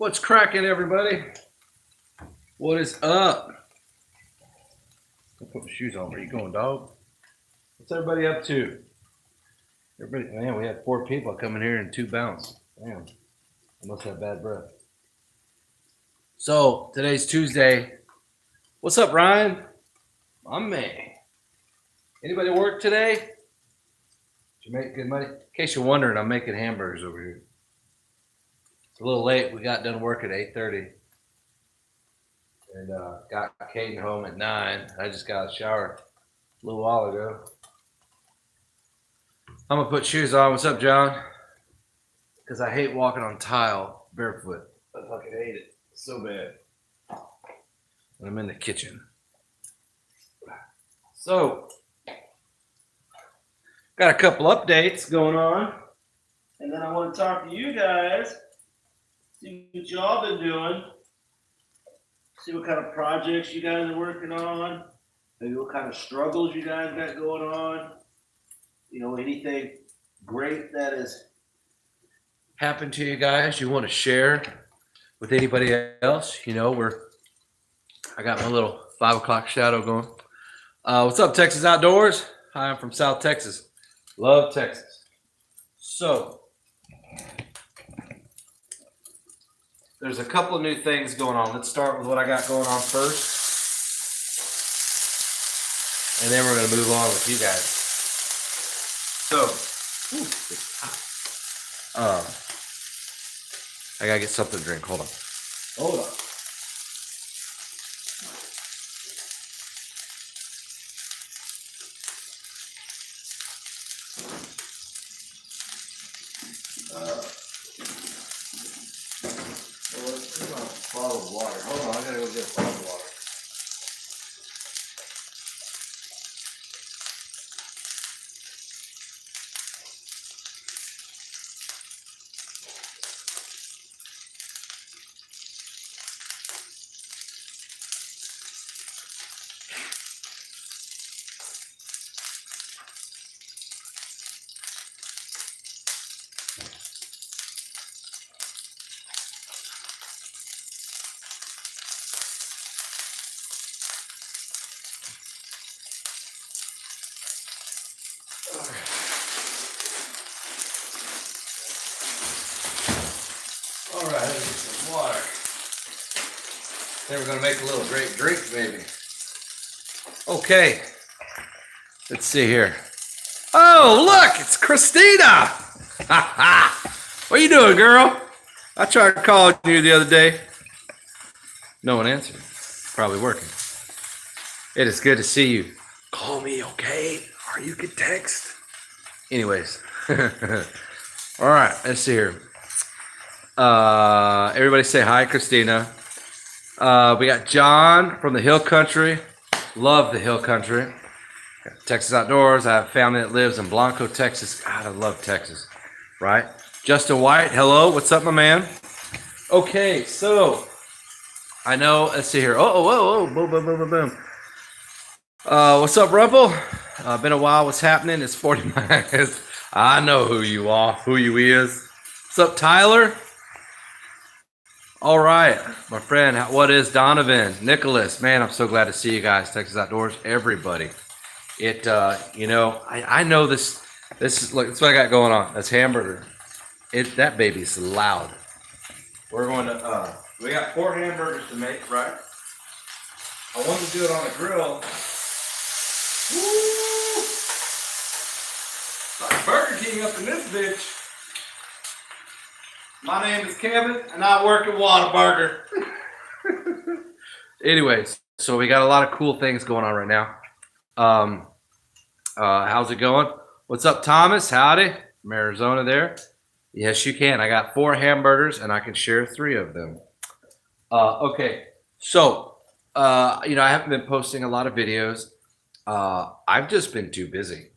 What's cracking, everybody? What is up? I'll put my shoes on. Where you going, dog? What's everybody up to? Everybody, man, we had 4 people coming here in 2 bounce. Damn, I must have bad breath. So today's Tuesday. What's up, Ryan? I'm May. Anybody work today? Did you make good money? In case you're wondering, I'm making hamburgers over here. It's a little late. We got done work at 8:30. And got Caden home at 9. I just got a shower a little while ago. I'm going to put shoes on. What's up, John? Because I hate walking on tile barefoot. I fucking hate it so bad. And I'm in the kitchen. So, got a couple updates going on. And then I want to talk to you guys. See what y'all been doing. See what kind of projects you guys are working on. Maybe what kind of struggles you guys got going on. You know, anything great that has happened to you guys you want to share with anybody else. You know, I got my little 5 o'clock shadow going. What's up, Texas Outdoors? Hi, I'm from South Texas. Love Texas. So, there's a couple of new things going on. Let's start with what I got going on first. And then we're going to move on with you guys. So, I got to get something to drink. Hold on. Bottle of water. Hold on, I gotta go get a bottle of water. All right, let's get some water. Then we're gonna make a little great drink, maybe. Okay, let's see here. Oh, look, it's Christina. What you doing, girl? I tried calling you the other day. No one answered. Probably working. It is good to see you. Call me, okay? Or you can text. Anyways. All right, let's see here. Everybody say hi, Christina. We got John from the Hill Country. Love the Hill Country. Texas Outdoors. I have family that lives in Blanco, Texas. God, I love Texas. Right? Justin White, hello. What's up, my man? Okay, so I know. Let's see here. Oh, boom, boom, boom, boom, boom. What's up, Rumple? Been a while. What's happening? It's 40 miles. I know who you are, who you is. What's up, Tyler? All right, my friend. What is Donovan? Nicholas, man, I'm so glad to see you guys. Texas Outdoors, everybody. It, you know, I know this. This is look. That's what I got going on. That's hamburger. That baby's loud. We're going to. We got 4 hamburgers to make, right? I wanted to do it on a grill. Woo! Like Burger King up in this bitch. My name is Kevin, and I work at Whataburger. Anyways, so we got a lot of cool things going on right now. How's it going? What's up, Thomas? Howdy. From Arizona there. Yes, you can. I got 4 hamburgers, and I can share 3 of them. Okay, so, you know, I haven't been posting a lot of videos. I've just been too busy.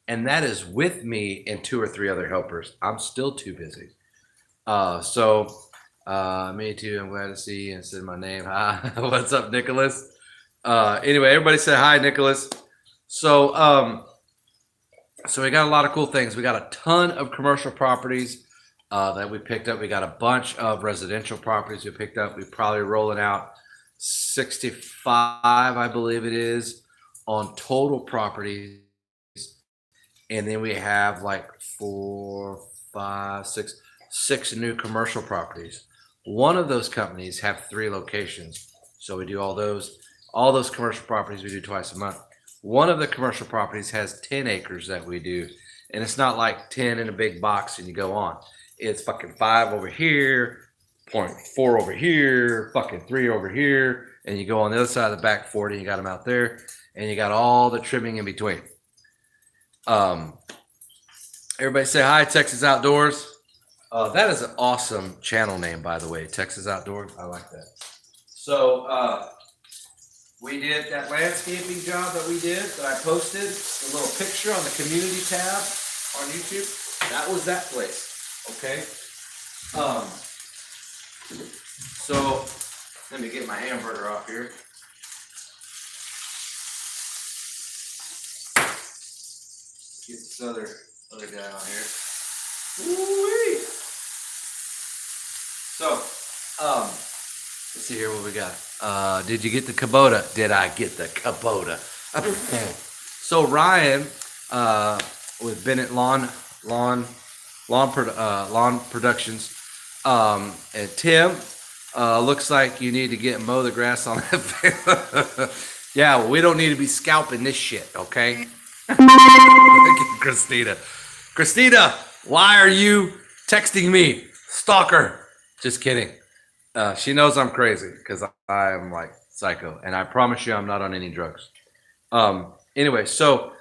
And that is with me and 2 or 3 other helpers. I'm still too busy. Me too. I'm glad to see you and said my name. Hi. What's up, Nicholas? Anyway, everybody say hi, Nicholas. So we got a lot of cool things. We got a ton of commercial properties that we picked up. We got a bunch of residential properties we picked up. We're probably rolling out 65, I believe it is, on total properties. And then we have like 6 new commercial properties. One of those companies have 3 locations. So we do all those commercial properties we do twice a month. One of the commercial properties has 10 acres that we do. And it's not like 10 in a big box and you go on. It's fucking 5 over here, 0.4 over here, fucking 3 over here. And you go on the other side of the back 40, you got them out there. And you got all the trimming in between. Everybody say hi, Texas Outdoors. That is an awesome channel name, by the way, Texas Outdoors. I like that. So we did that landscaping job that we did that I posted, the little picture on the community tab on YouTube. That was that place. Okay. So let me get my hamburger off here. Get this other guy on here. Woo-wee. So, let's see here what we got. Did you get the Kubota? Did I get the Kubota? So Ryan, with Bennett Lawn Productions, and Tim, looks like you need to mow the grass on that field. Yeah, well, we don't need to be scalping this shit, okay? Christina, why are you texting me? Stalker. Just kidding. She knows I'm crazy because I am like psycho, and I promise you I'm not on any drugs. Anyway, so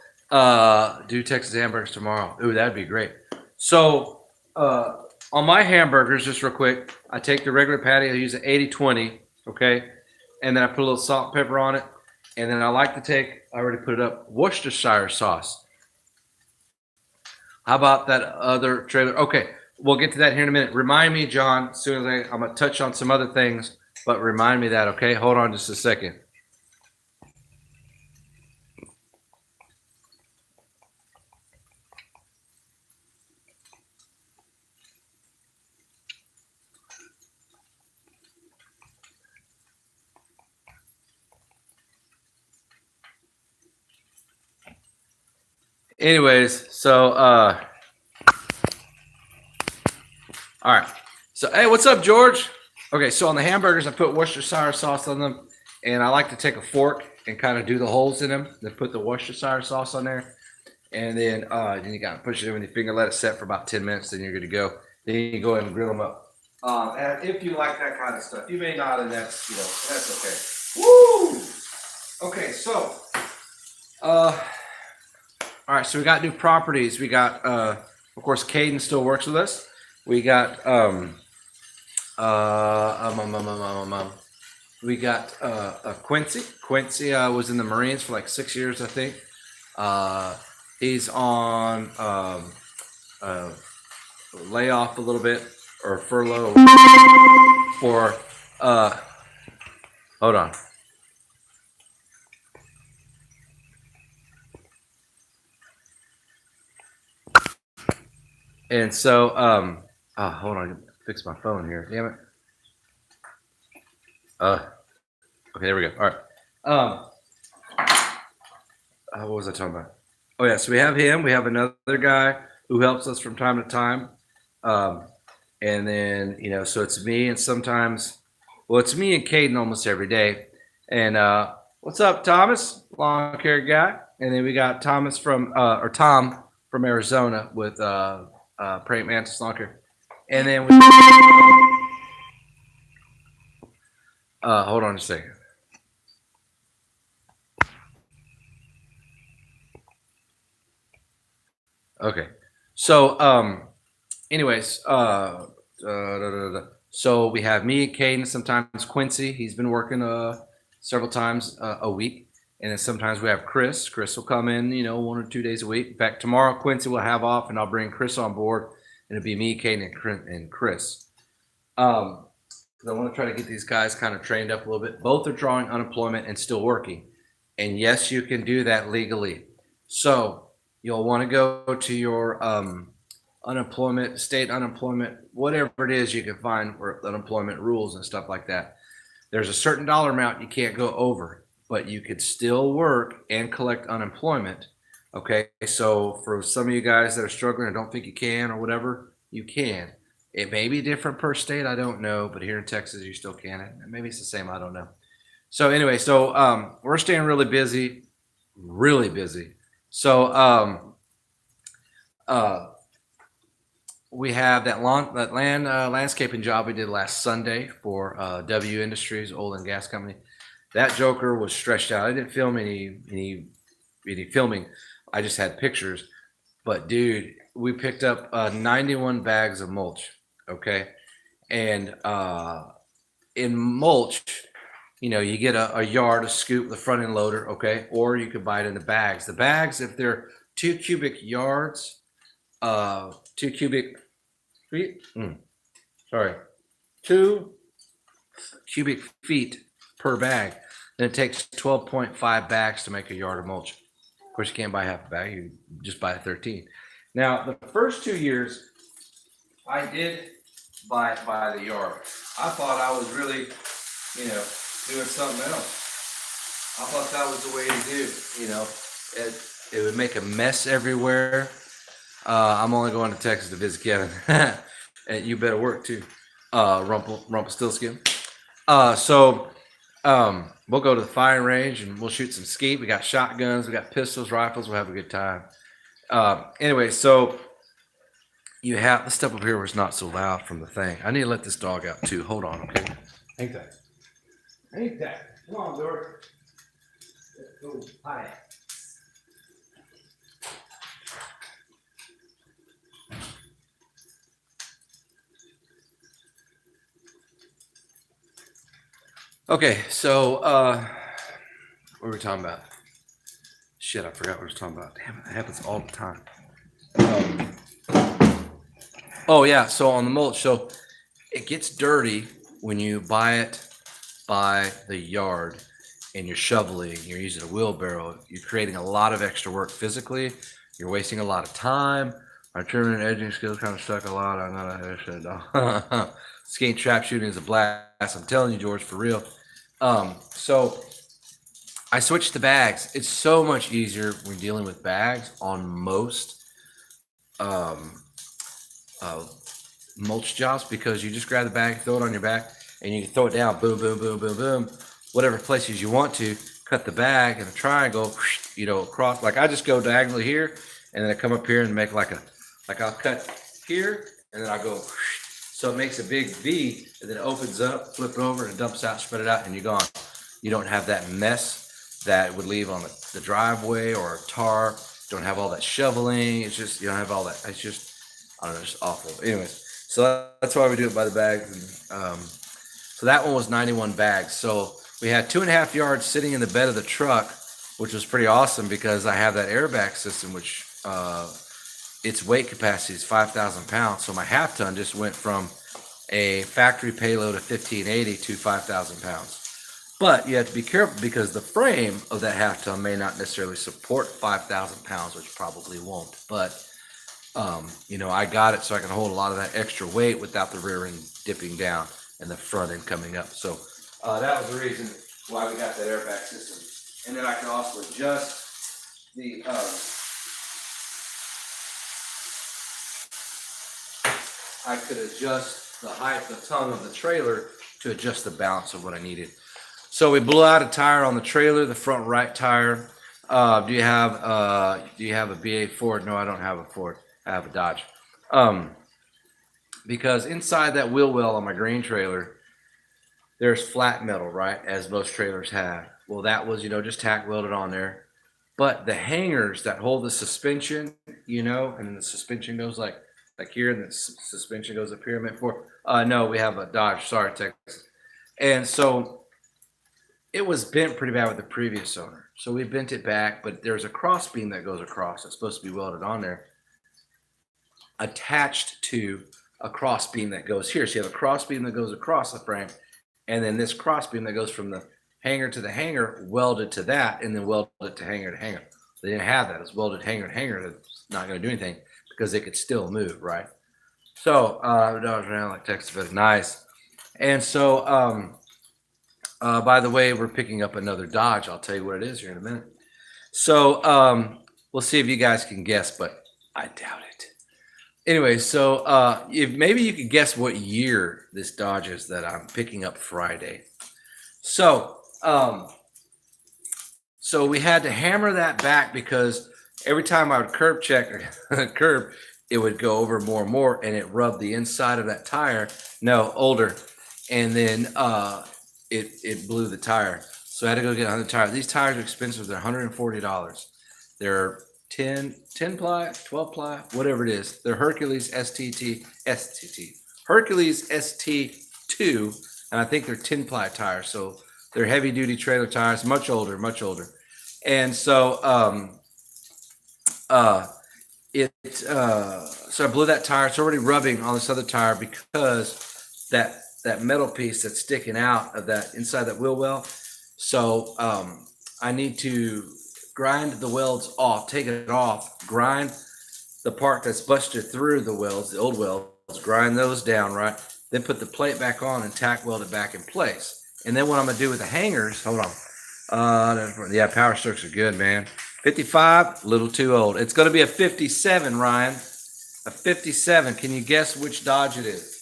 do Texas hamburgers tomorrow. Ooh, that'd be great. So on my hamburgers, just real quick, I take the regular patty. I use an 80-20, okay? And then I put a little salt and pepper on it. And then I like to take, I already put it up, Worcestershire sauce. How about that other trailer? Okay, we'll get to that here in a minute. Remind me, John, as soon as I'm going to touch on some other things, but remind me that, okay? Hold on just a second. Anyways, so all right. So hey, what's up, George? Okay, so on the hamburgers, I put Worcestershire sauce on them, and I like to take a fork and kind of do the holes in them. Then put the Worcestershire sauce on there, and then you got to push it in with your finger, let it set for about 10 minutes, then you're good to go. Then you go ahead and grill them up. And if you like that kind of stuff, you may not, and that's that's okay. Woo! Okay, so all right, so we got new properties. We got, of course, Caden still works with us. We got, Quincy. Quincy was in the Marines for like 6 years, I think. He's on layoff a little bit, or furlough for, hold on. And so, hold on, fix my phone here. Damn it. Okay, there we go. All right. What was I talking about? Oh yeah, so we have him. We have another guy who helps us from time to time. And then, so it's me, and sometimes, well, it's me and Caden almost every day. And what's up, Thomas? Lawn care guy. And then we got Thomas from, Tom from Arizona with Praying Mantis Lawn Care. And then we, hold on a second. Okay. So, anyways, so we have me, Caden, sometimes Quincy. He's been working several times a week. And then sometimes we have Chris. Chris will come in, 1 or 2 days a week. In fact, tomorrow Quincy will have off, and I'll bring Chris on board, and it'll be me, Caden, and Chris. Because I want to try to get these guys kind of trained up a little bit. Both are drawing unemployment and still working. And yes, you can do that legally. So you'll want to go to your unemployment, state unemployment, whatever it is you can find for unemployment rules and stuff like that. There's a certain dollar amount you can't go over, but you could still work and collect unemployment. Okay, so for some of you guys that are struggling and don't think you can or whatever, you can. It may be different per state, I don't know, but here in Texas you still can. And maybe it's the same, I don't know. So anyway, we're staying really busy, really busy. So uh, we have that land landscaping job we did last Sunday for W Industries, oil and gas company. That joker was stretched out. I didn't film any filming. I just had pictures. But dude, we picked up 91 bags of mulch. Okay, and in mulch, you get a yard, a scoop, the front end loader. Okay, or you could buy it in the bags. The bags, if they're 2 cubic yards, 2 cubic feet. Sorry, 2 cubic feet per bag. Then it takes 12.5 bags to make a yard of mulch. Of course, you can't buy half a bag. You just buy 13. Now, the first 2 years, I did buy the yard. I thought I was really, doing something else. I thought that was the way to do. It would make a mess everywhere. I'm only going to Texas to visit Kevin. And you better work too. Rumpelstiltskin. We'll go to the firing range and we'll shoot some skeet. We got shotguns, we got pistols, rifles. We'll have a good time. Anyway, so you have, let's step up here where it's not so loud from the thing. I need to let this dog out too. Hold on, okay? Ain't that? Come on, Dora. Let's go. Hi. Okay, so what were we talking about? Shit, I forgot what we were talking about. Damn it, that happens all the time. Oh yeah, so on the mulch, so it gets dirty when you buy it by the yard and you're shoveling, you're using a wheelbarrow, you're creating a lot of extra work physically, you're wasting a lot of time. My trimming and edging skills kind of suck a lot. I'm gonna skate trap shooting is a blast. I'm telling you, George, for real. So I switched to bags. It's so much easier when dealing with bags on most mulch jobs because you just grab the bag, throw it on your back, and you can throw it down, boom, boom, boom, boom, boom, whatever places you want to. Cut the bag in a triangle, across. Like I just go diagonally here, and then I come up here and make like I'll cut here, and then I'll go. So it makes a big V, and then it opens up, flip it over, and it dumps out, spread it out, and you're gone. You don't have that mess that would leave on the driveway or a tarp. Don't have all that shoveling. It's just, you don't have all that. It's just, I don't know, it's awful. Anyways, so that's why we do it by the bags. And, so that one was 91 bags. So we had 2.5 yards sitting in the bed of the truck, which was pretty awesome because I have that airbag system, which its weight capacity is 5,000 pounds. So my half ton just went from a factory payload of 1,580 to 5,000 pounds. But you have to be careful because the frame of that half ton may not necessarily support 5,000 pounds, which probably won't. But, I got it so I can hold a lot of that extra weight without the rear end dipping down and the front end coming up. So that was the reason why we got that airbag system. And then I can also adjust the I could adjust the height, the tongue of the trailer to adjust the balance of what I needed. So we blew out a tire on the trailer, the front right tire. Do you have a B8 Ford? No, I don't have a Ford. I have a Dodge. Because inside that wheel well on my grain trailer, there's flat metal, right? As most trailers have. Well, that was, just tack welded on there. But the hangers that hold the suspension, and then the suspension goes like here, and the suspension goes up here. I meant for, no, we have a Dodge. Sorry, Texas. And so it was bent pretty bad with the previous owner. So we bent it back, but there's a cross beam that goes across. It's supposed to be welded on there, attached to a cross beam that goes here. So you have a cross beam that goes across the frame, and then this cross beam that goes from the hanger to the hanger welded to that, and then welded to hanger to hanger. They didn't have that. It's welded hanger to hanger. That's not going to do anything because it could still move, right? So Dodge around like Texas, but nice. And so, by the way, we're picking up another Dodge. I'll tell you what it is here in a minute. So we'll see if you guys can guess, but I doubt it. Anyway, so if maybe you could guess what year this Dodge is that I'm picking up Friday. So so we had to hammer that back because every time I would curb check curb, it would go over more and more, and it rubbed the inside of that tire. No, older, and then it blew the tire. So I had to go get another tire. These tires are expensive. They're $140. They're 10 ply, 12 ply, whatever it is. They're Hercules STT. Hercules ST2, and I think they're 10 ply tires. So they're heavy duty trailer tires, much older. And so so I blew that tire. It's already rubbing on this other tire because that metal piece that's sticking out of that inside that wheel well. So I need to grind the welds off, take it off, grind the part that's busted through the welds, the old welds, grind those down, right? Then put the plate back on and tack weld it back in place. And then what I'm gonna do with the hangers, hold on. Yeah, power strokes are good, man. 55, a little too old. It's gonna be a 57, Ryan. A 57. Can you guess which Dodge it is?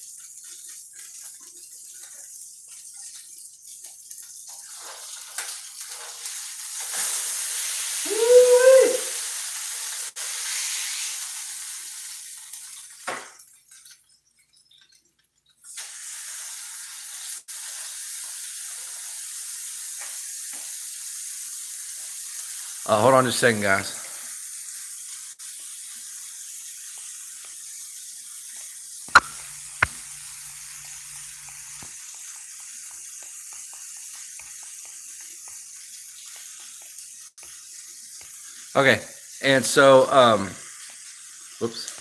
Hold on just a second, guys. Okay, and so, whoops.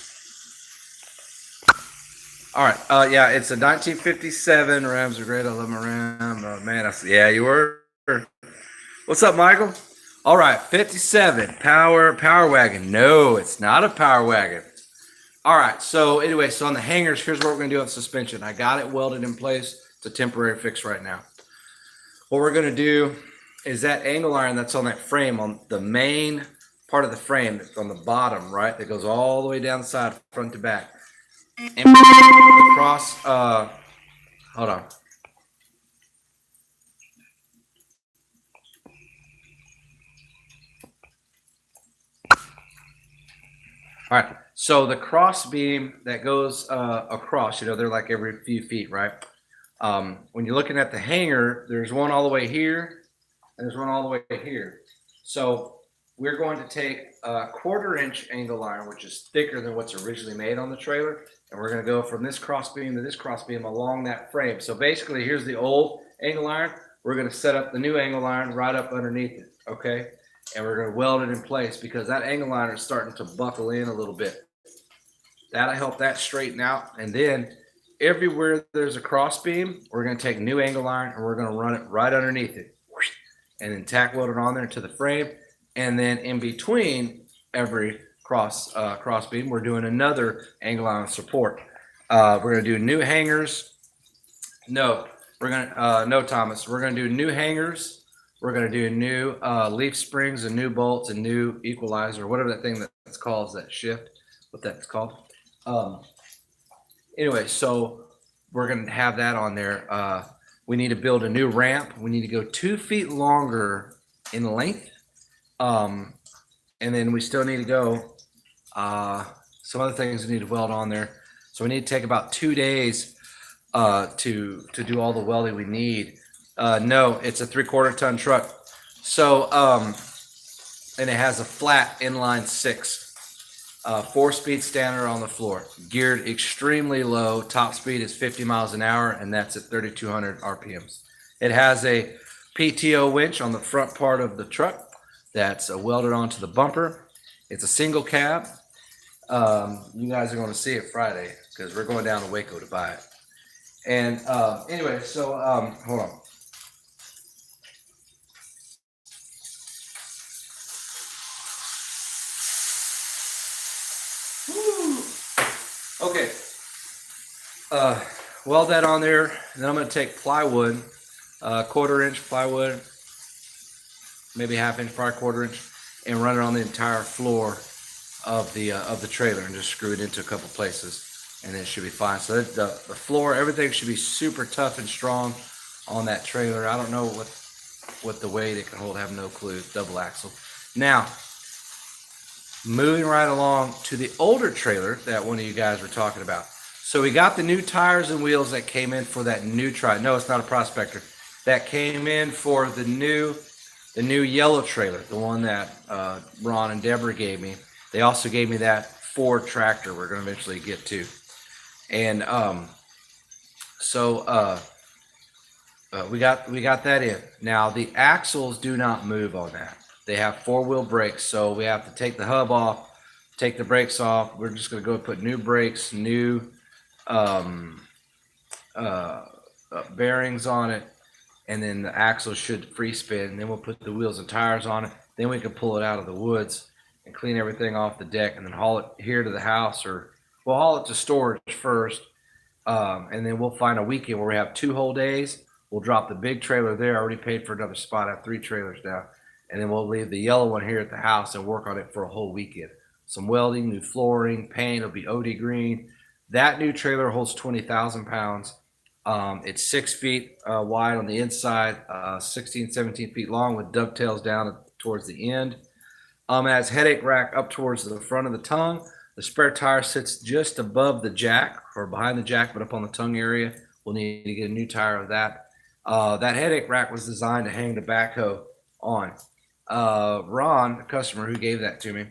All right, yeah, it's a 1957. Rams are great. I love my Ram. Oh, man, yeah, you were. What's up, Michael? All right, 57 power wagon. No, it's not a power wagon. All right, so anyway, so on the hangers, here's what we're gonna do on suspension. I got it welded in place. It's a temporary fix right now. What we're gonna do is that angle iron that's on that frame, on the main part of the frame that's on the bottom, right, that goes all the way down the side, front to back, and across. Hold on. All right, so the cross beam that goes across, they're like every few feet, right? When you're looking at the hanger, there's one all the way here, and there's one all the way here. So we're going to take a 1/4-inch angle iron, which is thicker than what's originally made on the trailer, and we're going to go from this cross beam to this cross beam along that frame. So basically, here's the old angle iron. We're going to set up the new angle iron right up underneath it, okay? And we're going to weld it in place because that angle iron is starting to buckle in a little bit. That'll help that straighten out. And then everywhere there's a cross beam, we're going to take new angle iron and we're going to run it right underneath it. And then tack weld it on there to the frame. And then in between every cross beam, we're doing another angle iron support. We're going to do new hangers. No, Thomas. We're going to do new hangers. We're going to do new leaf springs and new bolts and new equalizer, whatever that thing that's called, is that shift, what that's called. Anyway, so we're going to have that on there. We need to build a new ramp. We need to go 2 feet longer in length. And then we still need to go some other things we need to weld on there. So we need to take about 2 days to do all the welding we need. No, it's a 3/4 ton truck. So, and it has a flat inline 6, 4-speed standard on the floor, geared extremely low. Top speed is 50 miles an hour, and that's at 3,200 RPMs. It has a PTO winch on the front part of the truck that's welded onto the bumper. It's a single cab. You guys are going to see it Friday because we're going down to Waco to buy it. And anyway, so hold on. Woo. Okay. Weld that on there, and then I'm going to take plywood, 1/4 inch plywood, maybe 1/2 inch, probably 1/4 inch, and run it on the entire floor of the trailer, and just screw it into a couple places, and it should be fine. So that the floor, everything should be super tough and strong on that trailer. I don't know what the weight it can hold. I have no clue. Double axle. Now, moving right along to the older trailer that one of you guys were talking about. So we got the new tires and wheels that came in for that new no, it's not a Prospector. That came in for the new yellow trailer, the one that Ron and Deborah gave me. They also gave me that Ford tractor we're going to eventually get to. And we got that in. Now the axles do not move on that. They have 4-wheel brakes, so we have to take the hub off, take the brakes off. We're just going to go put new brakes, new bearings on it, and then the axle should free spin. And then we'll put the wheels and tires on it. Then we can pull it out of the woods and clean everything off the deck, and then haul it here to the house, or we'll haul it to storage first, and then we'll find a weekend where we have 2 whole days. We'll drop the big trailer there. I already paid for another spot. I have 3 trailers now, and then we'll leave the yellow one here at the house and work on it for a whole weekend. Some welding, new flooring, paint. It'll be OD green. That new trailer holds 20,000 pounds. It's 6 feet wide on the inside, 16, 17 feet long with dovetails down towards the end. It has headache rack up towards the front of the tongue. The spare tire sits just above the jack, or behind the jack, but up on the tongue area. We'll need to get a new tire of that. That headache rack was designed to hang the backhoe on. Ron, the customer who gave that to me,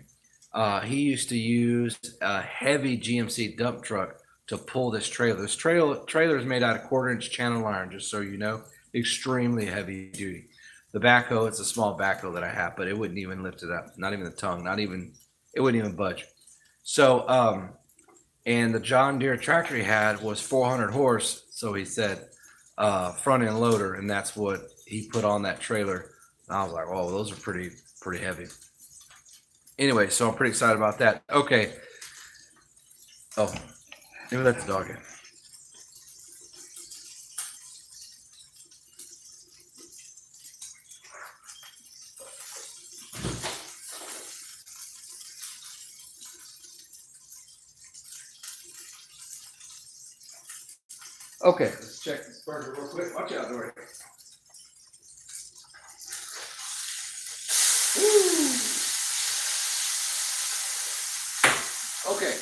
he used to use a heavy GMC dump truck to pull this trailer. This trailer is made out of 1/4 inch channel iron, just so you know, extremely heavy duty. The backhoe, it's a small backhoe that I have, but it wouldn't even lift it up. Not even the tongue, it wouldn't even budge. So, and the John Deere tractor he had was 400 horse. So he said, front end loader. And that's what he put on that trailer. And I was like, oh, those are pretty heavy. Anyway, so I'm pretty excited about that. Okay. Oh, let me let the dog in. Okay, let's check this burger real quick. Watch out, Dory. Okay.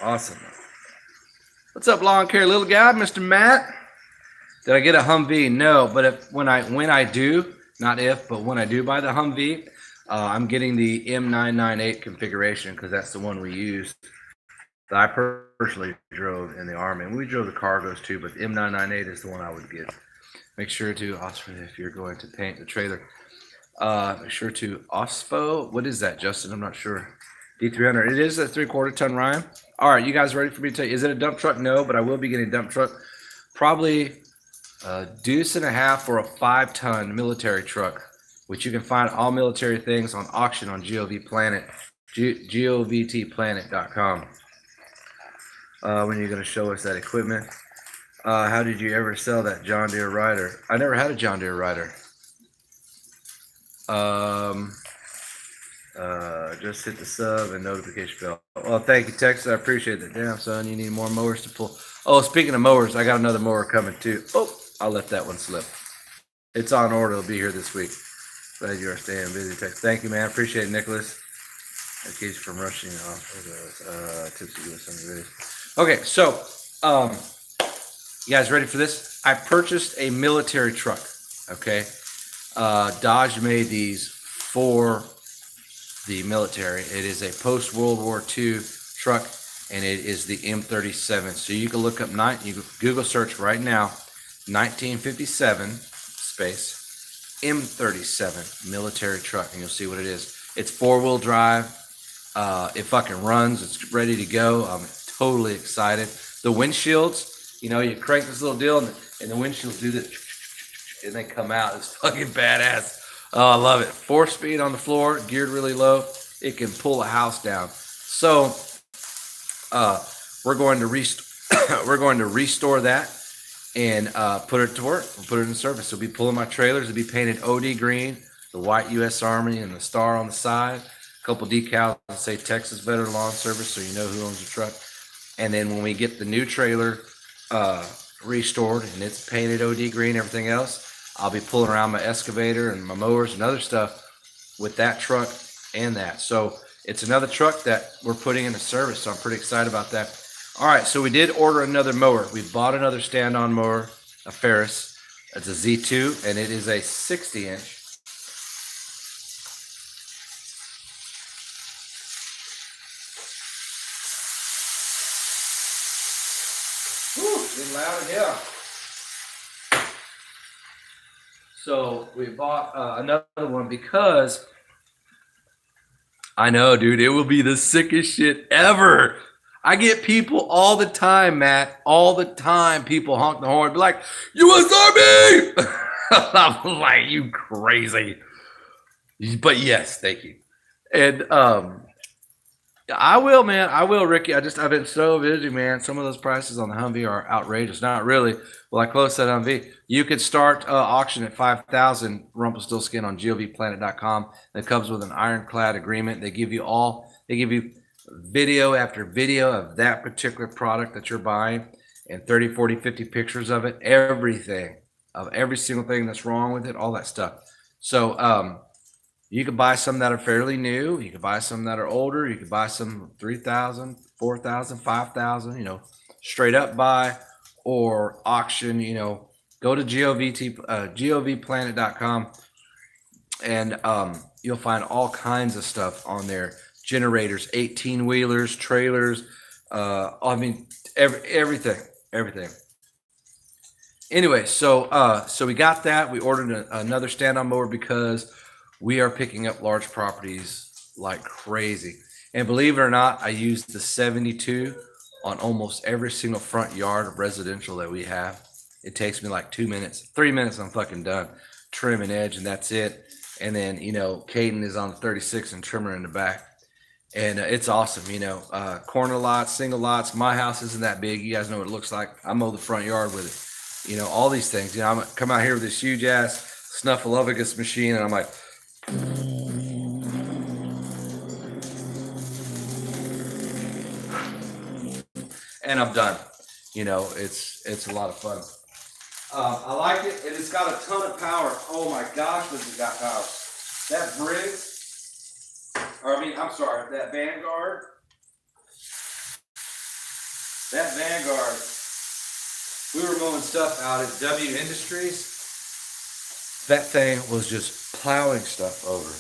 Awesome. What's up, lawn care little guy, Mr. Matt? Did I get a Humvee? No, but when I do, not if, but when I do buy the Humvee, I'm getting the M998 configuration, because that's the one we used. That I personally drove in the Army, and we drove the cargos too, but the M998 is the one I would get. Make sure to, if you're going to paint the trailer, make sure to OSPO. What is that, Justin? I'm not sure. D300. It is a 3/4 ton Ryan. All right, you guys ready for me to tell you? Is it a dump truck? No, but I will be getting a dump truck. Probably a deuce and a half or a 5-ton military truck, which you can find all military things on auction on GOV Planet, govtplanet.com. When you're going to show us that equipment. How did you ever sell that John Deere rider? I never had a John Deere rider. Just hit the sub and notification bell. Well, thank you, Texas. I appreciate that. Damn, son, you need more mowers to pull. Oh, speaking of mowers, I got another mower coming too. Oh, I'll let that one slip. It's on order. It'll be here this week. Glad you are staying busy, Texas. Thank you, man. Appreciate it, Nicholas. That keeps from rushing off. Tips to give us some videos. Okay, so you guys ready for this? I purchased a military truck. Okay, Dodge made these for the military. It is a post World War II truck, and it is the M37. So you can look up you can Google search right now, 1957 space M37 military truck, and you'll see what it is. It's 4-wheel drive. It fucking runs. It's ready to go. I'm totally excited. The windshields, you know, you crank this little deal, and the windshields do this, and they come out. It's fucking badass. Oh, I love it. 4-speed on the floor, geared really low. It can pull a house down. So uh, we're going to we're going to restore that and put it to work. We'll put it in service. We'll be pulling my trailers. It'll be painted OD green, the white U.S. Army and the star on the side. A couple decals that say Texas Veteran Lawn Service, so you know who owns the truck. And then when we get the new trailer restored and it's painted OD green, everything else, I'll be pulling around my excavator and my mowers and other stuff with that truck and that. So it's another truck that we're putting into service. So I'm pretty excited about that. All right, so we did order another mower. We bought another stand-on mower, a Ferris. It's a Z2, and it is a 60-inch. Getting loud in here. So we bought another one because I know, dude, it will be the sickest shit ever. I get people all the time, Matt, all the time. People honk the horn, be like, "U.S. Army!" I'm like, "You crazy?" But yes, thank you. And I will, man. I will, Ricky. I've been so busy, man. Some of those prices on the Humvee are outrageous. Not really. Well, I closed that Humvee. You could start auction at 5,000 Rumpelstiltskin on govplanet.com. That comes with an ironclad agreement. They give you video after video of that particular product that you're buying and 30, 40, 50 pictures of it, everything, of every single thing that's wrong with it, all that stuff. So, you could buy some that are fairly new. You could buy some that are older. You could buy some 3,000, 4,000, 5,000, straight up buy or auction, go to govplanet.com and you'll find all kinds of stuff on there. Generators, 18-wheelers, trailers, everything. Anyway, so we got that. We ordered another stand-on mower because we are picking up large properties like crazy. And believe it or not, I used the 72 on almost every single front yard of residential that we have. It takes me like 2 minutes, 3 minutes, I'm fucking done. Trim and edge, and that's it. And then, Caden is on the 36 and trimmer in the back. And it's awesome, corner lots, single lots. My house isn't that big. You guys know what it looks like. I mow the front yard with it. All these things. I'm come out here with this huge ass snuffleupagus machine, and I'm like, and I'm done. It's a lot of fun. I like it, and it's got a ton of power. Oh my gosh, does it got power? That Briggs, that Vanguard. We were mowing stuff out at W Industries. That thing was just plowing stuff over.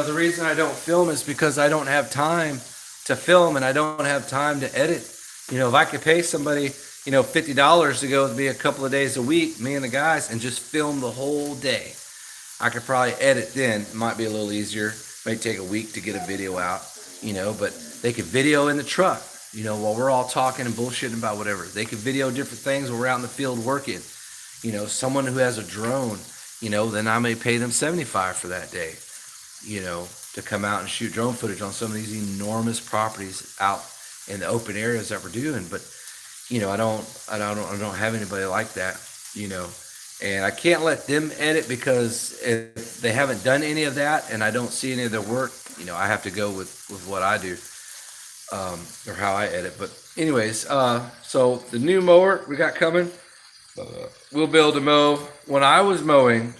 The reason I don't film is because I don't have time to film and I don't have time to edit. If I could pay somebody, $50 to go with me a couple of days a week, me and the guys, and just film the whole day, I could probably edit then. It might be a little easier. It might take a week to get a video out, but they could video in the truck, while we're all talking and bullshitting about whatever. They could video different things while we're out in the field working. Someone who has a drone, then I may pay them $75 for that day, to come out and shoot drone footage on some of these enormous properties out in the open areas that we're doing. But, I don't have anybody like that, and I can't let them edit because if they haven't done any of that and I don't see any of their work, I have to go with what I do, or how I edit. But anyways, so the new mower we got coming, we'll be able to mow. When I was mowing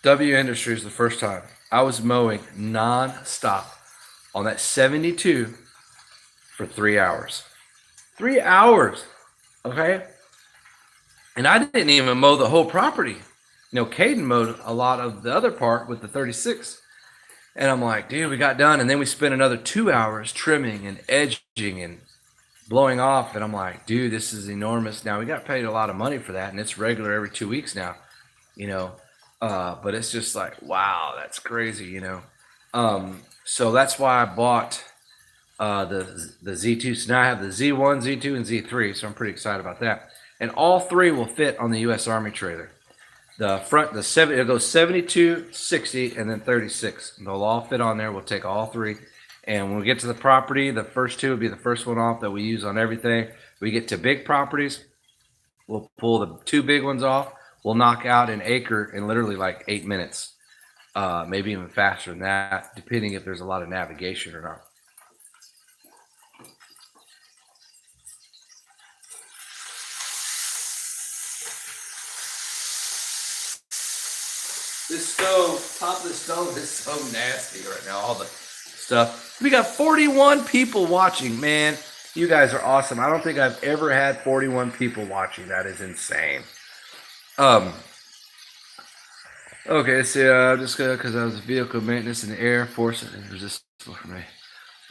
W Industries the first time, I was mowing non-stop on that 72 for 3 hours. 3 hours, okay? And I didn't even mow the whole property. Caden mowed a lot of the other part with the 36. And I'm like, dude, we got done. And then we spent another 2 hours trimming and edging and blowing off. And I'm like, dude, this is enormous. Now, we got paid a lot of money for that, and it's regular every 2 weeks now, but it's just like, wow, that's crazy, So that's why I bought the Z2. So now I have the Z1, Z2, and Z3. So I'm pretty excited about that. And all three will fit on the U.S. Army trailer. The front, it'll go 72, 60, and then 36. They'll all fit on there. We'll take all three. And when we get to the property, the first two will be the first one off that we use on everything. We get to big properties, we'll pull the two big ones off. We'll knock out an acre in literally like 8 minutes, maybe even faster than that, depending if there's a lot of navigation or not. This stove, top of the stove is so nasty right now, all the stuff. We got 41 people watching, man. You guys are awesome. I don't think I've ever had 41 people watching. That is insane. Okay, so I'm just gonna, because I was vehicle maintenance in the Air Force. Is this for me?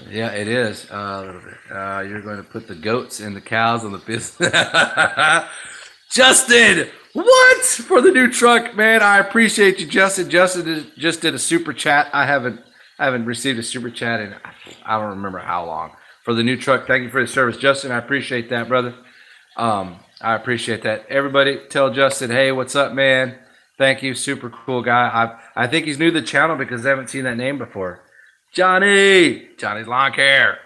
Yeah, it is a little bit. You're going to put the goats and the cows on the business. Justin, what for the new truck, man? I appreciate you, Justin. Justin just did a super chat. I haven't received a super chat in I don't remember how long for the new truck. Thank you for the service, Justin. I appreciate that, brother. I appreciate that. Everybody, tell Justin, hey, what's up, man? Thank you, super cool guy. I think he's new to the channel because I haven't seen that name before. Johnny's lawn care.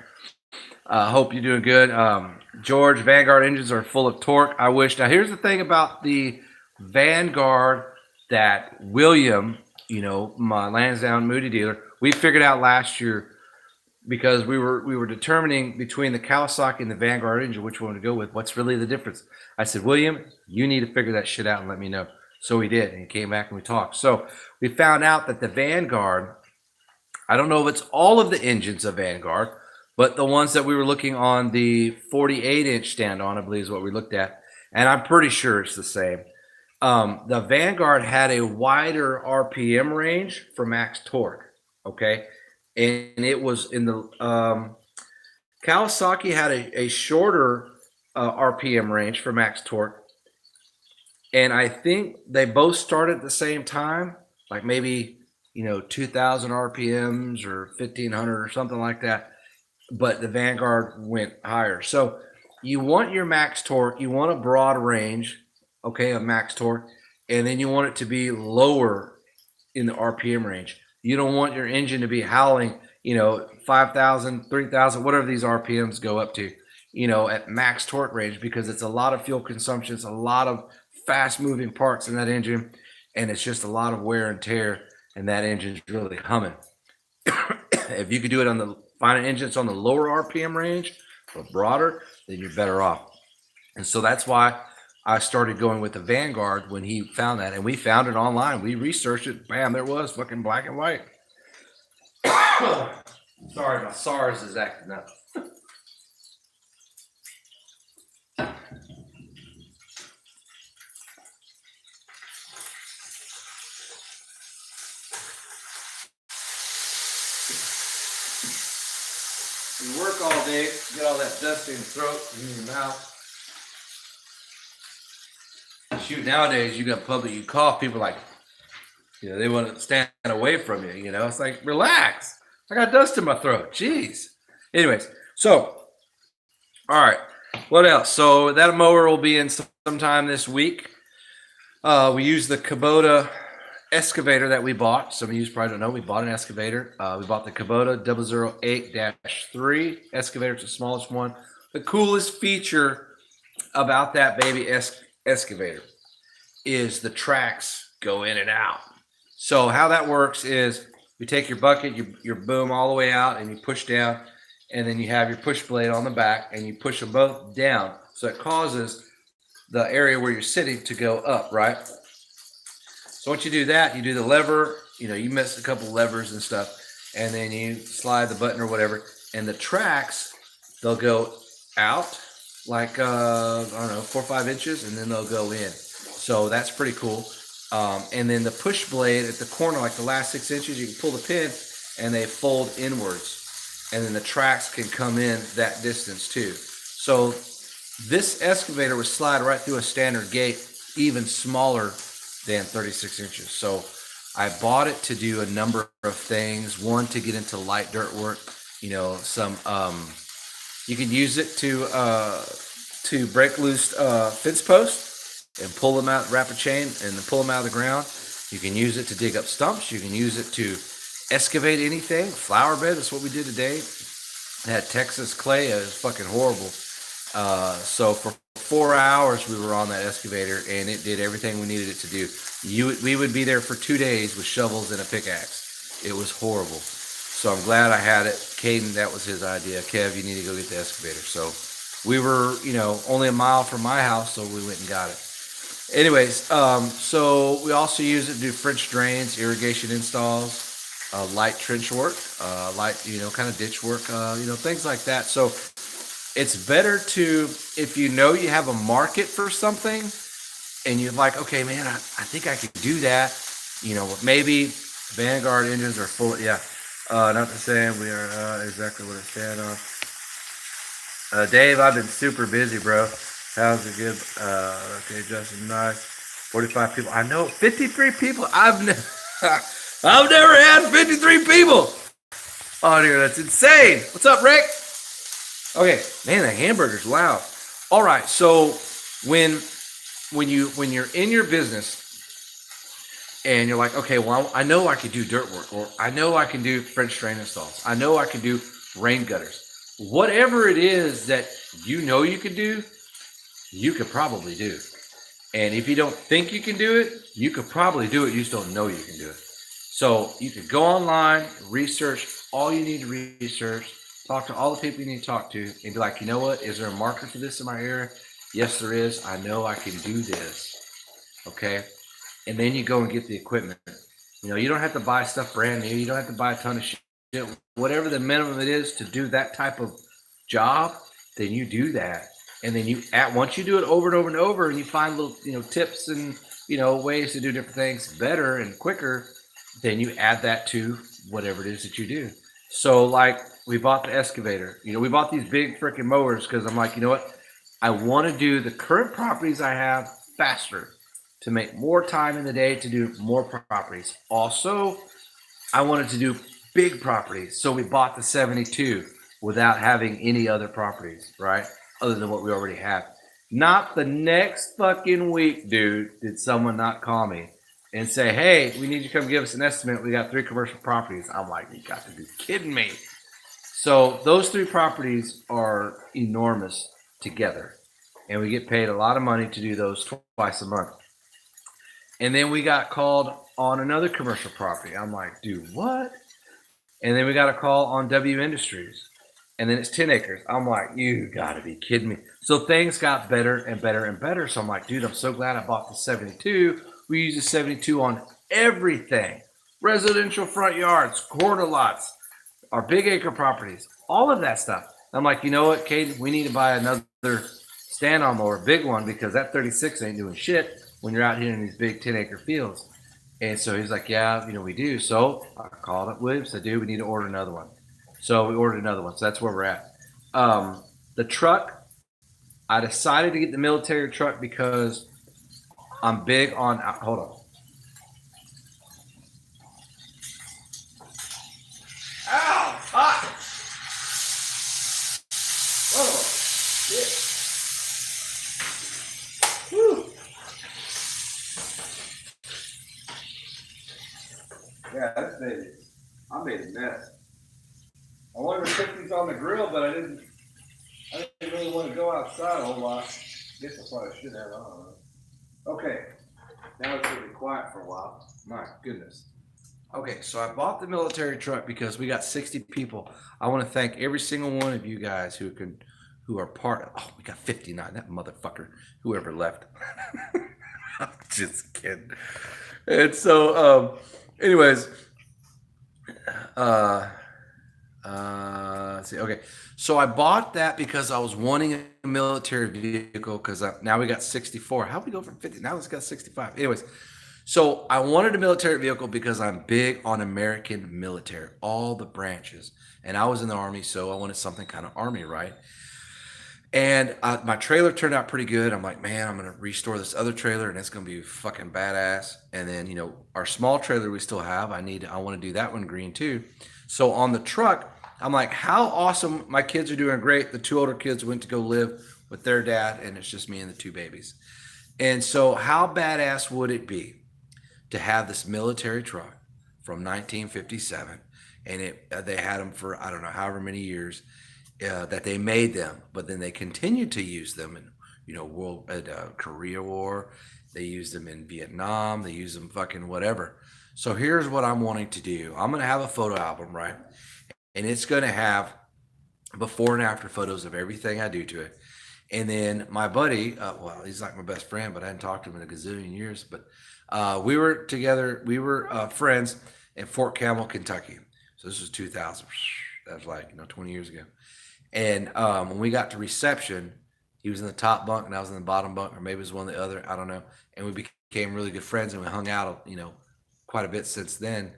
Hope you're doing good. George, Vanguard engines are full of torque. I wish. Now, here's the thing about the Vanguard that William, my Lansdowne Moody dealer, we figured out last year because we were determining between the Kawasaki and the Vanguard engine which one to go with. What's really the difference? I said, William, you need to figure that shit out and let me know. So he did, and he came back and we talked. So we found out that the Vanguard, I don't know if it's all of the engines of Vanguard, but the ones that we were looking on the 48-inch stand on, I believe is what we looked at. And I'm pretty sure it's the same. The Vanguard had a wider RPM range for max torque, okay? And it was in the Kawasaki had a shorter RPM range for max torque. And I think they both started at the same time, like maybe 2,000 RPMs or 1,500 or something like that. But the Vanguard went higher. So you want your max torque, you want a broad range, okay, of max torque, and then you want it to be lower in the RPM range. You don't want your engine to be howling, 5,000, 3,000, whatever these RPMs go up to, at max torque range, because it's a lot of fuel consumption. It's a lot of fast moving parts in that engine, and it's just a lot of wear and tear, and that engine's really humming. If you could do it find an engine that's on the lower RPM range or broader, then you're better off. And so that's why I started going with the Vanguard when he found that, and we found it online. We researched it. Bam, there it was, fucking black and white. Sorry, my SARS is acting up. You work all day, get all that dust in your throat and in your mouth. Shoot, nowadays you got public, you cough, people like, they want to stand away from you, It's like, relax. I got dust in my throat. Jeez. Anyways, so, all right. What else? So that mower will be in sometime this week. We use the Kubota excavator that we bought. Some of you probably don't know. We bought an excavator. We bought the Kubota 008-3 excavator. It's the smallest one. The coolest feature about that baby excavator is the tracks go in and out. So how that works is you take your bucket, your boom all the way out, and you push down, and then you have your push blade on the back, and you push them both down. So it causes the area where you're sitting to go up, right? So once you do that, you do the lever, you miss a couple levers and stuff, and then you slide the button or whatever, and the tracks, they'll go out like, I don't know, 4 or 5 inches, and then they'll go in. So that's pretty cool. And then the push blade at the corner, like the last 6 inches, you can pull the pin, and they fold inwards. And then the tracks can come in that distance too. So this excavator would slide right through a standard gate, even smaller than 36 inches. So I bought it to do a number of things. One, to get into light dirt work, some you can use it to break loose fence posts and pull them out, wrap a chain and then pull them out of the ground. You can use it to dig up stumps. You can use it to excavate anything. Flower bed, that's what we did today. It had Texas clay. It was fucking horrible. So for 4 hours we were on that excavator and it did everything we needed it to do. We would be there for 2 days with shovels and a pickaxe. It was horrible. So I'm glad I had it. Caden, that was his idea. Kev, you need to go get the excavator. So we were, only a mile from my house, so we went and got it. Anyways, so we also use it to do French drains, irrigation installs, light trench work, light, kind of ditch work, things like that. So it's better to, if you have a market for something and you're like, okay, man, I think I could do that. Maybe Vanguard engines are full. Yeah. Not the same. We are exactly what I stand on. Dave, I've been super busy, bro. How's it good? Okay, Justin, nice. 45 people. I know 53 people. I've never had 53 people on here. That's insane. What's up, Rick? Okay, man, the hamburger's loud. All right, so when you're in your business and you're like, okay, well, I know I could do dirt work, or I know I can do French drain installs. I know I can do rain gutters. Whatever it is that you can do, you could probably do. And if you don't think you can do it, you could probably do it. You just don't know you can do it. So you could go online, research all you need to research, talk to all the people you need to talk to, and be like, you know what? Is there a market for this in my area? Yes, there is. I know I can do this. Okay. And then you go and get the equipment. You don't have to buy stuff brand new. You don't have to buy a ton of shit. Whatever the minimum it is to do that type of job, then you do that. And then once you do it over and over and over, and you find little, tips and, ways to do different things better and quicker, then you add that to whatever it is that you do. So like we bought the excavator, we bought these big freaking mowers because I'm like, you know what? I want to do the current properties I have faster to make more time in the day to do more properties. Also, I wanted to do big properties. So we bought the 72 without having any other properties, right? Other than what we already have. Not the next fucking week, dude, did someone not call me and say, hey, we need you to come give us an estimate. We got 3 commercial properties. I'm like, you got to be kidding me. So those 3 properties are enormous together. And we get paid a lot of money to do those twice a month. And then we got called on another commercial property. I'm like, dude, what? And then we got a call on W Industries. And then it's 10 acres. I'm like, you gotta be kidding me. So things got better and better and better. So I'm like, dude, I'm so glad I bought the 72. We use the 72 on everything. Residential front yards, corner lots, our big acre properties, all of that stuff. I'm like, you know what, Kate, we need to buy another stand-on mower, big one, because that 36 ain't doing shit when you're out here in these big 10-acre fields. And so he's like, yeah, we do. So I called up Williams, said, dude, we need to order another one. So we ordered another one. So that's where we're at. The truck, I decided to get the military truck because I'm big on, hold on. Ow, hot. Oh, shit. Whew. Yeah, that's baby. I made a mess. I wanted to cook these on the grill, but I didn't really want to go outside a whole lot. I guess I probably should have. I don't know. Okay, now it's going to be quiet for a while. My goodness. Okay, so I bought the military truck because we got 60 people. I want to thank every single one of you guys who are part of. Oh, we got 59. That motherfucker, whoever left. I'm just kidding. And so, anyways, let's see. Okay, so I bought that because I was wanting a military vehicle because now we got 64. How did we go from 50? Now it's got 65. Anyways, so I wanted a military vehicle because I'm big on American military, all the branches. And I was in the Army, so I wanted something kind of Army, right? And my trailer turned out pretty good. I'm like, man, I'm going to restore this other trailer and it's going to be fucking badass. And then, our small trailer we still have, I want to do that one green too. So on the truck, I'm like, how awesome. My kids are doing great. The two older kids went to go live with their dad, and it's just me and the two babies. And so, how badass would it be to have this military truck from 1957, and they had them for I don't know however many years that they made them, but then they continued to use them in world Korea War. They used them in Vietnam. They used them fucking whatever. So here's what I'm wanting to do. I'm gonna have a photo album, right? And it's gonna have before and after photos of everything I do to it. And then my buddy, well, he's like my best friend, but I hadn't talked to him in a gazillion years. But we were together, we were friends in Fort Campbell, Kentucky. So this was 2000. That was like 20 years ago. And when we got to reception, he was in the top bunk and I was in the bottom bunk, or maybe it was one of the other, I don't know. And we became really good friends, and we hung out, quite a bit since then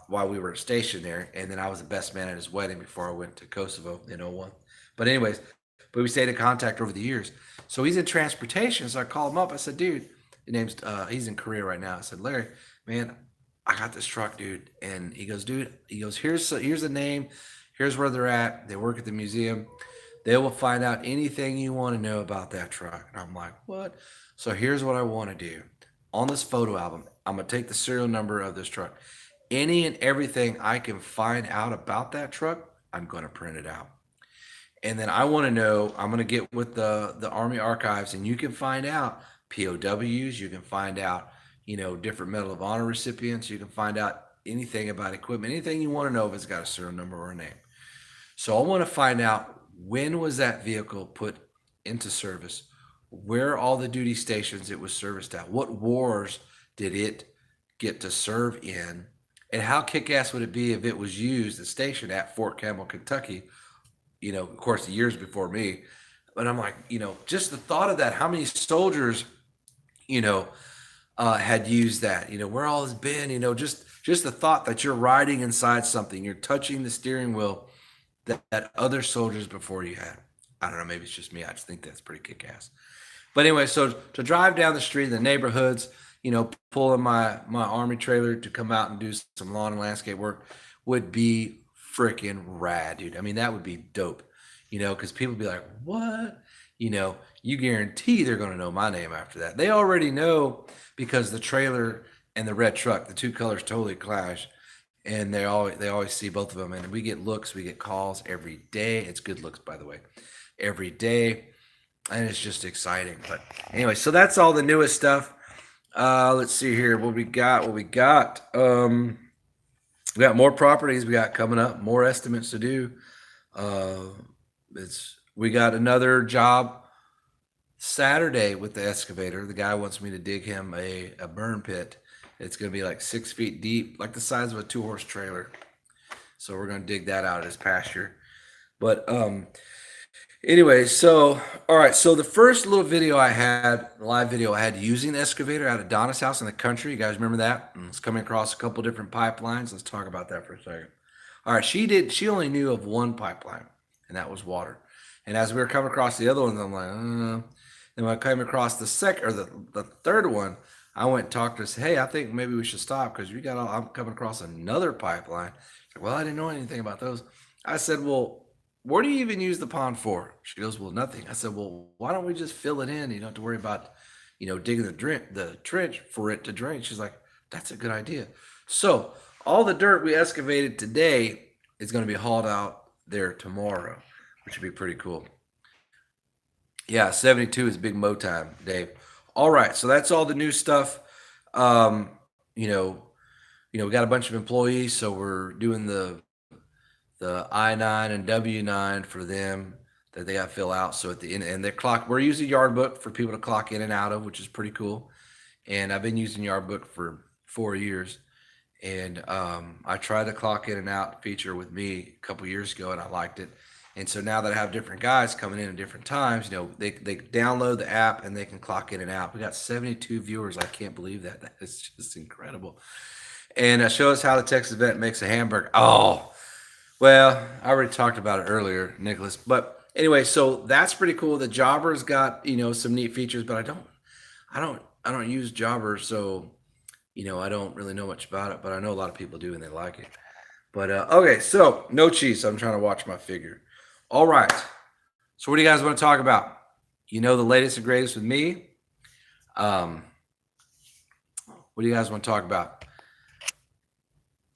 while we were stationed there. And then I was the best man at his wedding before I went to Kosovo in '01. But anyways, but we stayed in contact over the years. So he's in transportation. So I called him up. I said, dude, he's in Korea right now. I said, Larry, man, I got this truck, dude. And he goes, here's the name. Here's where they're at. They work at the museum. They will find out anything you want to know about that truck. And I'm like, what? So here's what I want to do. On this photo album, I'm going to take the serial number of this truck. Any and everything I can find out about that truck, I'm going to print it out. And then I want to know, I'm going to get with the Army Archives, and you can find out POWs. You can find out, different Medal of Honor recipients. You can find out anything about equipment, anything you want to know if it's got a serial number or a name. So I want to find out, when was that vehicle put into service? Where are all the duty stations it was serviced at? What wars did it get to serve in? And how kick-ass would it be if it was used, the station at Fort Campbell, Kentucky, of course, the years before me. But I'm like, just the thought of that, how many soldiers, had used that, where all has been, just the thought that you're riding inside something, you're touching the steering wheel that other soldiers before you had. I don't know, maybe it's just me. I just think that's pretty kick-ass. But anyway, so to drive down the street in the neighborhoods, pulling my Army trailer to come out and do some lawn and landscape work would be freaking rad, dude. I mean, that would be dope, because people be like, what? You guarantee they're going to know my name after that. They already know, because the trailer and the red truck, the two colors totally clash. And they always see both of them. And we get looks, we get calls every day. It's good looks, by the way, every day. And it's just exciting. But anyway, so that's all the newest stuff. Let's see here what we got. We got more properties we got coming up, more estimates to do. We got another job Saturday with the excavator. The guy wants me to dig him a burn pit. It's going to be like 6 feet deep, like the size of a 2-horse trailer. So we're going to dig that out of his pasture. But anyway, so all right. So the first little video I had, live video I had using the excavator out of Donna's house in the country. You guys remember that? It's coming across a couple different pipelines. Let's talk about that for a second. All right, she only knew of one pipeline, and that was water. And as we were coming across the other ones, I'm like, then when I came across the third one, I went and talked to her, said, hey, I think maybe we should stop, because I'm coming across another pipeline. Said, well, I didn't know anything about those. I said, well, what do you even use the pond for? She goes, well, nothing. I said, well, why don't we just fill it in? You don't have to worry about, digging the trench for it to drain. She's like, that's a good idea. So all the dirt we excavated today is going to be hauled out there tomorrow, which would be pretty cool. Yeah, 72 is big mo time, Dave. All right, so that's all the new stuff. We got a bunch of employees, so we're doing the I-9 and W-9 for them that they got to fill out. So at the end, and we're using Yard Book for people to clock in and out of, which is pretty cool. And I've been using Yard Book for 4 years. And I tried the clock in and out feature with me a couple years ago, and I liked it. And so now that I have different guys coming in at different times, they download the app and they can clock in and out. We got 72 viewers. I can't believe that. That is just incredible. And show us how the Texas vet makes a hamburger. Oh, well, I already talked about it earlier, Nicholas. But anyway, so that's pretty cool. The Jobber's got, some neat features, but I don't use Jobber, so I don't really know much about it, but I know a lot of people do and they like it. But okay, so no cheese. I'm trying to watch my figure. All right. So what do you guys want to talk about? You know the latest and greatest with me. Um, what do you guys want to talk about?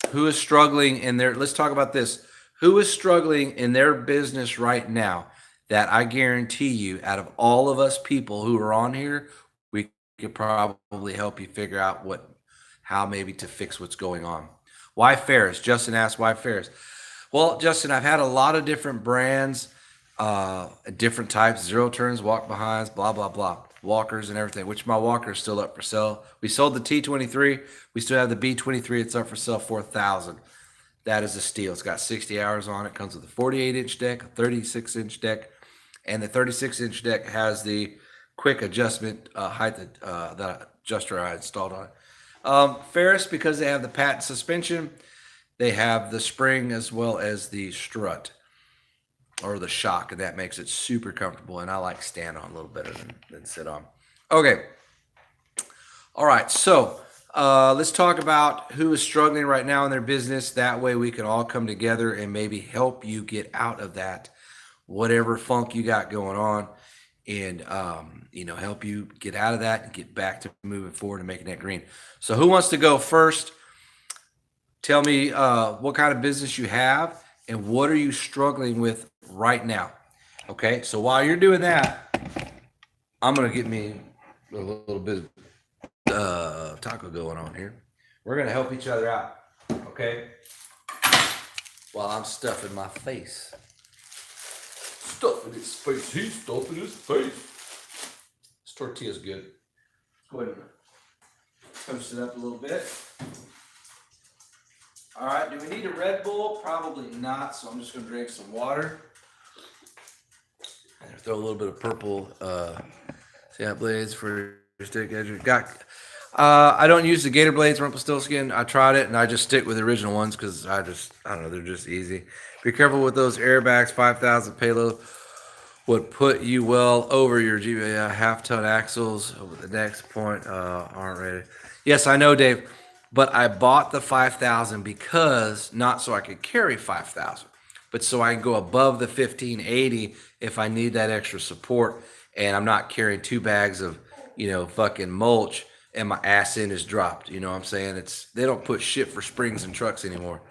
Who is struggling in their? Let's talk about this. Who is struggling in their business right now? That I guarantee you, out of all of us people who are on here, we could probably help you figure out how maybe to fix what's going on. Why Ferris? Justin asked why Ferris. Well, Justin, I've had a lot of different brands, different types, zero turns, walk behinds, blah, blah, blah, walkers and everything, which my walker is still up for sale. We sold the T23. We still have the B23. It's up for sale, 4,000. That is a steal. It's got 60 hours on it. Comes with a 48-inch deck, a 36-inch deck, and the 36-inch deck has the quick adjustment height that adjuster I installed on it. Ferris, because they have the patent suspension, they have the spring as well as the strut or the shock, and that makes it super comfortable. And I like stand on a little better than sit on. Okay. All right. So let's talk about who is struggling right now in their business. That way we can all come together and maybe help you get out of that, whatever funk you got going on, and help you get out of that and get back to moving forward and making that green. So who wants to go first? Tell me what kind of business you have and what are you struggling with right now. Okay, so while you're doing that, I'm gonna get me a little bit of taco going on here. We're gonna help each other out, okay? While I'm stuffing my face. Stuffing his face. He's stuffing his face. This tortilla's good. Let's go ahead and toast it up a little bit. All right, do we need a Red Bull? Probably not, so I'm just going to drink some water. And throw a little bit of purple blades for your stick edge. I don't use the Gator Blades Rumpelstiltskin. I tried it, and I just stick with the original ones because I don't know, they're just easy. Be careful with those airbags. 5,000 payload would put you well over your half-ton axles. Over the next point aren't ready. Yes, I know, Dave. But I bought the 5,000 because not so I could carry 5,000, but so I can go above the 1,580 if I need that extra support, and I'm not carrying 2 bags of, fucking mulch, and my ass end is dropped. You know what I'm saying? They don't put shit for springs in trucks anymore.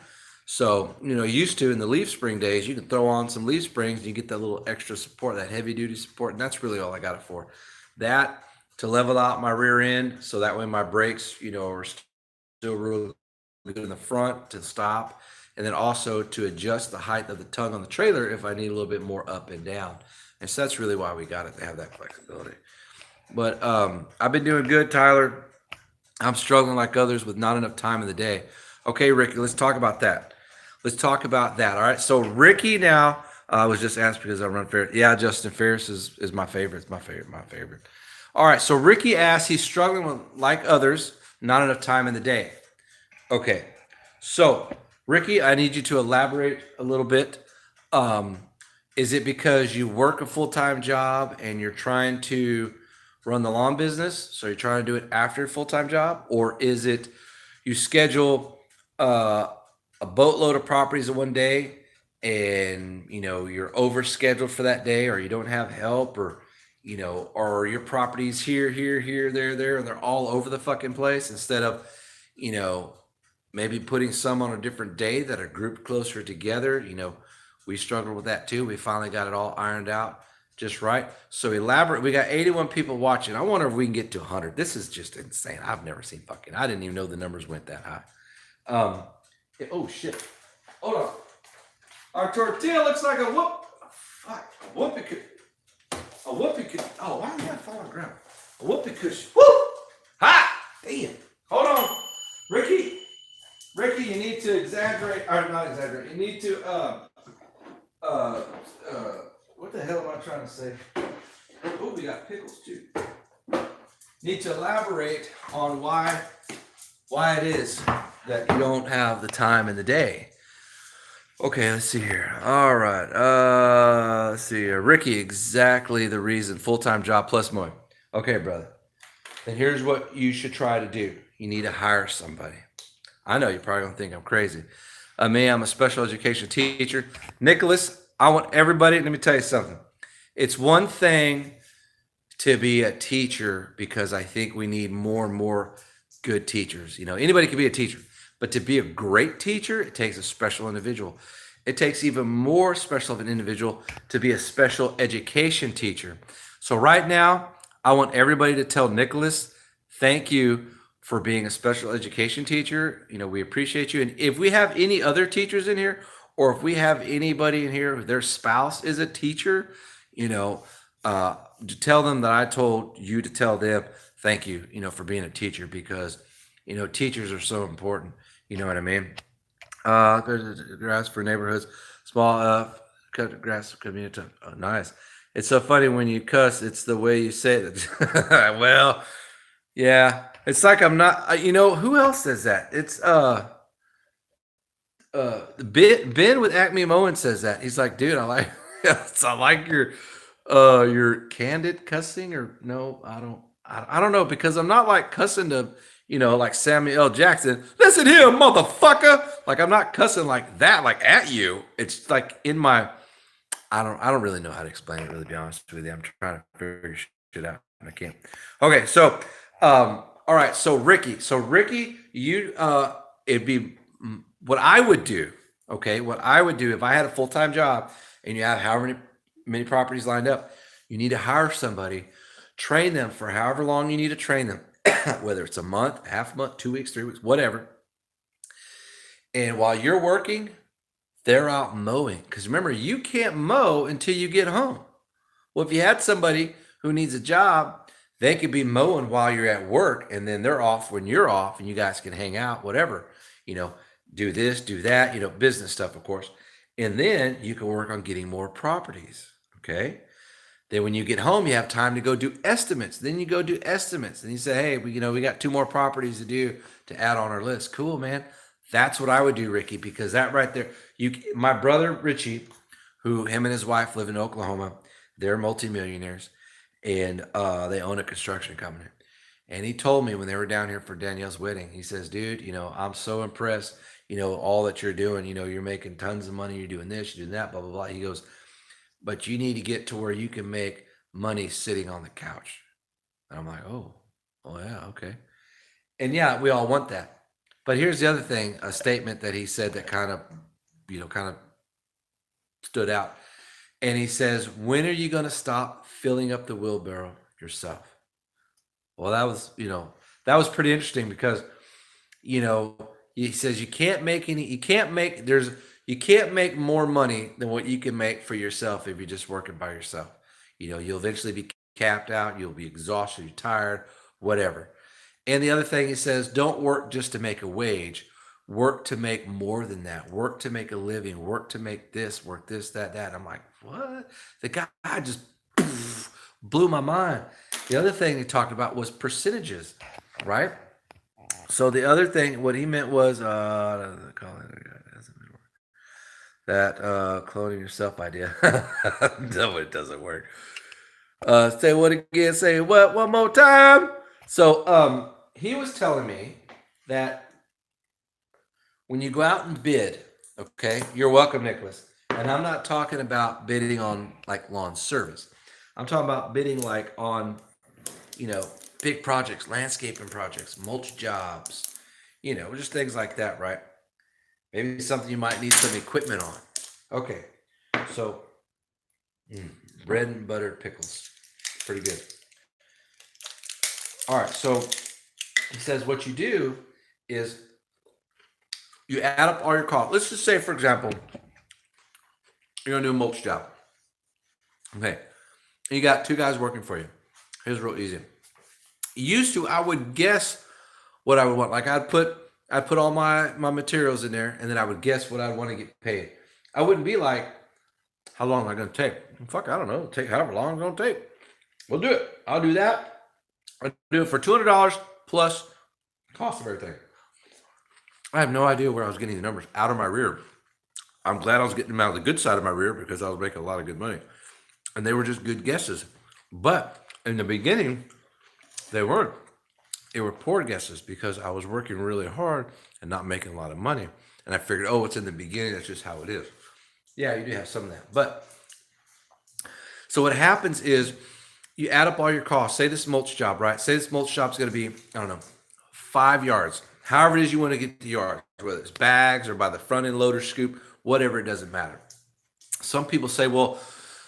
So, used to in the leaf spring days, you can throw on some leaf springs and you get that little extra support, that heavy duty support, and that's really all I got it for. That to level out my rear end, so that way my brakes, are still really good in the front to stop, and then also to adjust the height of the tongue on the trailer if I need a little bit more up and down. And so that's really why we got it, to have that flexibility. But I've been doing good, Tyler. I'm struggling like others with not enough time in the day. Okay, Ricky, let's talk about that. All right. So Ricky now, I was just asked because I run Ferris. Yeah, Justin, Ferris is my favorite. It's my favorite. All right. So Ricky asked, he's struggling with, like others, not enough time in the day. Okay. So Ricky, I need you to elaborate a little bit. Is it because you work a full-time job and you're trying to run the lawn business, so you're trying to do it after your full-time job? Or is it you schedule a boatload of properties in one day and, you're overscheduled for that day, or you don't have help, or, or your properties here, there, and they're all over the fucking place, instead of, maybe putting some on a different day that are grouped closer together. We struggled with that too. We finally got it all ironed out just right. So elaborate. We got 81 people watching. I wonder if we can get to 100. This is just insane. I've never seen I didn't even know the numbers went that high. Oh shit. Hold on. Our tortilla looks like a whoop. Fuck. A whoopee cushion. Oh, why did that fall on the ground? A whoopee cushion. Woo! Ha! Damn. Hold on. Ricky, you need to exaggerate, or not exaggerate. You need to, what the hell am I trying to say? Oh, we got pickles too. Need to elaborate on why it is that you don't have the time in the day. Okay, let's see here. All right. Let's see here. Ricky, exactly the reason. Full-time job plus mowing. Okay, brother. Then here's what you should try to do. You need to hire somebody. I know you're probably going to think I'm crazy. Me, I'm a special education teacher. Nicholas, I want everybody, let me tell you something. It's one thing to be a teacher because I think we need more and more good teachers. Anybody can be a teacher, but to be a great teacher, it takes a special individual. It takes even more special of an individual to be a special education teacher. So right now, I want everybody to tell Nicholas, thank you for being a special education teacher. We appreciate you. And if we have any other teachers in here, or if we have anybody in here, their spouse is a teacher, to tell them that I told you to tell them thank you, for being a teacher, because teachers are so important. You know what I mean? Grass for neighborhoods, small cut grass community. Oh, nice. It's so funny when you cuss. It's the way you say it. Well, yeah. It's like I'm not. Who else says that? It's Ben with Acme Moen says that. He's like, dude, I like I like your candid cussing, or no, I don't know, because I'm not like cussing to like Samuel L. Jackson. Listen here, motherfucker. Like I'm not cussing like that, like at you. It's like in my I don't really know how to explain it, really, to be honest with you. I'm trying to figure shit out and I can't. Okay, so all right, so Ricky, you it'd be what I would do, okay? What I would do if I had a full-time job and you have however many properties lined up, you need to hire somebody, train them for however long you need to train them, whether it's a month, half a month, 2 weeks, 3 weeks, whatever. And while you're working, they're out mowing. Because remember, you can't mow until you get home. Well, if you had somebody who needs a job, they could be mowing while you're at work, and then they're off when you're off, and you guys can hang out, whatever, do this, do that, business stuff, of course. And then you can work on getting more properties. Okay. Then when you get home, you have time to go do estimates. Then you go do estimates, and you say, hey, we got 2 more properties to do to add on our list. Cool, man. That's what I would do, Ricky, because that right there, my brother Richie, who him and his wife live in Oklahoma, they're multimillionaires, and they own a construction company. And he told me when they were down here for Danielle's wedding, he says, dude, I'm so impressed, all that you're doing, you're making tons of money, you're doing this, you're doing that, blah, blah, blah. He goes, but you need to get to where you can make money sitting on the couch. And I'm like, oh yeah, okay. And yeah, we all want that. But here's the other thing, a statement that he said that kind of stood out. And he says, when are you going to stop filling up the wheelbarrow yourself? Well, that was pretty interesting because, he says you can't make more money than what you can make for yourself if you're just working by yourself. You'll eventually be capped out. You'll be exhausted, you're tired, whatever. And the other thing he says, don't work just to make a wage. Work to make more than that. Work to make a living. Work to make this, work this, that. I'm like, what? The guy just blew my mind. The other thing he talked about was percentages, right? So the other thing, what he meant was that cloning yourself idea. No, it doesn't work. Say what again? Say what one more time? So he was telling me that when you go out and bid, okay, you're welcome, Nicholas. And I'm not talking about bidding on like lawn service. I'm talking about bidding like on, big projects, landscaping projects, mulch jobs, just things like that, right? Maybe something you might need some equipment on. Okay, so bread and buttered pickles, pretty good. All right, so he says what you do is you add up all your costs. Let's just say, for example, you're gonna do a mulch job. Okay, you got 2 guys working for you. Here's real easy. Used to, I would guess what I would want. Like I'd put all my materials in there, and then I would guess what I'd want to get paid. I wouldn't be like, how long am I going to take? Fuck, I don't know. Take however long it's going to take. We'll do it. I'll do that. I'll do it for $200 plus cost of everything. I have no idea where I was getting the numbers out of my rear. I'm glad I was getting them out of the good side of my rear because I was making a lot of good money. And they were just good guesses. But in the beginning, they weren't. They were poor guesses because I was working really hard and not making a lot of money. And I figured, oh, it's in the beginning. That's just how it is. Yeah, you do have some of that. But so what happens is you add up all your costs. Say this mulch job, right? Say this mulch job's going to be, I don't know, 5 yards. However it is you want to get the yards, whether it's bags or by the front end loader scoop, whatever, it doesn't matter. Some people say, well,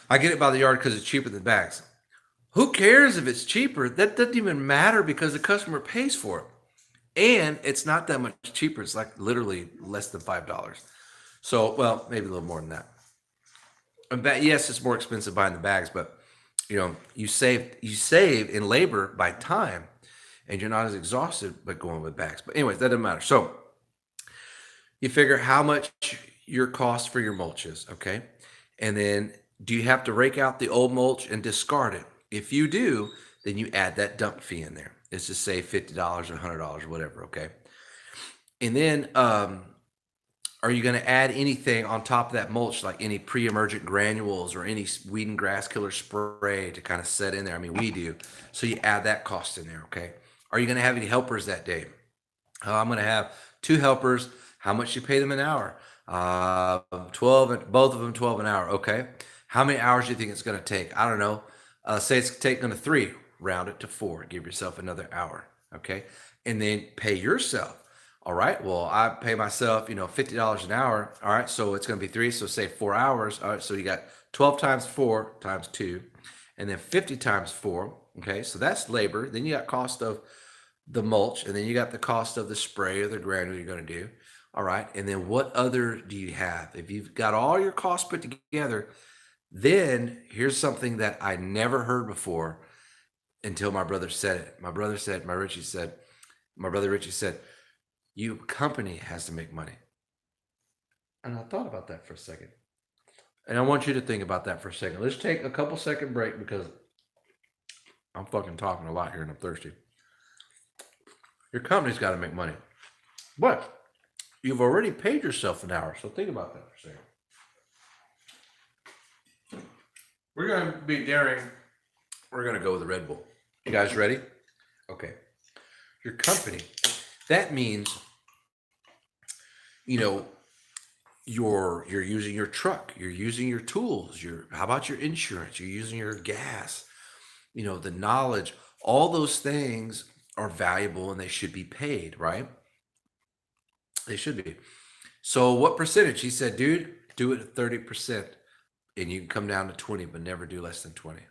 I get it by the yard because it's cheaper than bags. Who cares if it's cheaper? That doesn't even matter because the customer pays for it. And it's not that much cheaper. It's like literally less than $5. So, well, maybe a little more than that. But yes, it's more expensive buying the bags, but you save in labor by time, and you're not as exhausted by going with bags. But anyways, that doesn't matter. So you figure how much your cost for your mulch is, okay? And then do you have to rake out the old mulch and discard it? If you do, then you add that dump fee in there. It's just say $50 or $100 or whatever, okay? And then are you going to add anything on top of that mulch, like any pre-emergent granules or any weed and grass killer spray to kind of set in there? I mean, we do. So you add that cost in there, okay? Are you going to have any helpers that day? I'm going to have 2 helpers. How much you pay them an hour? 12, both of them 12 an hour, okay? How many hours do you think it's going to take? I don't know. Say it's taking 3, round it to 4, give yourself another hour, okay? And then pay yourself. All right, well, I pay myself, $50 an hour. All right, so it's going to be 3, so say 4 hours. All right, so you got 12 times 4 times 2, and then 50 times 4. Okay, so that's labor. Then you got cost of the mulch, and then you got the cost of the spray or the granule you're going to do. All right, and then what other do you have? If you've got all your costs put together, then here's something that I never heard before until my brother said it. My brother Richie said, your company has to make money. And I thought about that for a second. And I want you to think about that for a second. Let's take a couple second break because I'm fucking talking a lot here and I'm thirsty. Your company's got to make money. But you've already paid yourself an hour. So think about that for a second. We're going to be daring. We're going to go with the Red Bull. You guys ready? Okay. Your company. That means, you're using your truck, you're using your tools, how about your insurance? You're using your gas, the knowledge, all those things are valuable and they should be paid, right? They should be. So what percentage? He said, dude, do it at 30% and you can come down to 20, but never do less than 20.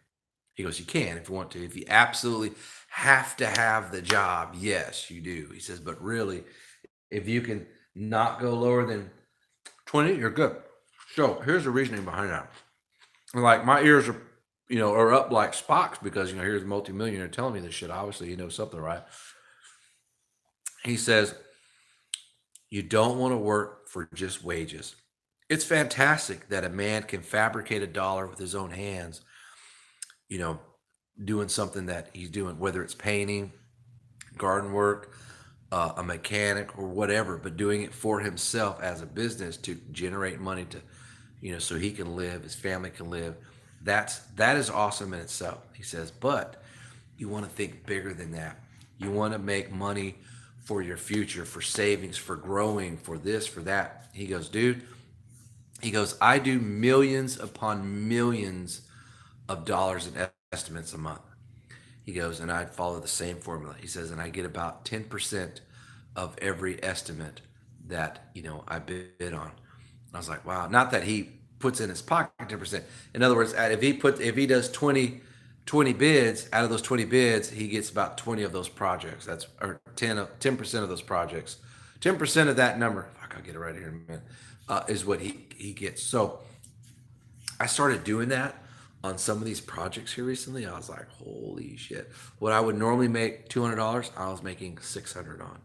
He goes, you can if you want to. If you absolutely have to have the job, yes, you do. He says, but really, if you can not go lower than 20, you're good. So here's the reasoning behind that. Like my ears are up like Spock's because, here's a multimillionaire telling me this shit. Obviously, he knows something, right? He says, you don't want to work for just wages. It's fantastic that a man can fabricate $1 with his own hands, doing something that he's doing, whether it's painting, garden work, a mechanic or whatever, but doing it for himself as a business to generate money to, so he can live, his family can live. That is awesome in itself. He says, but you want to think bigger than that. You want to make money for your future, for savings, for growing, for this, for that. He goes, dude, I do millions upon millions of dollars in estimates a month. He goes, and I follow the same formula. He says, and I get about 10% of every estimate that, I bid on. I was like, wow, not that he puts in his pocket 10%. In other words, if he does 20 bids, out of those 20 bids, he gets about 20 of those projects. Or 10% of those projects. 10% of that number, fuck, I'll get it right here in a minute, is what he gets. So I started doing that on some of these projects here recently. I was like, holy shit. What I would normally make $200, I was making $600 on,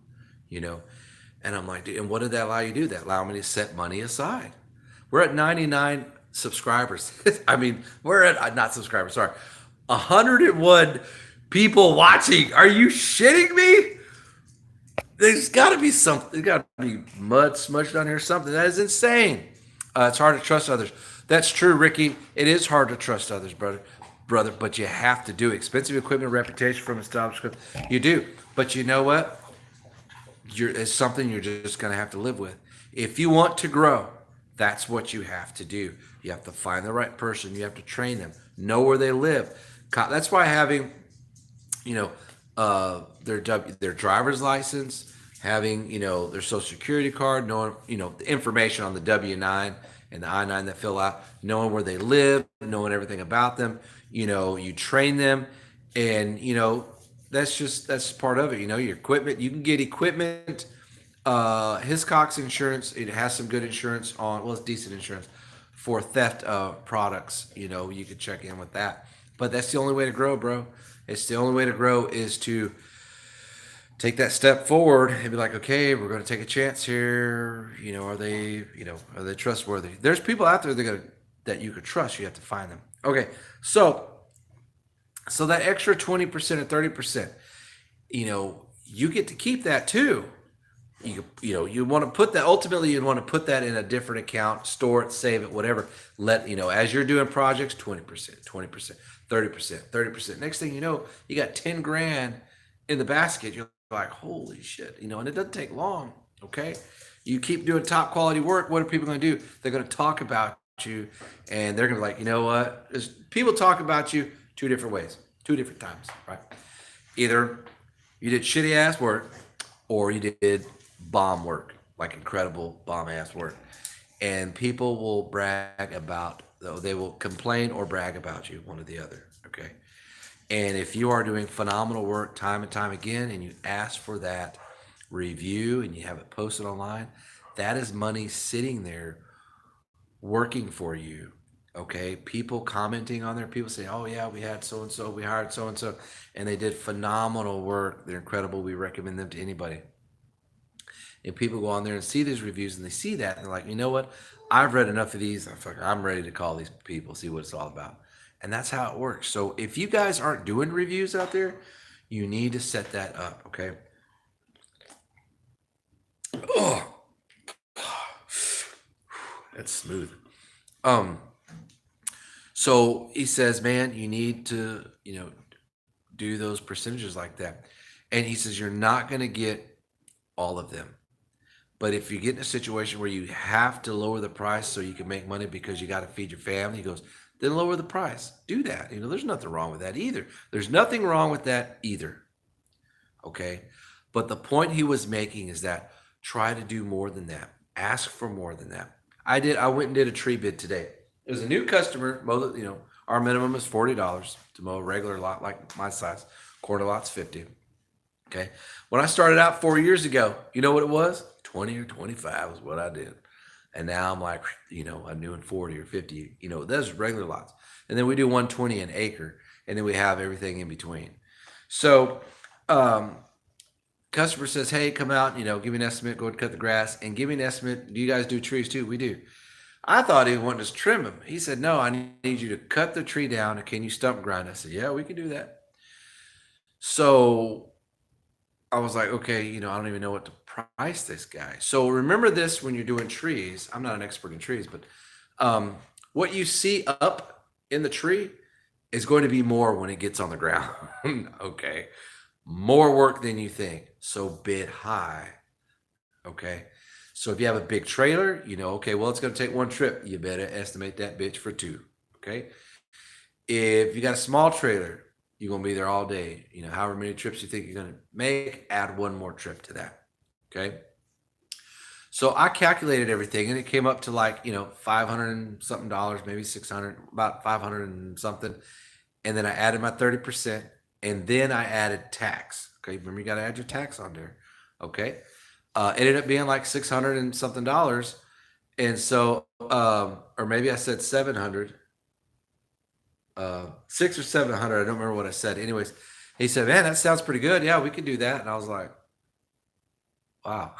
and I'm like, dude, and what did that allow you to do? That allowed me to set money aside. We're at 99 subscribers. I mean, we're at, not subscribers, sorry, 101 people watching. Are you shitting me? There's got to be something. There's got to be mud smudged on here or something. That is insane. It's hard to trust others. That's true, Ricky. It is hard to trust others, brother, but you have to do it. Expensive equipment, reputation from a stop script. You do. But you know what? It's something you're just going to have to live with. If you want to grow, that's what you have to do. You have to find the right person. You have to train them, know where they live. That's why having, you know, their driver's license, having, their social security card, knowing, the information on the W-9 and the I-9 that fill out, knowing where they live, knowing everything about them. You train them, and that's part of it. Your equipment. You can get equipment. Hiscox insurance. It has some good insurance on. Well, it's decent insurance for theft products. You could check in with that. But that's the only way to grow, bro. It's the only way to grow is to take that step forward and be like, okay, we're going to take a chance here. Are they trustworthy? There's people out there that you could trust. You have to find them. Okay, so that extra 20% or 30%, you get to keep that too. You want to put that, ultimately you'd want to put that in a different account, store it, save it, whatever. As you're doing projects, 20%, 20%, 30%, 30%. Next thing you know, you got 10 grand in the basket. You're like, holy shit, and it doesn't take long. Okay. You keep doing top quality work. What are people going to do? They're going to talk about you, and they're going to be like, you know what? People talk about you two different ways, two different times, right? Either you did shitty ass work, or you did bomb work, like incredible bomb ass work. And people will they will complain or brag about you, one or the other. Okay. And if you are doing phenomenal work time and time again, and you ask for that review and you have it posted online, that is money sitting there working for you. Okay. People commenting on there, people say, oh yeah, we had so-and-so, we hired so-and-so, and they did phenomenal work. They're incredible. We recommend them to anybody. And people go on there and see these reviews, and they see that, and they're like, you know what? I've read enough of these. I'm ready to call these people, see what it's all about. And that's how it works. So if you guys aren't doing reviews out there, you need to set that up, okay? Oh, that's smooth. So he says, man, you need to, do those percentages like that. And he says, you're not going to get all of them. But if you get in a situation where you have to lower the price so you can make money because you got to feed your family, he goes, then lower the price. Do that. There's nothing wrong with that either. There's nothing wrong with that either. Okay. But the point he was making is that try to do more than that. Ask for more than that. I went and did a tree bid today. It was a new customer. Our minimum is $40 to mow a regular lot like my size. Quarter lot's $50. Okay. When I started out 4 years ago, you know what it was? 20 or 25 was what I did. And now I'm like, I'm doing 40 or 50, those regular lots. And then we do 120 an acre, and then we have everything in between. So, customer says, hey, come out, give me an estimate, go and cut the grass, and give me an estimate. Do you guys do trees too? We do. I thought he wanted us to trim them. He said, no, I need you to cut the tree down, and can you stump grind? I said, yeah, we can do that. So I was like, okay, I don't even know what to price this guy. So remember this when you're doing trees. I'm not an expert in trees, but what you see up in the tree is going to be more when it gets on the ground. Okay. More work than you think. So bid high. Okay. So if you have a big trailer, okay, well, it's going to take one trip. You better estimate that bitch for two. Okay. If you got a small trailer, you're going to be there all day. However many trips you think you're going to make, add one more trip to that. Okay. So I calculated everything, and it came up to like, $500 and something, maybe 600, about 500 and something. And then I added my 30%, and then I added tax. Okay. Remember, you got to add your tax on there. Okay. Ended up being like 600 and something dollars. And so, or maybe I said 700. 600 or 700. I don't remember what I said. Anyways, he said, man, that sounds pretty good. Yeah, we could do that. And I was like, wow.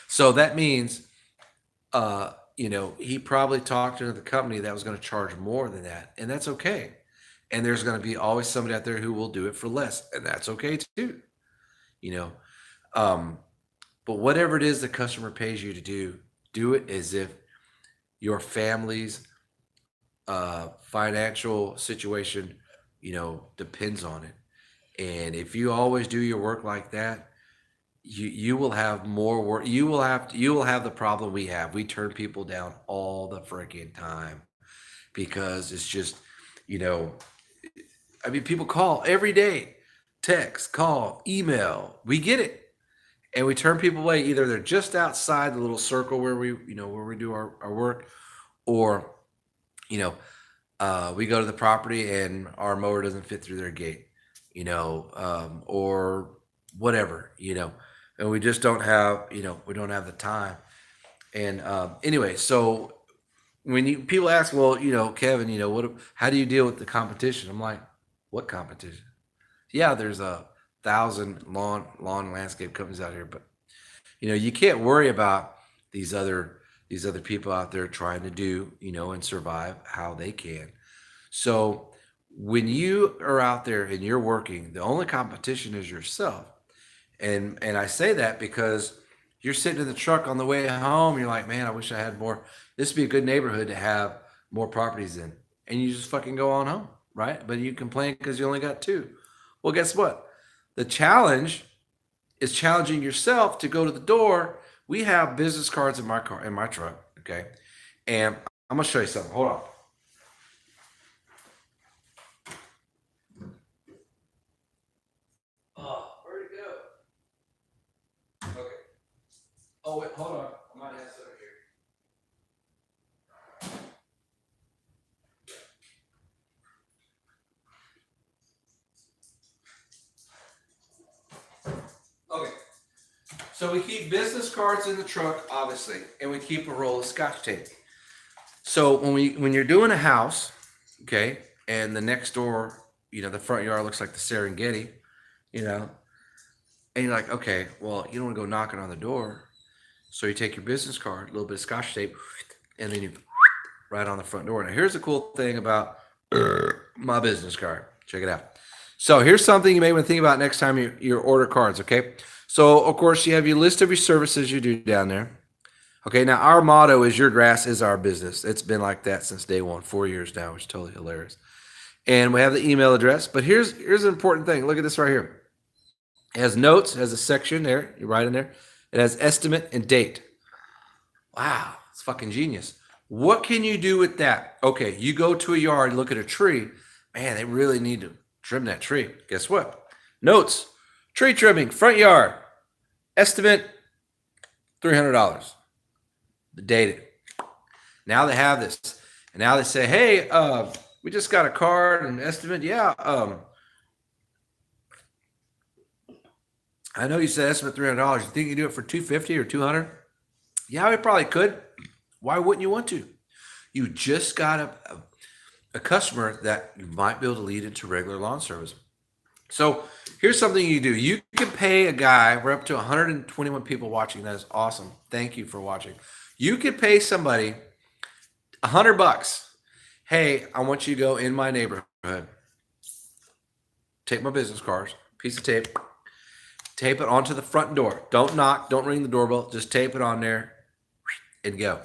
So that means, he probably talked to the company that was going to charge more than that. And that's okay. And there's going to be always somebody out there who will do it for less. And that's okay too. But whatever it is the customer pays you to do it as if your family's financial situation, depends on it. And if you always do your work like that, you will have more work. You will have the problem we have. We turn people down all the freaking time because it's just, you know, I mean, people call every day, text, call, email. We get it, and we turn people away. Either they're just outside the little circle where we do our work, or you know, we go to the property and our mower doesn't fit through their gate, or whatever, and we just don't have, we don't have the time. And anyway, so when people ask, well, Kevin, how do you deal with the competition? I'm like, what competition? Yeah, there's a thousand lawn landscape companies out here, but you can't worry about these other these other people out there trying to do, and survive how they can. So when you are out there and you're working, the only competition is yourself. And I say that because you're sitting in the truck on the way home, you're like, man, I wish I had more. This would be a good neighborhood to have more properties in. And you just fucking go on home, right? But you complain because you only got two. Well, guess what? The challenge is challenging yourself to go to the door. We have business cards in my truck, okay? And I'm gonna show you something. Hold on. Oh, where'd it go? Okay. Oh wait, hold on. I might have some here. Okay. So we keep business cards in the truck, obviously, and we keep a roll of scotch tape. So when you're doing a house, okay, and the next door, the front yard looks like the Serengeti, you know, and you're like, okay, well, you don't want to go knocking on the door, so you take your business card, a little bit of scotch tape, and then you right on the front door. Now, here's the cool thing about my business card. Check it out. So here's something you may want to think about next time you order cards. Okay. So of course you have your list of your services you do down there. Okay. Now our motto is your grass is our business. It's been like that since day one, 4 years now, which is totally hilarious. And we have the email address. But here's an important thing. Look at this right here. It has notes. It has a section there. You write in there. It has estimate and date. Wow, it's fucking genius. What can you do with that? Okay, you go to a yard, look at a tree. Man, they really need to trim that tree. Guess what? Notes, tree trimming, front yard, estimate $300. The date. Now they have this, and now they say, hey, we just got a card and estimate. Yeah, I know you said estimate $300. You think you can do it for $250 or $200? Yeah, we probably could. Why wouldn't you want to? You just got a customer that you might be able to lead into regular lawn service. So here's something you do. You can pay a guy, we're up to 121 people watching. That is awesome. Thank you for watching. You could pay somebody $100. Hey, I want you to go in my neighborhood, take my business cards, piece of tape it onto the front door. Don't knock, don't ring the doorbell, just tape it on there and go.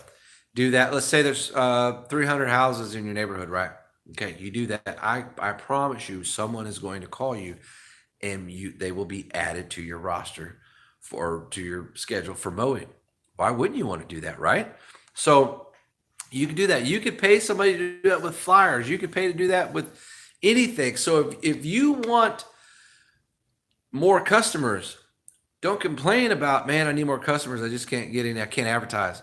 Do that. Let's say there's 300 houses in your neighborhood, right? Okay, you do that. I promise you, someone is going to call you, and they will be added to your roster to your schedule for mowing. Why wouldn't you want to do that, right? So you can do that. You could pay somebody to do that with flyers. You could pay to do that with anything. So if you want more customers, don't complain about, man, I need more customers. I just can't get in. I can't advertise.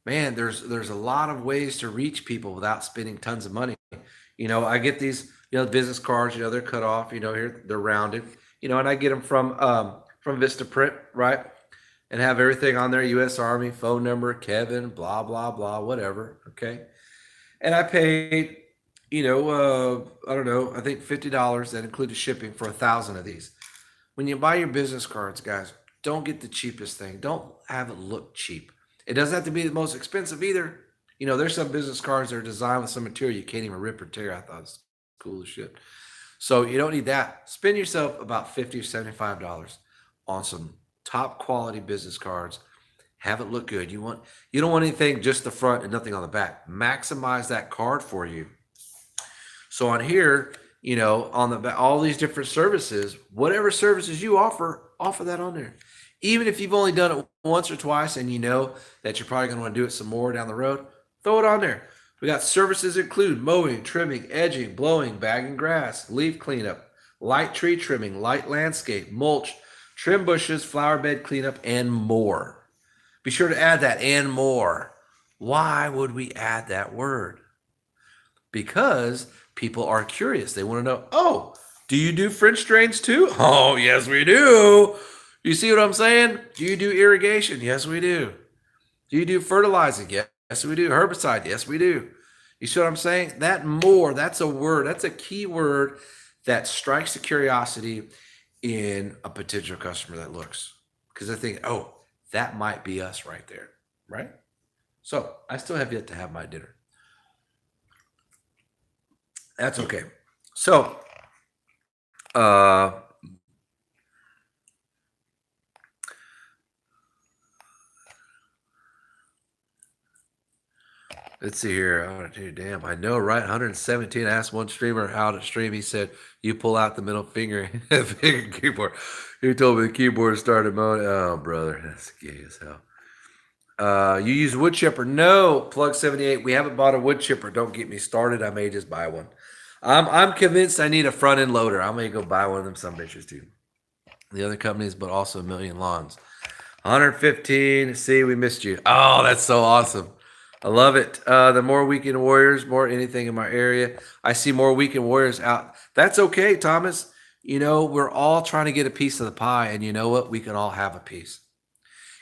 Man, there's a lot of ways to reach people without spending tons of money. I get these, business cards, they're cut off, here they're rounded, and I get them from Vista Print, right? And have everything on there, U.S. Army, phone number, Kevin, blah, blah, blah, whatever. Okay. And I paid, I don't know, I think $50 that included shipping for 1,000 of these. When you buy your business cards, guys, don't get the cheapest thing. Don't have it look cheap. It doesn't have to be the most expensive either. There's some business cards that are designed with some material you can't even rip or tear. I thought it was cool as shit. So you don't need that. Spend yourself about $50 or $75 on some top quality business cards. Have it look good. You don't want anything just the front and nothing on the back. Maximize that card for you. So on here, on the all these different services, whatever services you offer offer that on there. Even if you've only done it once or twice and you know that you're probably going to want to do it some more down the road, throw it on there. We got services include mowing, trimming, edging, blowing, bagging grass, leaf cleanup, light tree trimming, light landscape, mulch, trim bushes, flower bed cleanup, and more. Be sure to add that and more. Why would we add that word? Because people are curious. They want to know, oh, do you do French drains too? Oh, yes, we do. You see what I'm saying? Do you do irrigation? Yes, we do. Do you do fertilizing? Yes, we do. Herbicide? Yes, we do. You see what I'm saying? That more, that's a word, that's a key word that strikes the curiosity in a potential customer that looks. Because they think, oh, that might be us right there. Right? So I still have yet to have my dinner. That's okay. So, uh, let's see here. Oh, dude, damn, I know, right? 117. I asked one streamer how to stream. He said, "You pull out the middle finger, finger keyboard." He told me the keyboard started moaning. Oh, brother, that's gay as hell. You use wood chipper? No, plug 78. We haven't bought a wood chipper. Don't get me started. I may just buy one. I'm convinced I need a front end loader. I may go buy one of them some bitches too. The other companies, but also a million lawns. 115. See, we missed you. Oh, that's so awesome. I love it. The more weekend warriors, more anything in my area. I see more weekend warriors out. That's okay, Thomas. You know, we're all trying to get a piece of the pie, and you know what? We can all have a piece.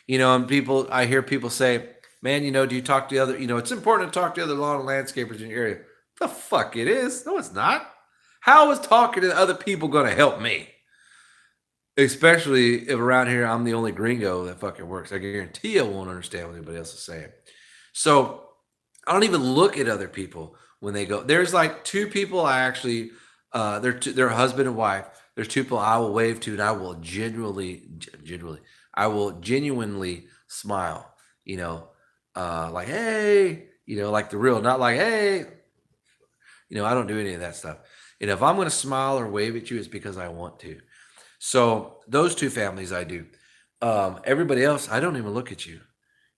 You know, and people, I hear people say, man, you know, do you talk to other, you know, it's important to talk to other lawn and landscapers in your area. The fuck it is. No, it's not. How is talking to other people going to help me? Especially if around here I'm the only gringo that fucking works. I guarantee I won't understand what anybody else is saying. So I don't even look at other people when they go. There's like two people I actually, they're husband and wife. There's two people I will wave to, and I will genuinely smile. You know, like hey, you know, like the real, not like hey. You know, I don't do any of that stuff. And if I'm going to smile or wave at you, it's because I want to. So those two families I do. Everybody else, I don't even look at you.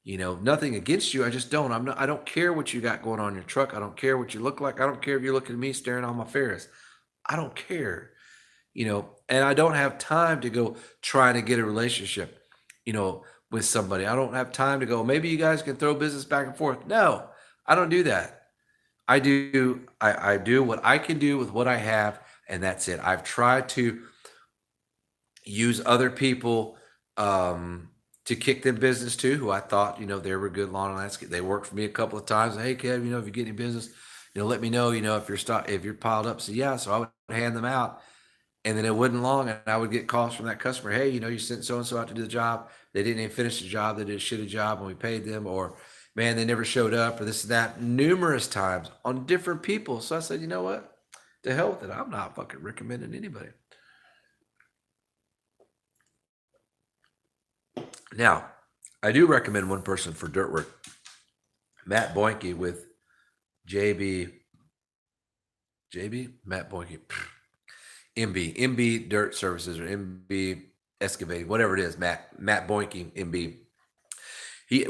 You know, nothing against you. I just don't. I don't care what you got going on in your truck. I don't care what you look like. I don't care if you're looking at me staring on my Ferris. I don't care. You know, and I don't have time to go trying to get a relationship, you know, with somebody. I don't have time to go, maybe you guys can throw business back and forth. No, I don't do that. I do what I can do with what I have, and that's it. I've tried to use other people to kick them business too, who I thought, you know, they were good lawn and landscape. They worked for me a couple of times. Hey, Kev, you know, if you get any business, you know, let me know, you know, if you're piled up. So yeah, so I would hand them out. And then it wasn't long, and I would get calls from that customer. Hey, you know, you sent so and so out to do the job. They didn't even finish the job. They did a shitty job, and we paid them. Or, man, they never showed up, or this and that, numerous times on different people. So I said, you know what? To hell with it. I'm not fucking recommending anybody. Now, I do recommend one person for dirt work. Matt Boinke with JB. Matt Boinke. MB Dirt Services or MB Excavating, whatever it is. Matt Boinke, MB.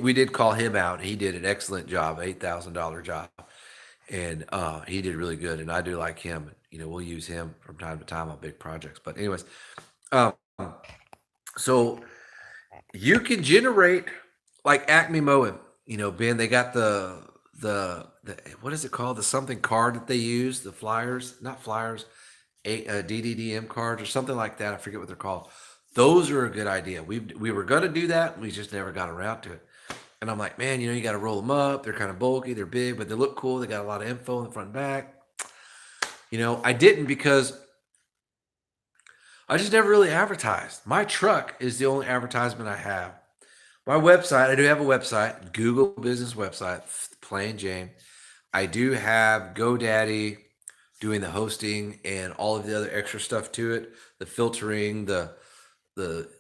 We did call him out. He did an excellent job, $8,000 job, and he did really good. And I do like him. You know, we'll use him from time to time on big projects. But anyways, um, so you can generate like Acme Mowing. You know, Ben, they got the what is it called? The something card that they use, the flyers, not flyers, DDDM cards or something like that. I forget what they're called. Those are a good idea. We were going to do that. We just never got around to it. And I'm like, man, you know, you got to roll them up. They're kind of bulky. They're big, but they look cool. They got a lot of info in the front and back. You know, I didn't because I just never really advertised. My truck is the only advertisement I have. My website, I do have a website, Google business website, plain Jane. I do have GoDaddy doing the hosting and all of the other extra stuff to it, the filtering, the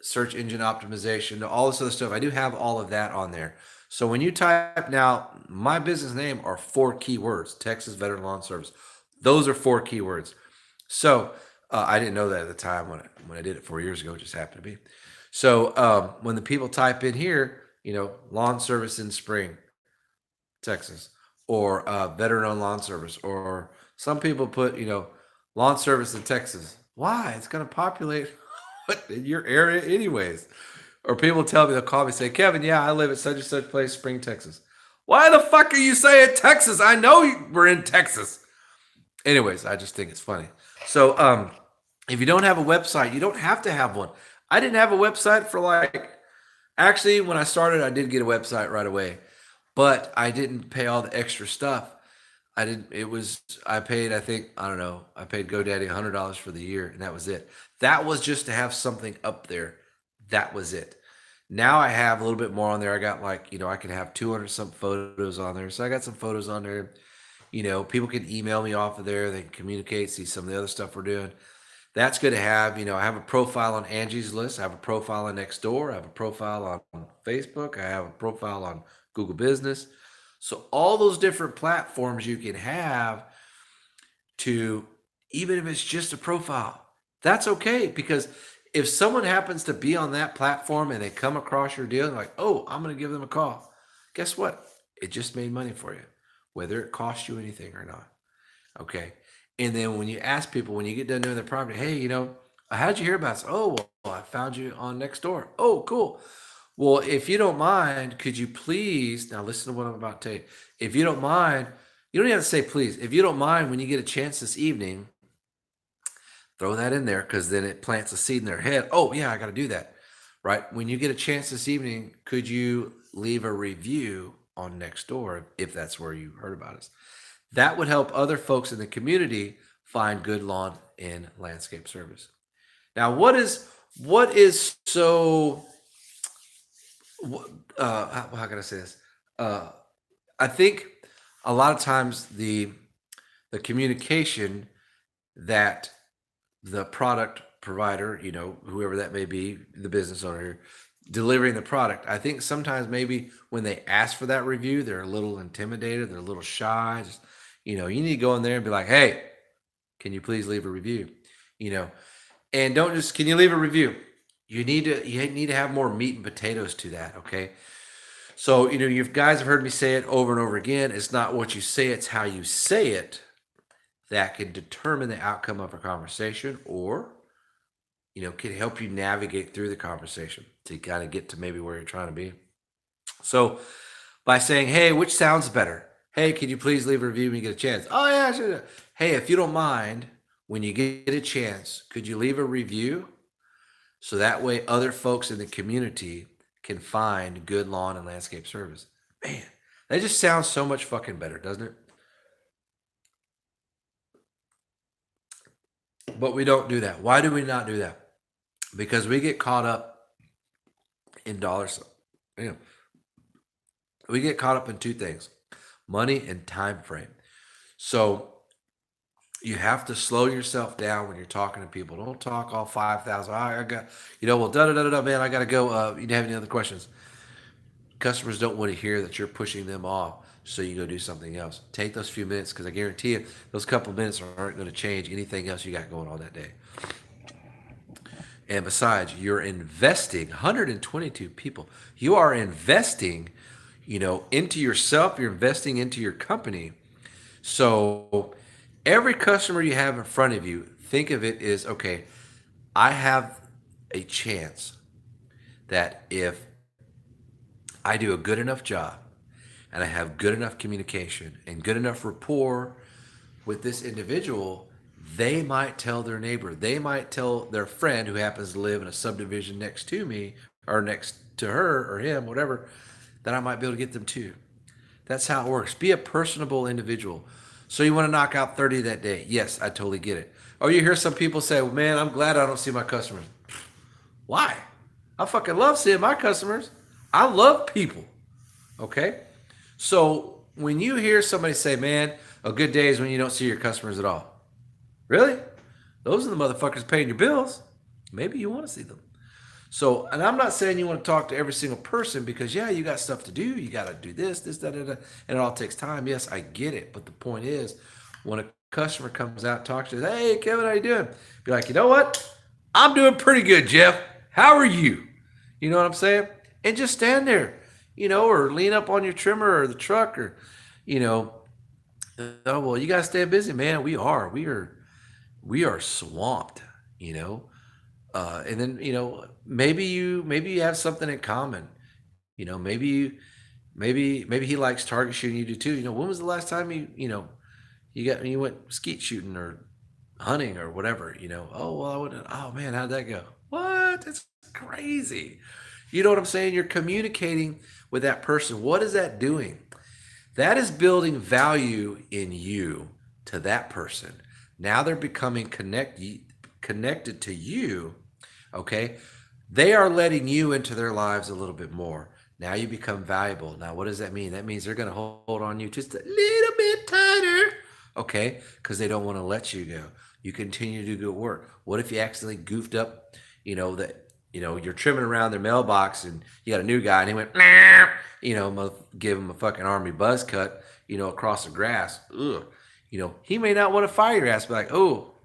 search engine optimization, all this other stuff. I do have all of that on there. So when you type now, my business name are 4 keywords, Texas Veteran Lawn Service. Those are 4 keywords. So I didn't know that at the time when I did it 4 years ago. It just happened to be. So when the people type in here, lawn service in Spring, Texas, or veteran-owned lawn service, or some people put, lawn service in Texas. Why? It's going to populate in your area anyways. Or people tell me, they'll call me, say, Kevin, yeah, I live at such and such place, Spring, Texas. Why the fuck are you saying Texas? I know we're in Texas. Anyways, I just think it's funny. So if you don't have a website, you don't have to have one. I didn't have a website for actually, when I started, I did get a website right away, but I didn't pay all the extra stuff. I paid, I think, I don't know, I paid GoDaddy $100 for the year, and that was it. That was just to have something up there. That was it. Now I have a little bit more on there. I got I can have 200 some photos on there. So I got some photos on there. People can email me off of there. They can communicate, see some of the other stuff we're doing. That's good to have. I have a profile on Angie's List. I have a profile on Nextdoor. I have a profile on Facebook. I have a profile on Google Business. So all those different platforms you can have to, even if it's just a profile, that's okay. Because if someone happens to be on that platform and they come across your deal, like, oh, I'm going to give them a call. Guess what? It just made money for you, whether it costs you anything or not. Okay. And then when you ask people, when you get done doing their property, hey, how'd you hear about us? Oh, well, I found you on Nextdoor. Oh, cool. Well, if you don't mind, could you please, now listen to what I'm about to tell you. If you don't mind, you don't even have to say please. If you don't mind, when you get a chance this evening, throw that in there, because then it plants a seed in their head. Oh, yeah, I got to do that. Right? When you get a chance this evening, could you leave a review on Nextdoor if that's where you heard about us? That would help other folks in the community find good lawn and landscape service. Now, how can I say this? I think a lot of times the communication that the product provider, whoever that may be, the business owner delivering the product, I think sometimes maybe when they ask for that review, they're a little intimidated, they're a little shy. Just, you need to go in there and be like, hey, can you please leave a review? And don't just, can you leave a review? You need to have more meat and potatoes to that. Okay. So, you guys have heard me say it over and over again. It's not what you say, it's how you say it that can determine the outcome of a conversation, or, can help you navigate through the conversation to kind of get to maybe where you're trying to be. So by saying, hey, which sounds better? Hey, can you please leave a review when you get a chance? Oh, yeah, sure. Hey, if you don't mind, when you get a chance, could you leave a review? So that way other folks in the community can find good lawn and landscape service. Man, that just sounds so much fucking better, doesn't it? But we don't do that. Why do we not do that? Because we get caught up in dollars. We get caught up in two things: money and time frame. So you have to slow yourself down when you're talking to people. Don't talk all 5,000. I got, well, da-da-da-da, man, I got to go. You have any other questions? Customers don't want to hear that you're pushing them off, so you go do something else. Take those few minutes, because I guarantee you those couple minutes aren't going to change anything else you got going on that day. And besides, you're investing 122 people. You are investing, into yourself. You're investing into your company. So every customer you have in front of you, think of it as, okay, I have a chance that if I do a good enough job and I have good enough communication and good enough rapport with this individual, they might tell their neighbor, they might tell their friend who happens to live in a subdivision next to me or next to her or him, whatever, that I might be able to get them too. That's how it works. Be a personable individual. So you want to knock out 30 that day. Yes, I totally get it. Or you hear some people say, well, man, I'm glad I don't see my customers. Why? I fucking love seeing my customers. I love people. Okay? So when you hear somebody say, man, a good day is when you don't see your customers at all. Really? Those are the motherfuckers paying your bills. Maybe you want to see them. So, and I'm not saying you want to talk to every single person, because yeah, you got stuff to do. You got to do this, that, and it all takes time. Yes, I get it. But the point is, when a customer comes out, talks to you, hey, Kevin, how you doing? Be like, you know what? I'm doing pretty good, Jeff. How are you? You know what I'm saying? And just stand there, or lean up on your trimmer or the truck or, you know, oh, well, you gotta stay busy, man. We are swamped, you know. And then maybe you have something in common. Maybe he likes target shooting, you do too. When was the last time you went skeet shooting or hunting or whatever? Oh well, I wouldn't. Oh man, how'd that go? What? That's crazy. You know what I'm saying? You're communicating with that person. What is that doing? That is building value in you to that person. Now they're becoming connected to you. Okay. They are letting you into their lives a little bit more. Now you become valuable. Now, what does that mean? That means they're going to hold on you just a little bit tighter. Okay. Because they don't want to let you go. You continue to do good work. What if you accidentally goofed up, you're trimming around their mailbox and you got a new guy and he went, nah, give him a fucking army buzz cut, across the grass. Ugh. He may not want to fire your ass, but like, oh,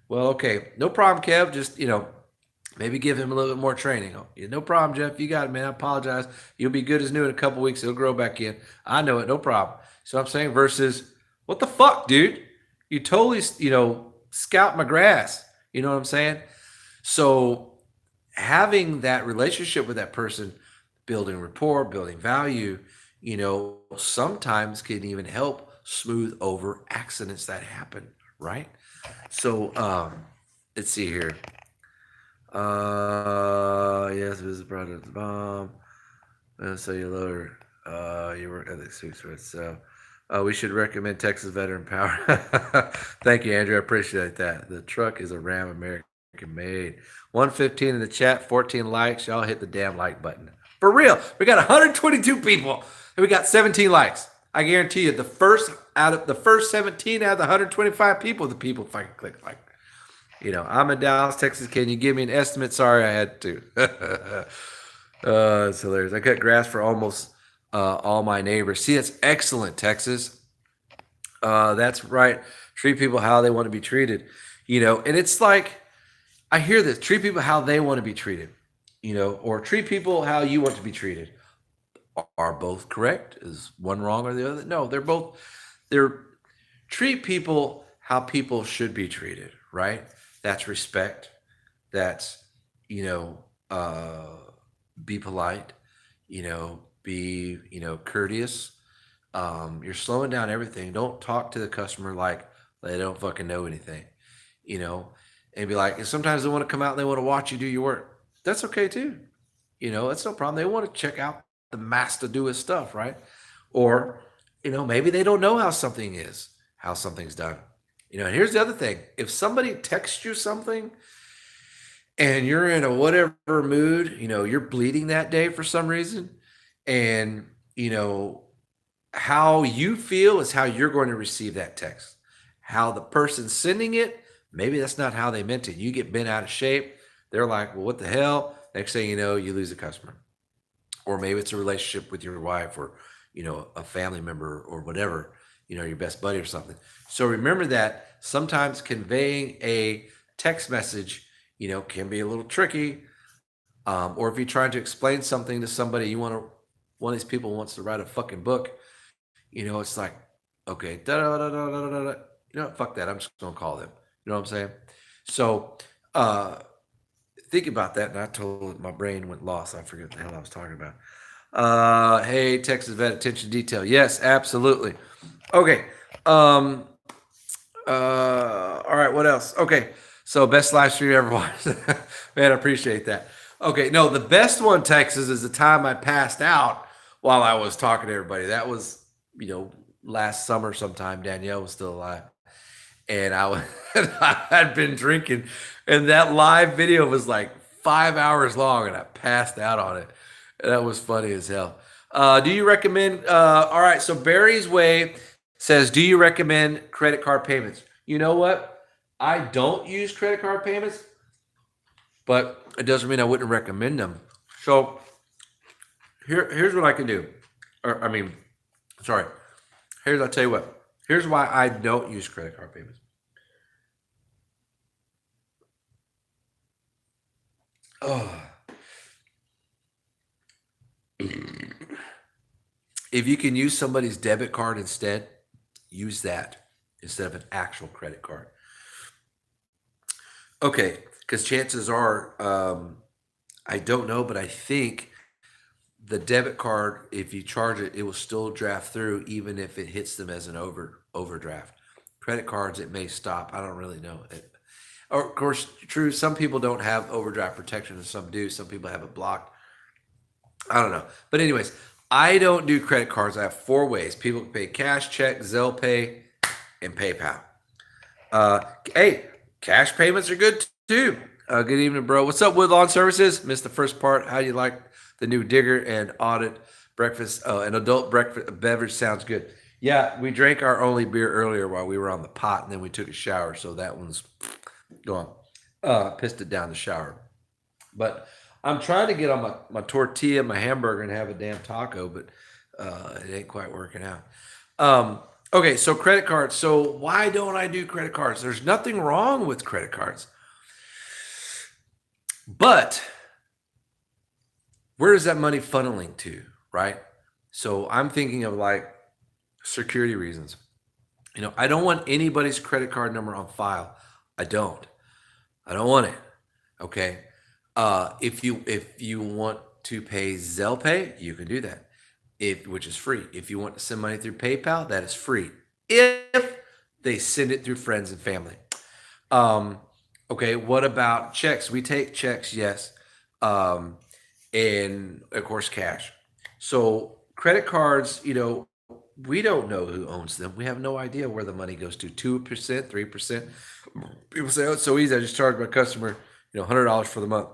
well, okay, no problem, Kev. Just, maybe give him a little bit more training. Oh, yeah, no problem, Jeff. You got it, man. I apologize. You'll be good as new in a couple weeks. It'll grow back in. I know it. No problem. So I'm saying versus, what the fuck, dude? You totally, scout my grass. You know what I'm saying? So having that relationship with that person, building rapport, building value, sometimes can even help smooth over accidents that happen, right? So let's see here. Yes, it was brought up the bomb. So you lower you work ethic suits with. So we should recommend Texas Veteran Power. Thank you, Andrew. I appreciate that. The truck is a Ram American made. 115 in the chat, 14 likes. Y'all hit the damn like button. For real. We got 122 people and we got 17 likes. I guarantee you the first 17 out of the 125 people, the people fucking click like. I'm in Dallas, Texas. Can you give me an estimate? Sorry, I had to. It's hilarious. I cut grass for almost all my neighbors. See, that's excellent, Texas. That's right. Treat people how they want to be treated. And it's like, I hear this. Treat people how they want to be treated, or treat people how you want to be treated. Are both correct? Is one wrong or the other? No, they're treat people how people should be treated, right? That's respect. That's, be polite, be, courteous. You're slowing down everything. Don't talk to the customer like they don't fucking know anything, and be like, and sometimes they want to come out and they want to watch you do your work. That's okay too. That's no problem. They want to check out the master do his stuff, right? Or, maybe they don't know how something's done. And here's the other thing. If somebody texts you something and you're in a whatever mood, you're bleeding that day for some reason, and, how you feel is how you're going to receive that text. How the person sending it, maybe that's not how they meant it. You get bent out of shape. They're like, well, what the hell? Next thing you know, you lose a customer. Or maybe it's a relationship with your wife or, a family member or whatever, your best buddy or something. So remember that sometimes conveying a text message, can be a little tricky. Or if you're trying to explain something to somebody, one of these people wants to write a fucking book, it's like, okay, fuck that. I'm just going to call them. You know what I'm saying? So think about that. And my brain went lost. I forget what the hell I was talking about. Hey, Texas Vet, attention to detail. Yes, absolutely. Okay. All right. What else? Okay. So best live stream ever watched. Man, I appreciate that. Okay. No, the best one, Texas, is the time I passed out while I was talking to everybody. That was, last summer sometime. Danielle was still alive. And I had been drinking. And that live video was like 5 hours long. And I passed out on it. That was funny as hell. Do you recommend, all right. So Barry's Way says, do you recommend credit card payments? You know what? I don't use credit card payments, but it doesn't mean I wouldn't recommend them. So here's what I can do. I'll tell you what. Here's why I don't use credit card payments. Oh, if you can use somebody's debit card instead, use that instead of an actual credit card. Okay, because chances are, I don't know, but I think the debit card, if you charge it, it will still draft through even if it hits them as an overdraft. Credit cards, it may stop. I don't really know. Or of course, true. Some people don't have overdraft protection, and some do. Some people have it blocked. I don't know. But anyways, I don't do credit cards. I have four ways. People can pay cash, check, Zelle Pay, and PayPal. Uh, hey, cash payments are good too. Good evening, bro. What's up, Woodlawn Services? Missed the first part. How you like the new digger and audit breakfast? An adult breakfast beverage sounds good. Yeah, we drank our only beer earlier while we were on the pot, and then we took a shower, so that one's gone. Pissed it down the shower. But I'm trying to get on my tortilla, my hamburger, and have a damn taco, but it ain't quite working out. Okay, so credit cards. So why don't I do credit cards? There's nothing wrong with credit cards. But where is that money funneling to, right? So I'm thinking of like security reasons. I don't want anybody's credit card number on file. I don't. I don't want it. Okay. If you want to pay Zelle Pay, you can do that. Which is free. If you want to send money through PayPal, that is free. If they send it through friends and family. Okay, what about checks? We take checks, yes. And of course cash. So credit cards, we don't know who owns them. We have no idea where the money goes to. 2%, 3%. People say, oh, it's so easy. I just charge my customer, $100 for the month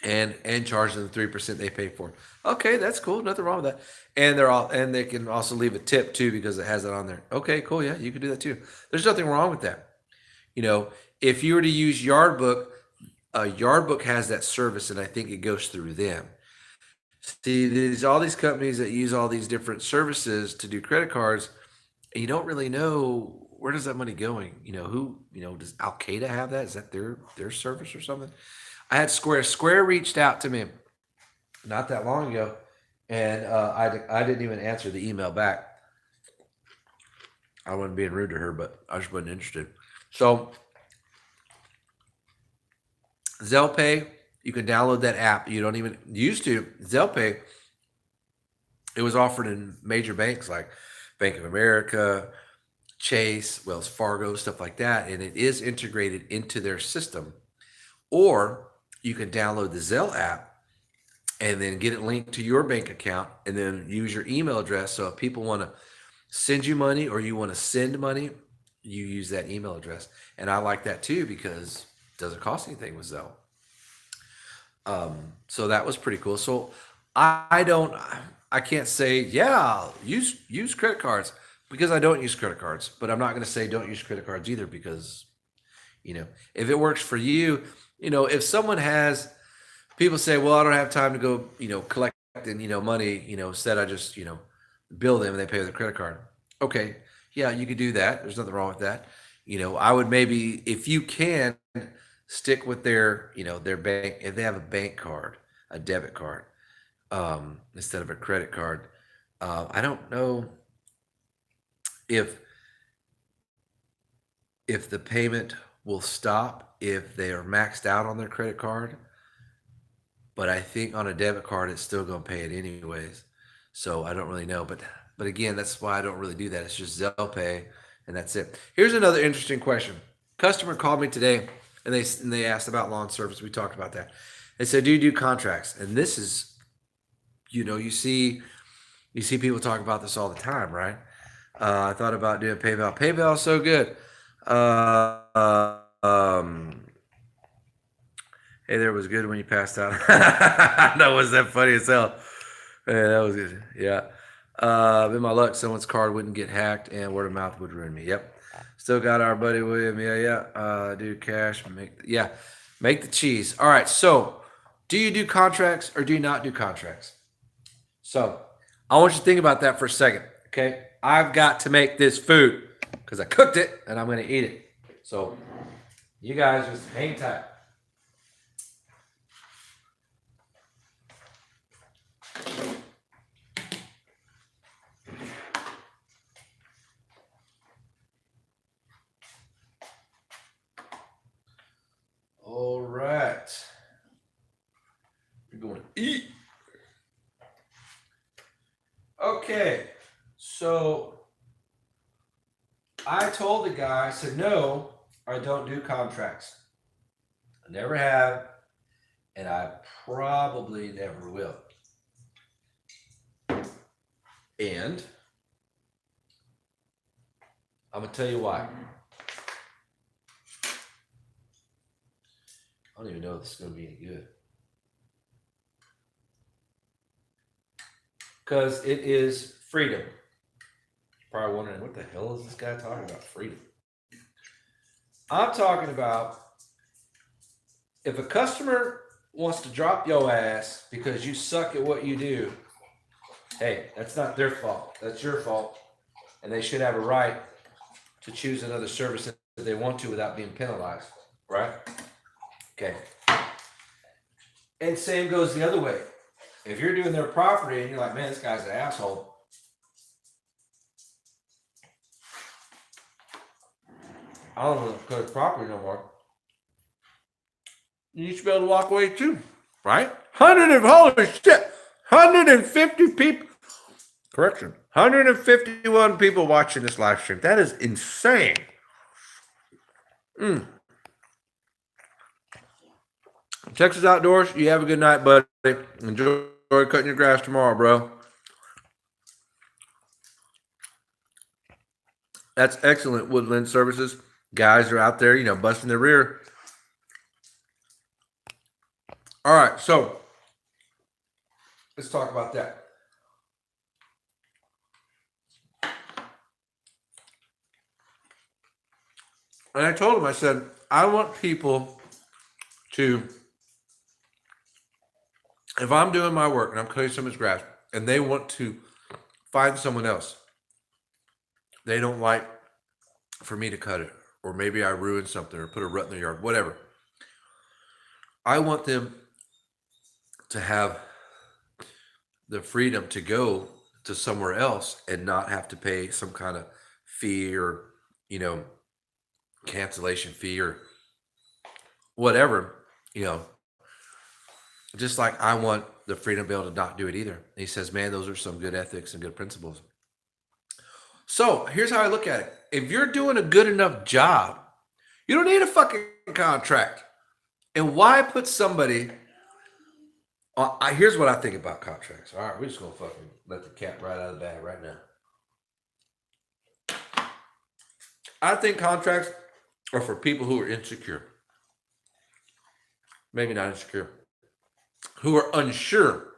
and charge them the 3% they pay for. Okay, that's cool. Nothing wrong with that. And they can also leave a tip too because it has it on there. Okay, cool. Yeah, you can do that too. There's nothing wrong with that. If you were to use Yardbook, Yardbook has that service, and I think it goes through them. See, there's all these companies that use all these different services to do credit cards, and you don't really know where does that money going. Does Al Qaeda have that? Is that their service or something? I had Square. Square reached out to me not that long ago, and I didn't even answer the email back. I wasn't being rude to her, but I just wasn't interested. So Zelle Pay, you can download that app. You don't even used to Zelle Pay. It was offered in major banks like Bank of America, Chase, Wells Fargo, stuff like that, and it is integrated into their system. Or you can download the Zelle app and then get it linked to your bank account and then use your email address. So if people want to send you money or you want to send money, you use that email address. And I like that too because it doesn't cost anything with Zelle. So that was pretty cool. So I can't say, yeah, use credit cards because I don't use credit cards, but I'm not going to say don't use credit cards either because, if it works for you, if someone has, people say, well, I don't have time to go, collecting, money, instead I just, bill them and they pay with a credit card. Okay. Yeah, you could do that. There's nothing wrong with that. I would maybe, if you can, stick with their bank, if they have a bank card, a debit card, instead of a credit card. I don't know if the payment will stop if they are maxed out on their credit card, but I think on a debit card it's still going to pay it anyways. So I don't really know, but again, that's why I don't really do that. It's just Zelle Pay, and that's it. Here's another interesting question. Customer called me today, and they asked about lawn service. We talked about that. They said, "Do you do contracts?" And this is, you see people talk about this all the time, right? I thought about doing PayPal. PayPal is so good. Hey, there was good when you passed out. That was that funny as hell. Man, that was good. Yeah. In my luck, someone's card wouldn't get hacked, and word of mouth would ruin me. Yep. Still got our buddy William. Yeah. Do cash. Make the cheese. All right. So, do you do contracts or do you not do contracts? So, I want you to think about that for a second. Okay, I've got to make this food because I cooked it and I'm going to eat it. So you guys just hang tight. All right. We're going to eat. Okay. So I told the guy, I said, no, I don't do contracts. I never have, and I probably never will. And I'm going to tell you why. I don't even know if this is going to be any good. Because it is freedom. Probably wondering, what the hell is this guy talking about? Freedom. I'm talking about if a customer wants to drop your ass because you suck at what you do, hey, that's not their fault. That's your fault. And they should have a right to choose another service that they want to without being penalized. Right? Okay. And same goes the other way. If you're doing their property and you're like, man, this guy's an asshole. I don't want to cut his property no more. You should be able to walk away too. Right? Holy shit. 150 people. Correction. 151 people watching this live stream. That is insane. Texas Outdoors, you have a good night, buddy. Enjoy cutting your grass tomorrow, bro. That's excellent, Woodland Services. Guys are out there, you know, busting their rear. All right, so let's talk about that. And I told him, I said, I want people to, if I'm doing my work and I'm cutting someone's grass and they want to find someone else, they don't like for me to cut it, or maybe I ruined something or put a rut in their yard, whatever. I want them to have the freedom to go to somewhere else and not have to pay some kind of fee or, you know, cancellation fee or whatever, you know. Just like I want the freedom to be able to not do it either. And he says, man, those are some good ethics and good principles. So here's how I look at it. If you're doing a good enough job, you don't need a fucking contract. And why put somebody on? Here's what I think about contracts. All right, we're just going to fucking let the cat right out of the bag right now. I think contracts are for people who are insecure. Maybe not insecure. Who are unsure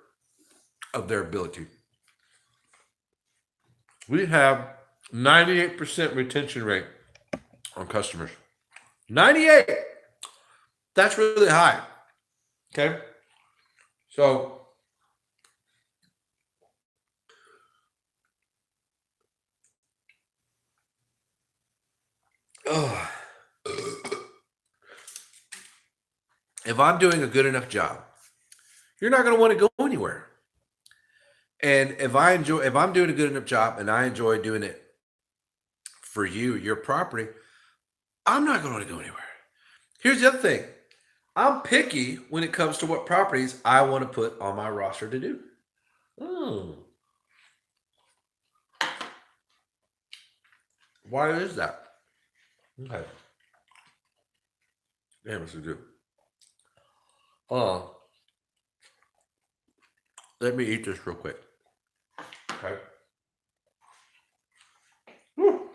of their ability. We have 98% retention rate on customers. 98. That's really high. Okay. So if I'm doing a good enough job, you're not going to want to go anywhere. And if I'm doing a good enough job and I enjoy doing it for you, your property, I'm not going to go anywhere. Here's the other thing. I'm picky when it comes to what properties I want to put on my roster to do. Why is that? Okay. Damn, what's it do? Let me eat this real quick. Okay. Woo.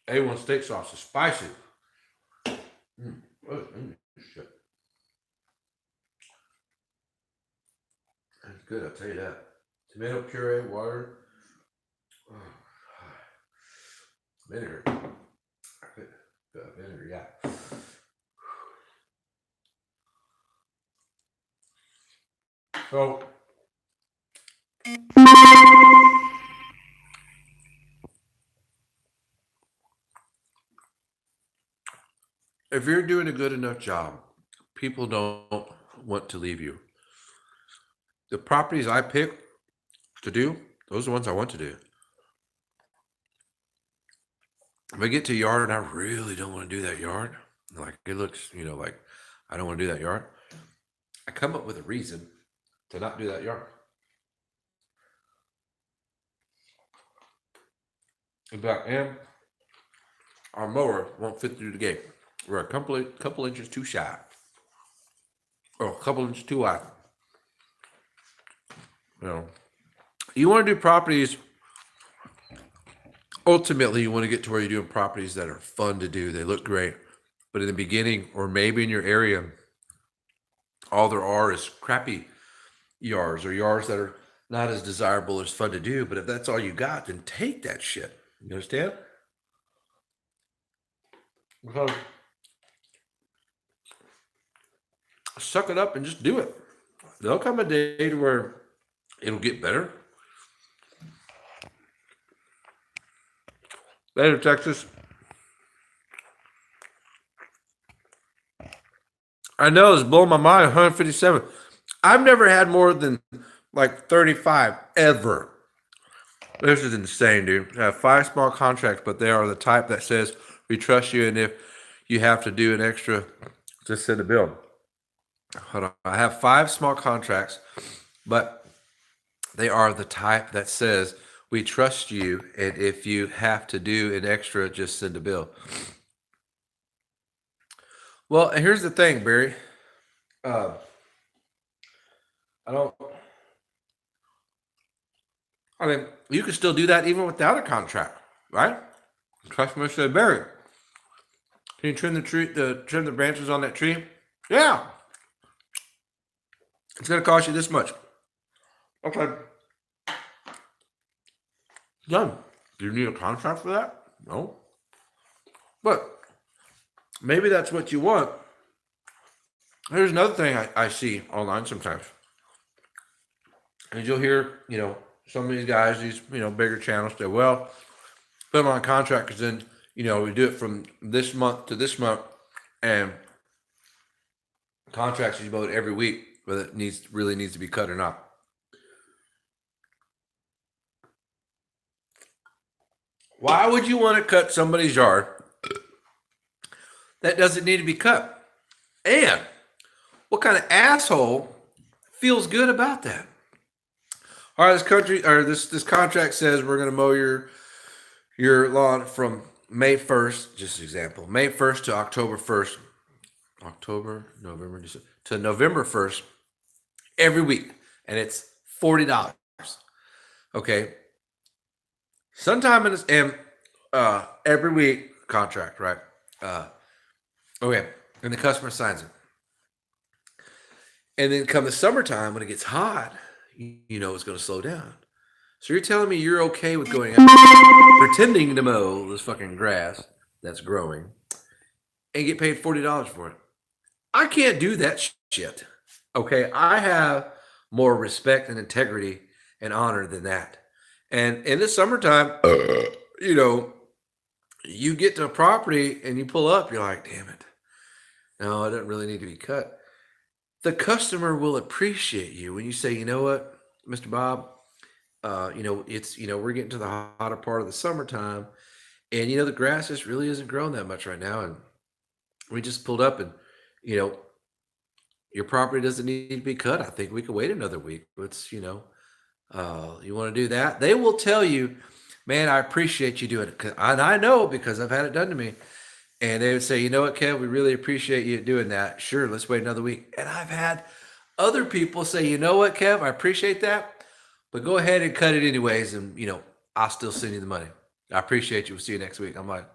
A1 steak sauce is spicy. Shit. That's good, I'll tell you that. Tomato puree, water, vinegar. Vinegar, yeah. So if you're doing a good enough job, people don't want to leave you. The properties I pick to do, those are the ones I want to do. If I get to a yard and I really don't want to do that yard, like it looks, like I don't want to do that yard, I come up with a reason to not do that yard. About and our mower won't fit through the gate. We're a couple inches too shy, or a couple inches too wide. You know, you want to do properties. Ultimately, you want to get to where you're doing properties that are fun to do. They look great, but in the beginning, or maybe in your area, all there are is crappy yards or yards that are not as desirable as fun to do. But if that's all you got, then take that shit. You understand? Because suck it up and just do it. There'll come a day to where it'll get better. Later, Texas. I know it's blowing my mind. 157. I've never had more than like 35 ever. This is insane, dude. I have 5 small contracts, but they are the type that says we trust you, and if you have to do an extra, just send a bill. Hold on. I have 5 small contracts, but they are the type that says we trust you, and if you have to do an extra, just send a bill. Well, and here's the thing, Barry. Uh, I don't. I mean, you can still do that even without a contract, right? The customer said, Barry, can you trim trim the branches on that tree? Yeah. It's gonna cost you this much. Okay. Done. Do you need a contract for that? No. But maybe that's what you want. Here's another thing I see online sometimes. And you'll hear, some of these guys, these, bigger channels say, well, put them on contract because then, we do it from this month to this month, and contracts is mowed every week, whether it really needs to be cut or not. Why would you want to cut somebody's yard that doesn't need to be cut? And what kind of asshole feels good about that? All right, this contract says we're going to mow your lawn from May 1st, just an example, May 1st to October 1st, November, December, to November 1st every week, and it's $40. Okay, sometime in this, and every week contract, right? Okay, and the customer signs it, and then come the summertime when it gets hot, it's going to slow down. So you're telling me you're okay with going out pretending to mow this fucking grass that's growing and get paid $40 for it? I can't do that shit. Okay, I have more respect and integrity and honor than that. And in the summertime, you get to a property and you pull up, you're like, damn it. No, it doesn't really need to be cut. The customer will appreciate you when you say, you know what, Mr. Bob, it's, we're getting to the hotter part of the summertime, and, the grass just really isn't growing that much right now. And we just pulled up and, your property doesn't need to be cut. I think we could wait another week. Let's, you want to do that? They will tell you, man, I appreciate you doing it. And I know because I've had it done to me. And they would say, you know what, Kev, we really appreciate you doing that. Sure, let's wait another week. And I've had other people say, you know what, Kev, I appreciate that, but go ahead and cut it anyways. And, I'll still send you the money. I appreciate you. We'll see you next week. I'm like,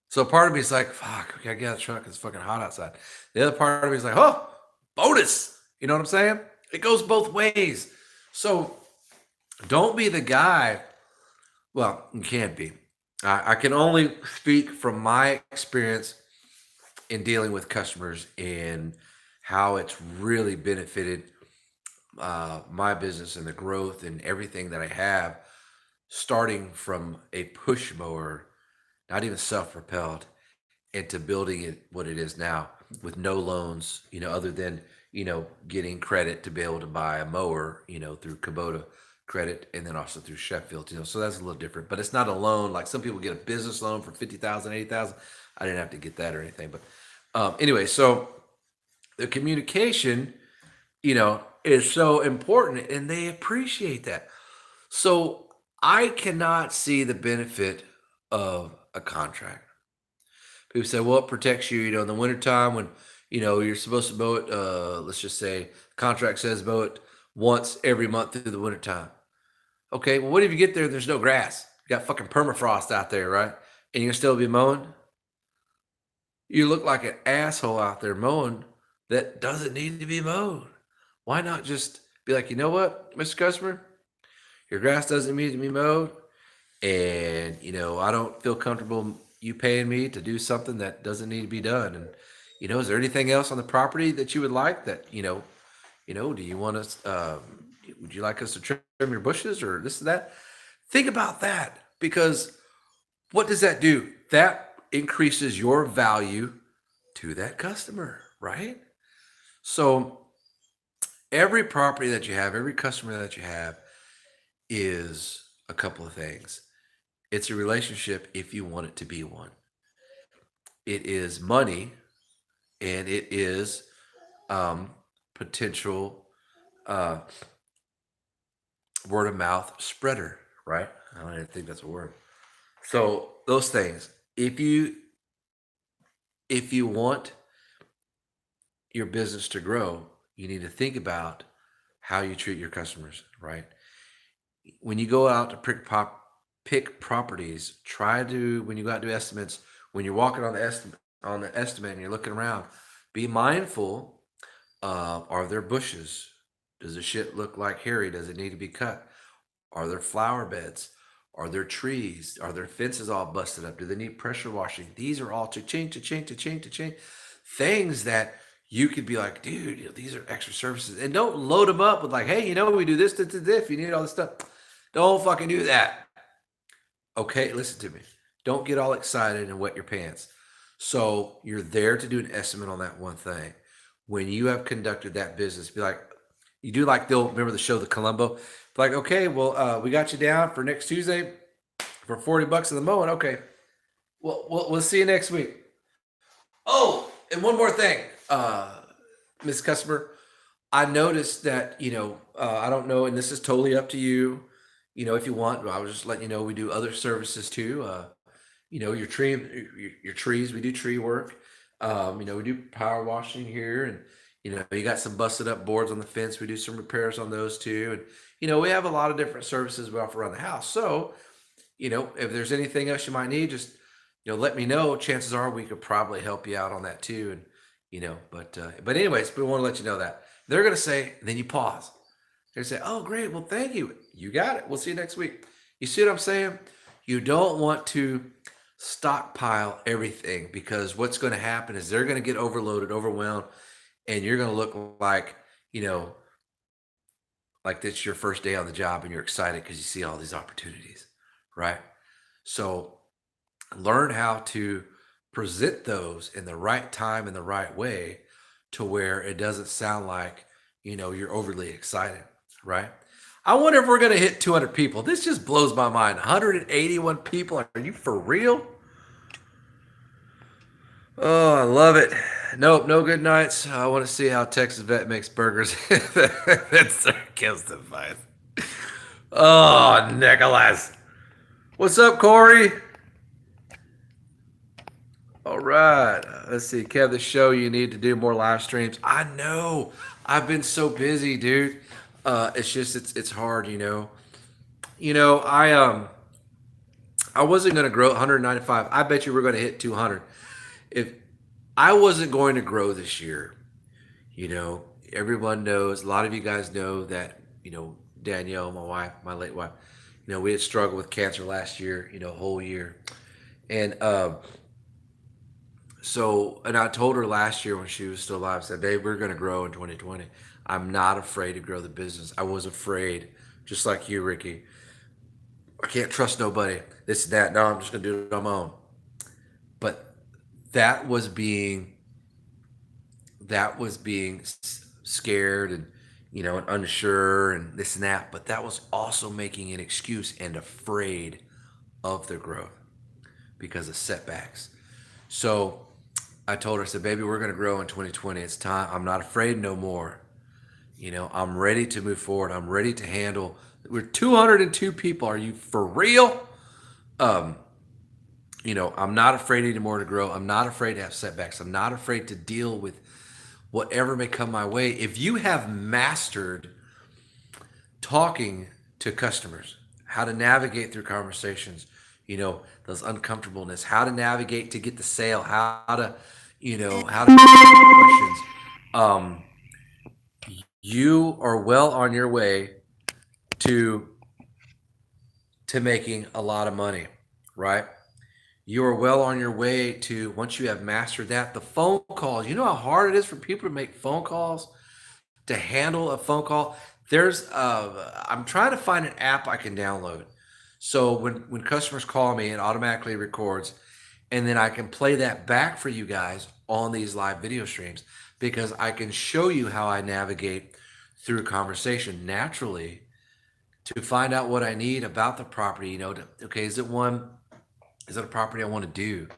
so part of me is like, fuck, we gotta get out of the truck. It's fucking hot outside. The other part of me is like, oh, bonus. You know what I'm saying? It goes both ways. So don't be the guy. Well, you can't be. I can only speak from my experience in dealing with customers and how it's really benefited my business and the growth and everything that I have, starting from a push mower, not even self-propelled, into building it what it is now with no loans, other than, getting credit to be able to buy a mower, through Kubota credit and then also through Sheffield, so that's a little different, but it's not a loan. Like some people get a business loan for 50,000, 80,000. I didn't have to get that or anything, but anyway, so the communication, is so important and they appreciate that. So I cannot see the benefit of a contract. People say, well, it protects you, in the wintertime when, you're supposed to mow it, let's just say contract says mow it once every month through the wintertime. Okay, well, what if you get there and there's no grass? You got fucking permafrost out there, right? And you're still be mowing? You look like an asshole out there mowing that doesn't need to be mowed. Why not just be like, you know what, Mr. Customer? Your grass doesn't need to be mowed. And, I don't feel comfortable you paying me to do something that doesn't need to be done. And, is there anything else on the property that you would like that, do you want us, would you like us to trim your bushes or this and that? Think about that because what does that do? That increases your value to that customer, right? So every property that you have, every customer that you have is a couple of things. It's a relationship if you want it to be one. It is money and it is potential uh, word of mouth spreader, right? I don't even think that's a word. So those things. If you want your business to grow, you need to think about how you treat your customers, right? When you go out to pick properties, try to when you go out to do estimates, when you're walking on the estimate and you're looking around, be mindful of are there bushes? Does the shit look like hairy? Does it need to be cut? Are there flower beds? Are there trees? Are there fences all busted up? Do they need pressure washing? These are all cha-ching, cha-ching, cha-ching, cha-ching. Things that you could be like, dude, these are extra services. And don't load them up with like, hey, we do this, this, this, if you need all this stuff. Don't fucking do that. Okay, listen to me. Don't get all excited and wet your pants. So you're there to do an estimate on that one thing. When you have conducted that business, be like, you do like they'll remember the show The Columbo. Be like, okay, well, we got you down for next Tuesday for $40 in the mowing. Okay, well, we'll see you next week. Oh, and one more thing, Miss Customer, I noticed that I don't know, and this is totally up to you. If you want, I was just letting you know we do other services too. Your tree, your trees. We do tree work. We do power washing here, and you got some busted up boards on the fence. We do some repairs on those too, and we have a lot of different services we offer around the house. So if there's anything else you might need, just let me know. Chances are we could probably help you out on that too, and but anyways, we want to let you know that they're gonna say, and then you pause. They say, "Oh, great. Well, thank you. You got it. We'll see you next week." You see what I'm saying? You don't want to stockpile everything because what's going to happen is they're going to get overloaded, overwhelmed, and you're going to look you know, like it's your first day on the job and you're excited because you see all these opportunities, right? So learn how to present those in the right time and the right way to where it doesn't sound like, you're overly excited, right? I wonder if we're going to hit 200 people. This just blows my mind. 181 people. Are you for real? Oh, I love it. Nope, no good nights. I want to see how Texas Vet makes burgers. That's kills the vibe. Oh, Nicholas. What's up, Corey? All right. Let's see. Kev, the show you need to do more live streams. I know. I've been so busy, dude. It's just it's hard, I wasn't gonna grow 195. I bet you we're gonna hit 200. If I wasn't going to grow this year, everyone knows, a lot of you guys know that, Danielle, my wife, my late wife, we had struggled with cancer last year, a whole year. And and I told her last year when she was still alive, I said, babe, we're going to grow in 2020. I'm not afraid to grow the business. I was afraid, just like you, Ricky. I can't trust nobody. This and that. No, I'm just going to do it on my own. But that was being scared and and unsure and this and that, but that was also making an excuse and afraid of their growth because of setbacks. So I told her, I said, baby, we're going to grow in 2020. It's time. I'm not afraid no more. I'm ready to move forward. I'm ready to handle. We're 202 people. Are you for real? Um, I'm not afraid anymore to grow. I'm not afraid to have setbacks. I'm not afraid to deal with whatever may come my way. If you have mastered talking to customers, how to navigate through conversations, those uncomfortableness, how to navigate to get the sale, how to questions. Um, you are well on your way to making a lot of money, right? You are well on your way to, once you have mastered that, the phone calls. You know how hard it is for people to make phone calls, to handle a phone call. I'm trying to find an app I can download. So when customers call me, it automatically records, and then I can play that back for you guys on these live video streams, because I can show you how I navigate through conversation naturally to find out what I need about the property. Okay, is it a property I want to do?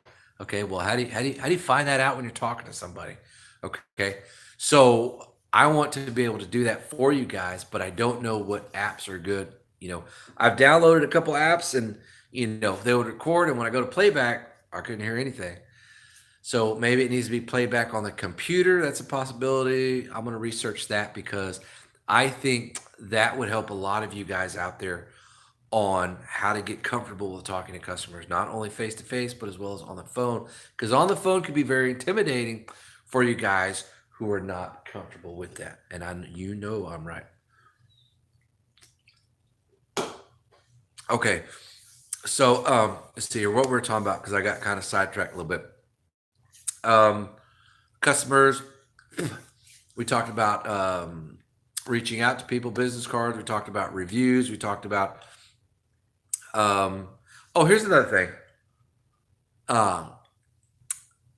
Okay, well, how do you find that out when you're talking to somebody? Okay, so I want to be able to do that for you guys, but I don't know what apps are good. I've downloaded a couple apps, and they would record, and when I go to playback, I couldn't hear anything. So maybe it needs to be played back on the computer. That's a possibility. I'm going to research that, because I think that would help a lot of you guys out there on how to get comfortable with talking to customers, not only face to face, but as well as on the phone. Because on the phone can be very intimidating for you guys who are not comfortable with that. And I'm right. Okay. So let's see here what we're talking about, because I got kind of sidetracked a little bit. Customers, we talked about reaching out to people, business cards. We talked about reviews. We talked about here's another thing.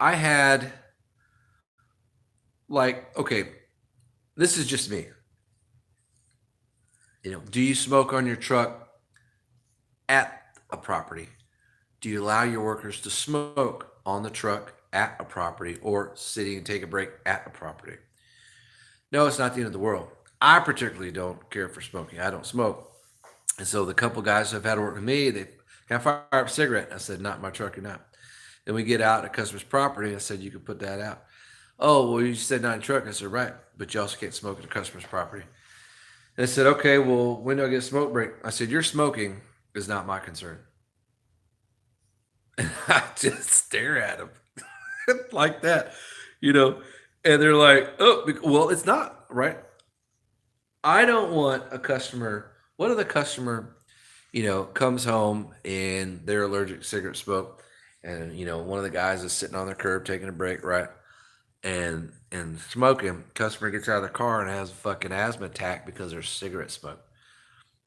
I had, okay, this is just me. Do you smoke on your truck at a property? Do you allow your workers to smoke on the truck at a property, or sitting and take a break at a property? No, it's not the end of the world. I particularly don't care for smoking. I don't smoke. And so the couple guys who have had to work with me, they can I fire up a cigarette? I said, not in my truck, you're not. Then we get out at a customer's property. I said, you can put that out. Oh, well, you said not in your truck. I said, right, but you also can't smoke at a customer's property. And they said, okay, well, when do I get a smoke break? I said, your smoking is not my concern. And I just stare at them like that, and they're like, oh, well, it's not, right? I don't want a customer. What if the customer, comes home and they're allergic to cigarette smoke, and one of the guys is sitting on their curb taking a break, right? And smoking. Customer gets out of the car and has a fucking asthma attack because there's cigarette smoke.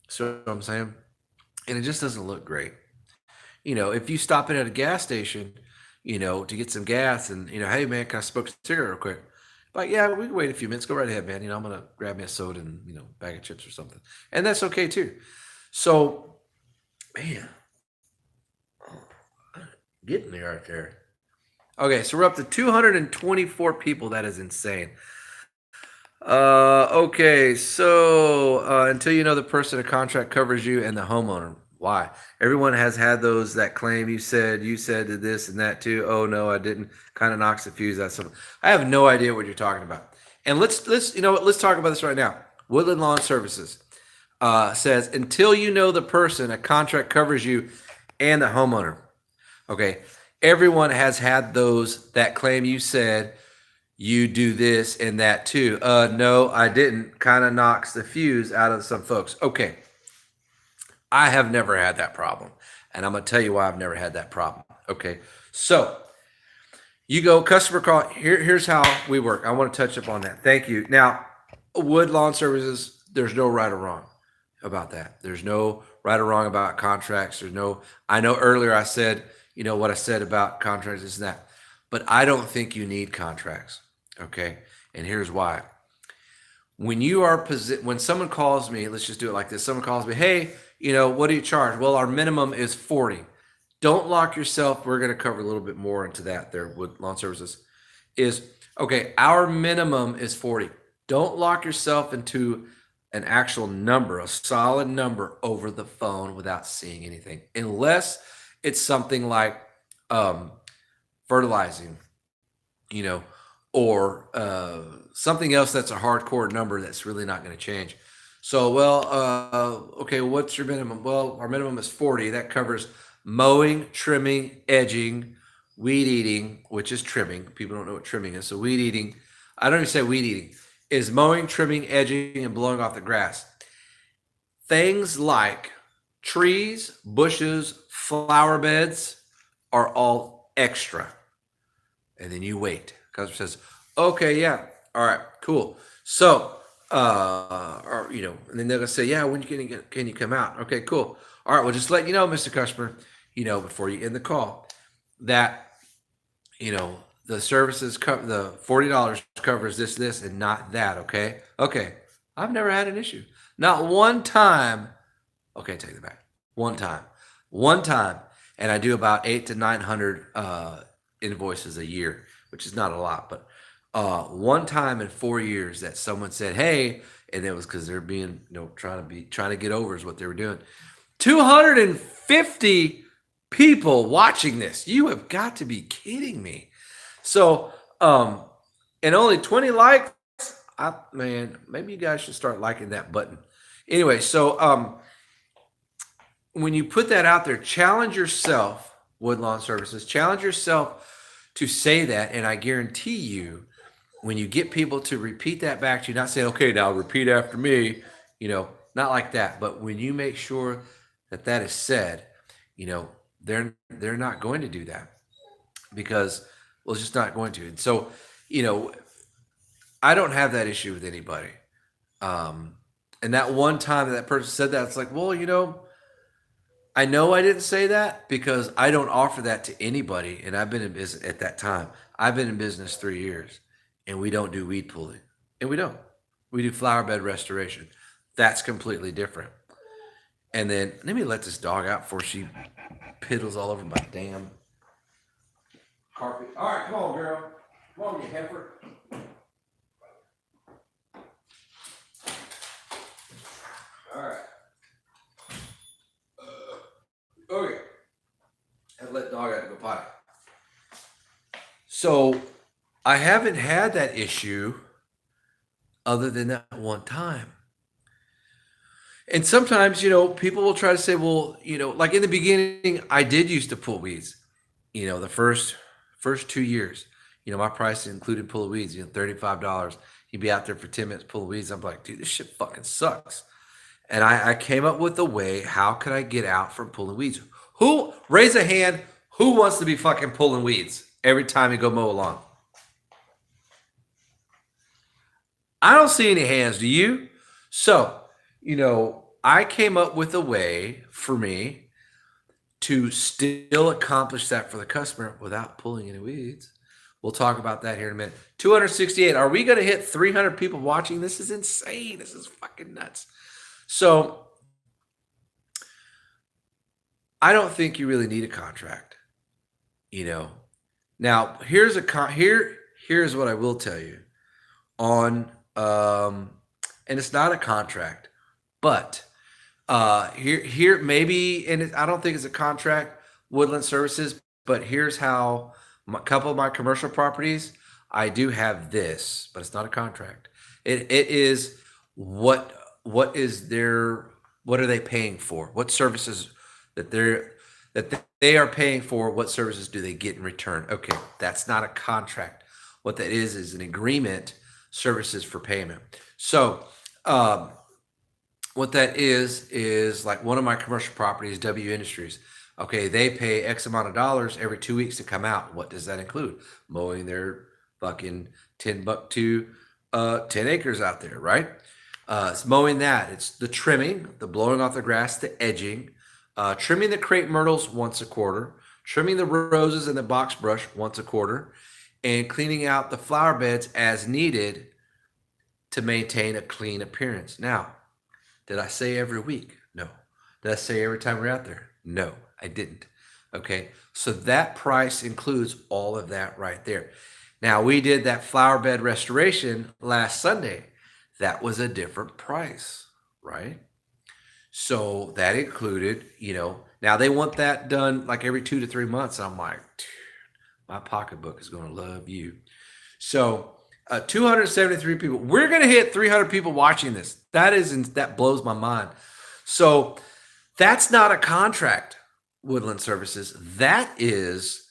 So what I'm saying, and it just doesn't look great. If you stop in at a gas station, to get some gas, and hey man, can I smoke a cigarette real quick? Like, yeah, we can wait a few minutes. Go right ahead, man. I'm gonna grab me a soda and bag of chips or something, and that's okay too. So, man, getting there right there. Okay, so we're up to 224 people. That is insane. Okay, so until you know the person, a contract covers you and the homeowner. Why? Everyone has had those that claim you said to this and that too. Oh no, I didn't. Kind of knocks the fuse. That's something. I have no idea what you're talking about. And let's talk about this right now. Woodland Lawn Services says, until you know the person, a contract covers you and the homeowner. Okay, everyone has had those that claim you said you do this and that too. No, I didn't. Kind of knocks the fuse out of some folks. Okay. I have never had that problem. And I'm going to tell you why I've never had that problem. Okay. So you go customer call. Here's how we work. I want to touch up on that. Thank you. Now, Wood Lawn Services, there's no right or wrong about that. There's no right or wrong about contracts. I know earlier I said, what I said about contracts, this and that. but I don't think you need contracts. Okay. And here's why. When you are when someone calls me, let's just do it like this. Someone calls me, hey, what do you charge? Well, our minimum is 40. Don't lock yourself. We're going to cover a little bit more into that there with lawn services. Is okay, our minimum is 40. Don't lock yourself into an actual number, a solid number over the phone without seeing anything, unless it's something like fertilizing, you know, or something else that's a hardcore number that's really not going to change. So, well, okay, what's your minimum? Well, our minimum is 40. That covers mowing, trimming, edging, weed eating, which is trimming. People don't know what trimming is. So weed eating, I don't even say weed eating, is mowing, trimming, edging, and blowing off the grass. Things like trees, bushes, flower beds are all extra. And then you wait. Customer says, okay, yeah, all right, cool. So, or, and then they're gonna say, yeah, when can you come out? Okay, cool. All right, well, just let you know, Mr. Customer, before you end the call, that the services the $40 covers this, and not that. Okay. I've never had an issue. Not one time. Okay, take it back. One time, and I do about 800 to 900 invoices a year, which is not a lot, but one time in 4 years that someone said, hey, and it was because they're being, trying to get over is what they were doing. 250 people watching this. You have got to be kidding me. So, and only 20 likes. Man, maybe you guys should start liking that button. Anyway, so when you put that out there, challenge yourself, Woodlawn Services, challenge yourself to say that, and I guarantee you, when you get people to repeat that back to you, not saying, okay, now repeat after me, not like that, but when you make sure that is said, they're not going to do that because, well, it's just not going to. And so, I don't have that issue with anybody. And that one time that person said that, it's like, well, I know I didn't say that because I don't offer that to anybody. And I've been in business at that time. I've been in business 3 years and we don't do weed pulling, and we don't. We do flower bed restoration. That's completely different. And then let me let this dog out before she piddles all over my damn carpet. All right, come on, girl. Come on, you heifer. All right. Okay. I let dog out to go potty. So I haven't had that issue other than that one time. And sometimes, people will try to say, well, like in the beginning, I did used to pull weeds, the first 2 years, my price included pull of weeds, $35. You'd be out there for 10 minutes, pull of weeds. I'm like, dude, this shit fucking sucks. And I came up with a way, how could I get out from pulling weeds? Who, raise a hand, who wants to be fucking pulling weeds every time you go mow a lawn? I don't see any hands, do you? So, I came up with a way for me to still accomplish that for the customer without pulling any weeds. We'll talk about that here in a minute. 268. Are we going to hit 300 people watching? This is insane. This is fucking nuts. So I don't think you really need a contract. Now here's here's what I will tell you on, and it's not a contract, but here maybe, and I don't think it's a contract, Woodland Services, but here's how a couple of my commercial properties, I do have this, but it's not a contract. It is what are they paying for? What services that they are paying for, what services do they get in return? Okay, that's not a contract. What that is an agreement, services for payment. So what that is like one of my commercial properties, W Industries. Okay, they pay X amount of dollars every 2 weeks to come out. What does that include? Mowing their fucking 10 acres out there, right? It's mowing that. It's the trimming, the blowing off the grass, the edging, trimming the crepe myrtles once a quarter, trimming the roses and the box brush once a quarter, and cleaning out the flower beds as needed to maintain a clean appearance. Now, did I say every week? No. Did I say every time we're out there? No, I didn't. Okay, so that price includes all of that right there. Now, we did that flower bed restoration last Sunday. That was a different price, right? So that included, now they want that done like every 2 to 3 months. I'm like, my pocketbook is going to love you. So 273 people. We're going to hit 300 people watching this. That blows my mind. So that's not a contract, Woodland Services. That is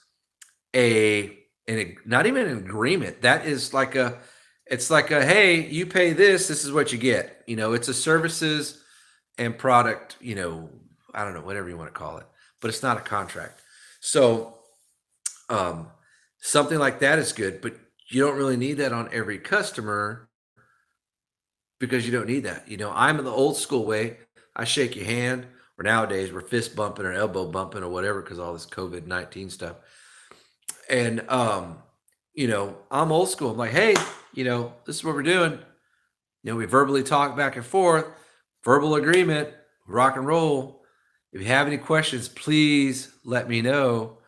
not even an agreement. That is like it's like hey, you pay this is what you get. It's a services and product, I don't know, whatever you want to call it, but it's not a contract. So something like that is good, but you don't really need that on every customer because you don't need that. I'm in the old school way. I shake your hand, or nowadays we're fist bumping or elbow bumping or whatever because all this COVID-19 stuff. And I'm old school. I'm like, hey, this is what we're doing. We verbally talk back and forth, verbal agreement, rock and roll. If you have any questions, please let me know.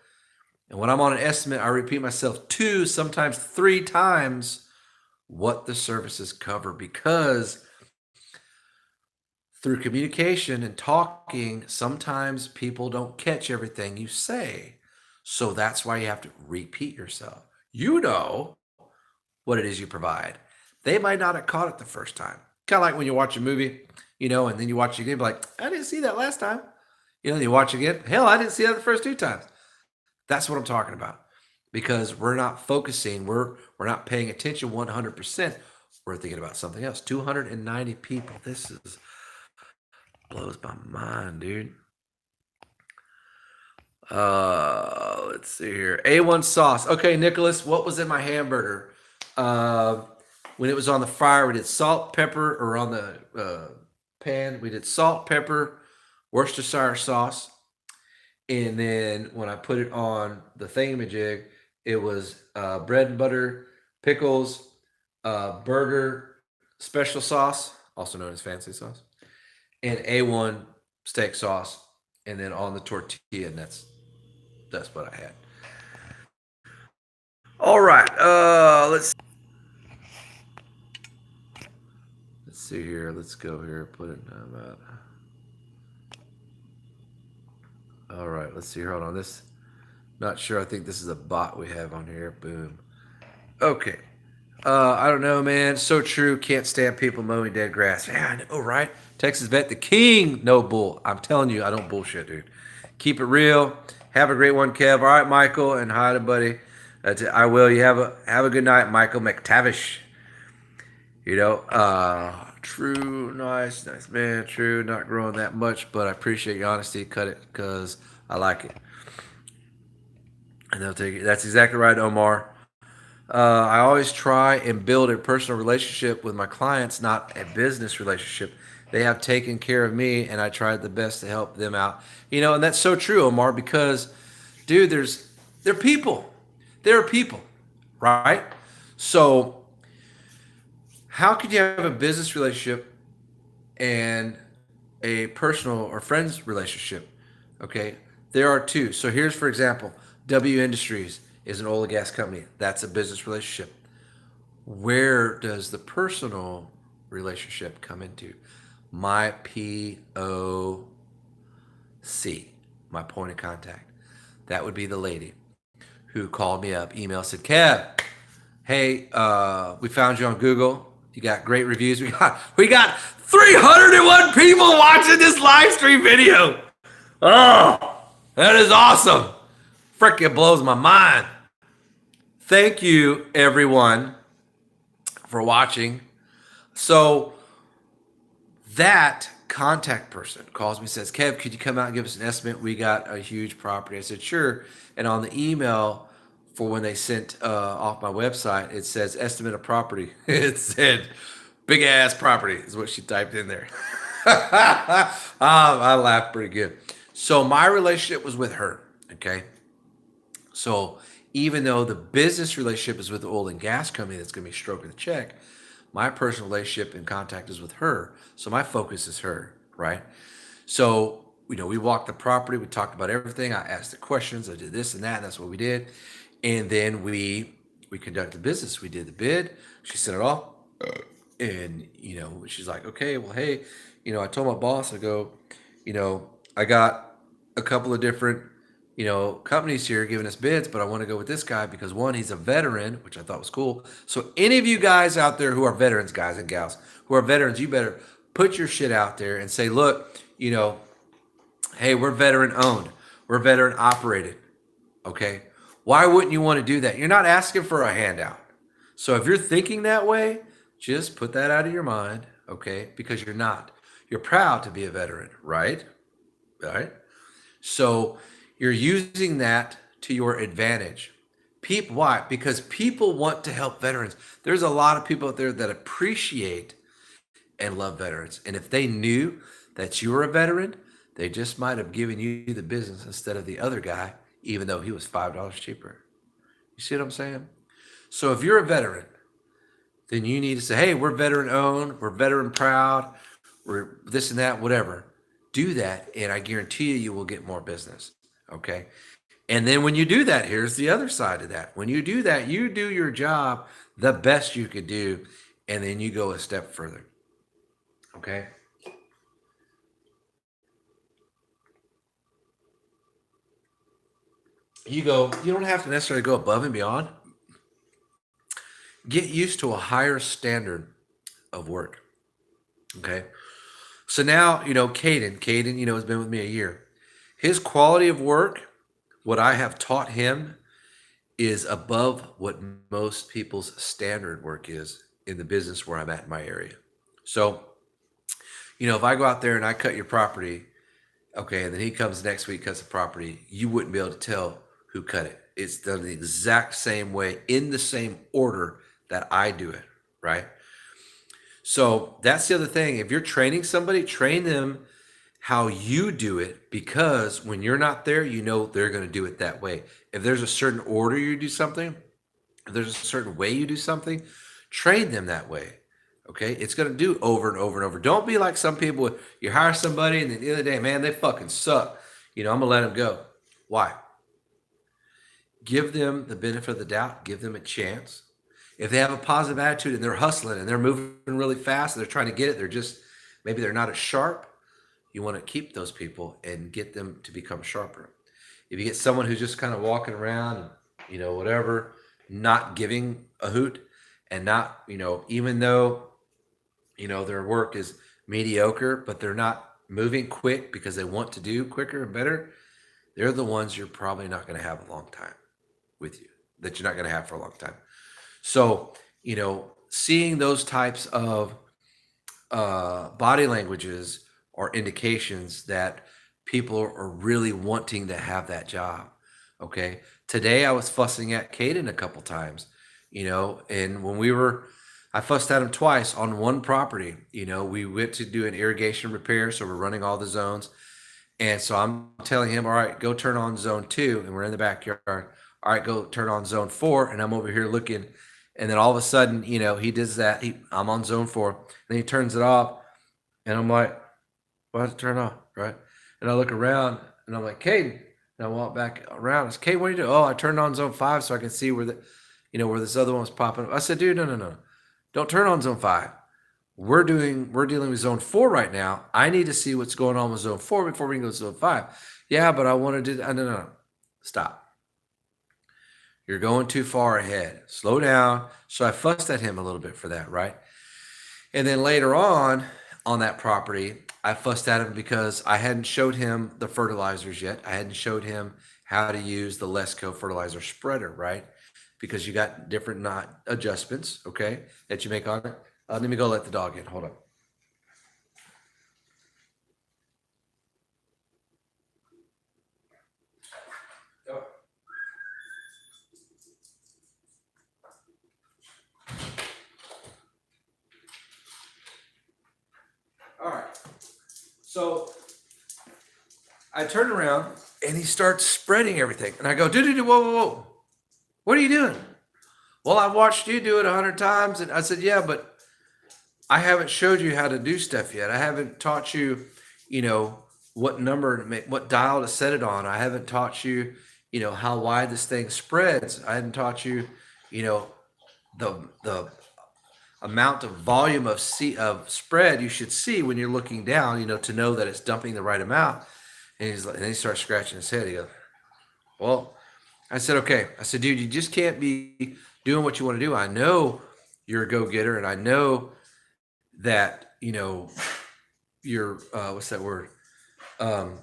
And when I'm on an estimate, I repeat myself 2, sometimes 3 times what the services cover, because through communication and talking, sometimes people don't catch everything you say. So that's why you have to repeat yourself. You know what it is you provide. They might not have caught it the first time. Kind of like when you watch a movie, and then you watch it again, be like, I didn't see that last time. Then you watch it again. Hell, I didn't see that the first 2 times. That's what I'm talking about. Because we're not focusing, we're not paying attention 100%. We're thinking about something else. 290 people. This blows my mind, dude. Let's see here. A1 sauce. Okay, Nicholas, what was in my hamburger? When it was on the fire, we did salt, pepper, or on the pan, we did salt, pepper, Worcestershire sauce. And then when I put it on the thingamajig, it was bread and butter, pickles, burger special sauce, also known as fancy sauce, and A1 steak sauce, and then on the tortilla, and that's what I had. All right, let's see here. Let's go here. Put it about. All right, let's see here. Hold on. This, not sure. I think this is a bot we have on here. Boom. Okay. I don't know, man. So true. Can't stand people mowing dead grass. Yeah, I know, right? Texas Vet, the king. No bull. I'm telling you, I don't bullshit, dude. Keep it real. Have a great one, Kev. All right, Michael, and hi to buddy. That's it. I will. You have a good night, Michael McTavish. True, nice man. True, not growing that much, but I appreciate your honesty. Cut it because I like it. And they'll take it. That's exactly right, Omar. I always try and build a personal relationship with my clients, not a business relationship. They have taken care of me, and I tried the best to help them out. And that's so true, Omar, because, dude, they're people. There are people, right? So how could you have a business relationship and a personal or friends relationship? Okay, there are 2. So here's, for example, W Industries is an oil and gas company. That's a business relationship. Where does the personal relationship come into? My POC, my point of contact. That would be the lady who called me up, email, said, Kev, hey, we found you on Google. You got great reviews. We got 301 people watching this live stream video. Oh, that is awesome. Frickin' blows my mind. Thank you, everyone, for watching. So that contact person calls me and says, Kev, could you come out and give us an estimate? We got a huge property. I said, sure. And on the email for when they sent off my website, it says estimate of property. It said big ass property is what she typed in there. I laughed pretty good. So my relationship was with her. Okay. So even though the business relationship is with the oil and gas company that's going to be stroking the check, my personal relationship and contact is with her. So my focus is her, right? So, we walked the property, we talked about everything. I asked the questions, I did this and that, and that's what we did. And then we conducted business. We did the bid. She sent it off. And, she's like, okay, well, hey, I told my boss, I go, I got a couple of different, companies here giving us bids, but I want to go with this guy because one, he's a veteran, which I thought was cool. So any of you guys out there who are veterans, guys and gals, who are veterans, you better put your shit out there and say, look, hey, we're veteran owned, we're veteran operated. Okay. Why wouldn't you want to do that? You're not asking for a handout. So if you're thinking that way, just put that out of your mind. Okay. Because you're not. You're proud to be a veteran, right? Right. So you're using that to your advantage. Why? Because people want to help veterans. There's a lot of people out there that appreciate and love veterans. And if they knew that you were a veteran, they just might have given you the business instead of the other guy, even though he was $5 cheaper. You see what I'm saying? So if you're a veteran, then you need to say, hey, we're veteran owned, we're veteran proud, we're this and that, whatever. Do that, and I guarantee you will get more business. Okay. And then when you do that, here's the other side of that. When you do that, you do your job the best you could do, and then you go a step further. Okay. You don't have to necessarily go above and beyond. Get used to a higher standard of work. Okay. So now, Caden, has been with me a year. His quality of work, what I have taught him, is above what most people's standard work is in the business where I'm at in my area. So, if I go out there and I cut your property, okay, and then he comes next week, cuts the property, you wouldn't be able to tell who cut it. It's done the exact same way, in the same order that I do it, right? So that's the other thing. If you're training somebody, train them how you do it, because when you're not there, they're going to do it that way. If there's a certain order you do something, if there's a certain way you do something, train them that way. Okay. It's going to do over and over and over. Don't be like some people. You hire somebody and at the end of the day, man, they fucking suck. I'm going to let them go. Why? Give them the benefit of the doubt. Give them a chance. If they have a positive attitude and they're hustling and they're moving really fast and they're trying to get it, maybe they're not as sharp. You want to keep those people and get them to become sharper. If you get someone who's just kind of walking around, whatever, not giving a hoot, and not, even though, their work is mediocre, but they're not moving quick because they want to do quicker and better, they're the ones you're probably not going to have a long time with you, that you're not going to have for a long time. So, seeing those types of body languages are indications that people are really wanting to have that job. Okay. Today I was fussing at Caden a couple times, and I fussed at him twice on one property. We went to do an irrigation repair. So we're running all the zones. And so I'm telling him, all right, go turn on zone 2. And we're in the backyard. All right, go turn on zone 4. And I'm over here looking. And then all of a sudden, he does that. I'm on zone 4. Then he turns it off. And I'm like, why did it turn off? Right. And I look around and I'm like, Caden. And I walk back around. I said, Caden, what are you doing? Oh, I turned on zone 5 so I can see where where this other one was popping up. I said, dude, no. Don't turn on zone 5. We're dealing with zone 4 right now. I need to see what's going on with zone 4 before we can go to zone 5. Yeah, but I want to do that. No. Stop. You're going too far ahead. Slow down. So I fussed at him a little bit for that, right? And then later on that property, I fussed at him because I hadn't showed him the fertilizers yet. I hadn't showed him how to use the Lesco fertilizer spreader, right? Because you got different adjustments, okay, that you make on it. Let me go let the dog in. Hold on. All right. So I turned around And he starts spreading everything. And I go, dude, whoa, whoa, whoa. What are you doing? Well, I've watched you do it 100 times. And I said, yeah, but I haven't showed you how to do stuff yet. I haven't taught you, you know, what number to make, what dial to set it on. I haven't taught you, you know, how wide this thing spreads. I hadn't taught you, you know, the amount of volume of spread you should see when you're looking down, you know, to know that it's dumping the right amount. And he's like, and he starts scratching his head. He goes, well, I said, okay. I said, dude, you just can't be doing what you want to do. I know you're a go-getter, and I know that, you know, you're what's that word? Um,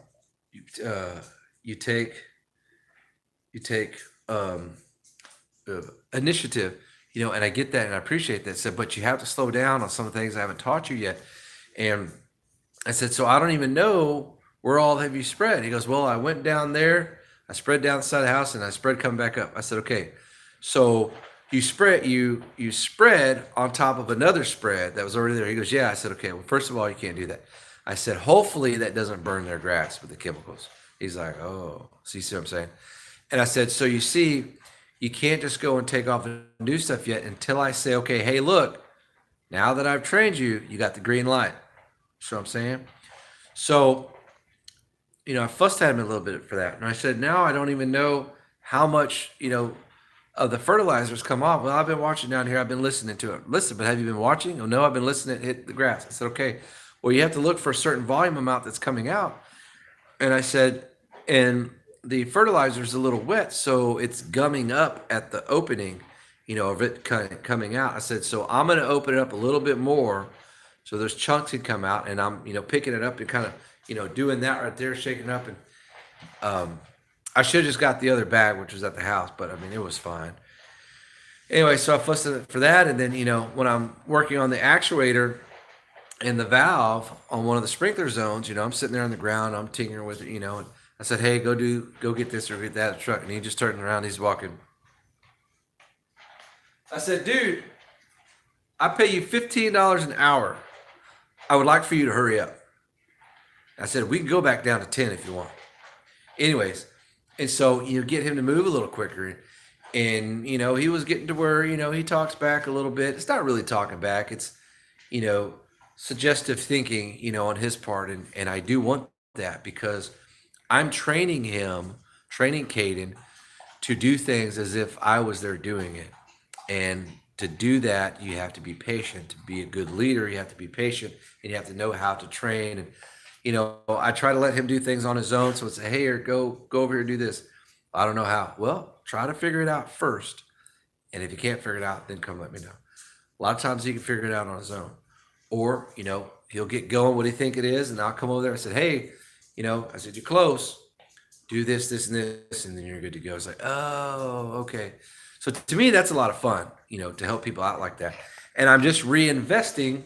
you take um, initiative, you know, and I get that and I appreciate that. Said, but you have to slow down on some of the things I haven't taught you yet. And I said, so I don't even know where all have you spread. He goes, well, I went down there, I spread down the side of the house, and I spread coming back up. I said, okay, so you spread on top of another spread that was already there. He goes, yeah. I said, okay, well, first of all, you can't do that. I said, hopefully that doesn't burn their grass with the chemicals. He's like, oh, so you see what I'm saying? And I said, so you see, you can't just go and take off and do stuff yet until I say, okay, hey, look, now that I've trained you, you got the green light. See what I'm saying? So, you know, I fussed at him a little bit for that. And I said, now I don't even know how much, you know, of the fertilizers come off. Well, I've been watching down here. I've been listening to it. Listen, but have you been watching? Oh, no, I've been listening to it hit the grass. I said, okay, well, you have to look for a certain volume amount that's coming out. And I said, and the fertilizer is a little wet, so it's gumming up at the opening, you know, of it kind of coming out. I said, so I'm going to open it up a little bit more so those chunks can come out, and I'm, you know, picking it up and kind of, you know, doing that right there, shaking it up. And I should have just got the other bag, which was at the house, but I mean, it was fine. Anyway, so I fussed at it for that. And then, you know, when I'm working on the actuator and the valve on one of the sprinkler zones, you know, I'm sitting there on the ground, I'm tinkering with it, you know, and I said, hey, go get this or get that truck. And he just turned around, he's walking. I said, dude, I pay you $15 an hour. I would like for you to hurry up. I said, we can go back down to 10 if you want. Anyways, and so, you know, get him to move a little quicker. And, you know, he was getting to where, you know, he talks back a little bit. It's not really talking back. It's, you know, suggestive thinking, you know, on his part. And I do want that because I'm training Caden to do things as if I was there doing it. And to do that, you have to be patient. To be a good leader, you have to be patient, and you have to know how to train. And, you know, I try to let him do things on his own. So it's, hey, here, go over here and do this. I don't know how. Well, try to figure it out first. And if you can't figure it out, then come let me know. A lot of times he can figure it out on his own. Or, you know, he'll get going what he think it is, and I'll come over there and say, hey, you know, I said, you're close. Do this, this, and this, and then you're good to go. It's like, oh, okay. So to me, that's a lot of fun, you know, to help people out like that. And I'm just reinvesting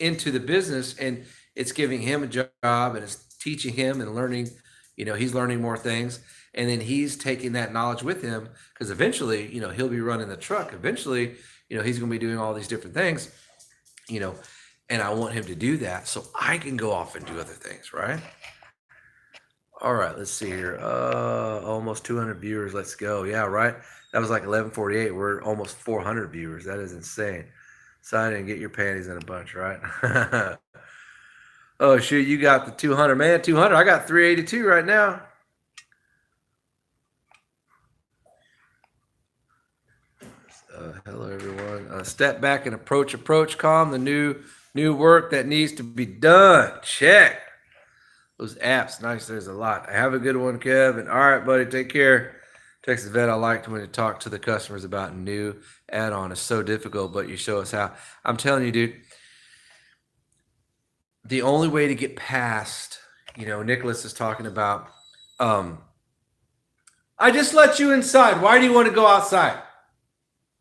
into the business, and it's giving him a job, and it's teaching him and learning, you know, he's learning more things. And then he's taking that knowledge with him because eventually, you know, he'll be running the truck. Eventually, you know, he's going to be doing all these different things, you know, and I want him to do that so I can go off and do other things, right? All right, let's see here. Almost 200 viewers. Let's go. Yeah, right. That was like 11:48. We're almost 400 viewers. That is insane. Sign in and get your panties in a bunch, right? Oh, shoot, you got the 200. Man, 200. I got 382 right now. Hello, everyone. Step back and approach calm. The new work that needs to be done. Check. Those apps, nice. There's a lot. Have a good one, Kevin. All right, buddy. Take care. Texas Vet, I liked when you talk to the customers about new add-on. It's so difficult, but you show us how. I'm telling you, dude, the only way to get past, you know, Nicholas is talking about, I just let you inside. Why do you want to go outside?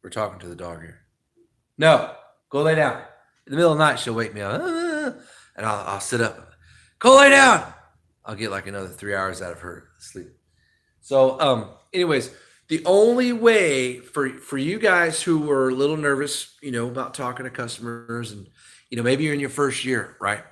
We're talking to the dog here. No, go lay down. In the middle of the night, she'll wake me up, and I'll sit up. Go lay down. I'll get like another 3 hours out of her sleep. So, anyways, the only way for you guys who were a little nervous, you know, about talking to customers, and, you know, maybe you're in your first year, right?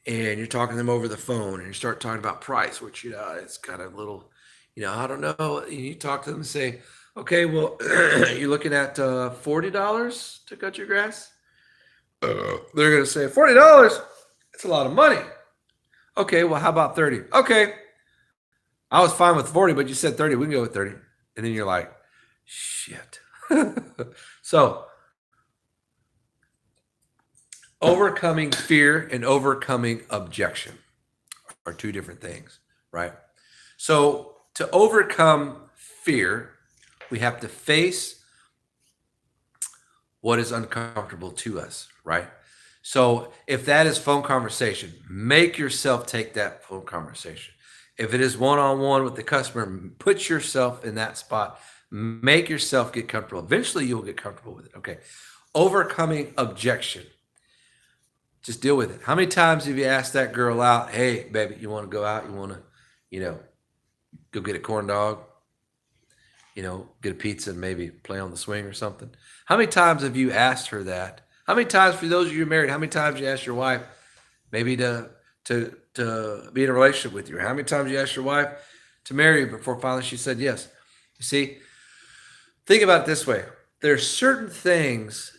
and you're talking to them over the phone, and you start talking about price, which it's kind of a little, I don't know. You talk to them and say, okay, well, you're looking at $40 to cut your grass. They're going to say $40. It's a lot of money. Okay, well, how about 30? Okay, I was fine with 40, but you said 30. We can go with 30. And then you're like, shit. So, overcoming fear and overcoming objection are two different things, right? So, to overcome fear, we have to face what is uncomfortable to us, right? So, if that is phone conversation, make yourself take that phone conversation. If it is one-on-one with the customer, put yourself in that spot. Make yourself get comfortable. Eventually, you'll get comfortable with it. Okay. Overcoming objection. Just deal with it. How many times have you asked that girl out, hey, baby, you want to go out? You want to, go get a corn dog? Get a pizza and maybe play on the swing or something? How many times have you asked her that? How many times, for those of you married, how many times you asked your wife maybe to be in a relationship with you? Or how many times you asked your wife to marry you before finally she said yes? You see, think about it this way. There's certain things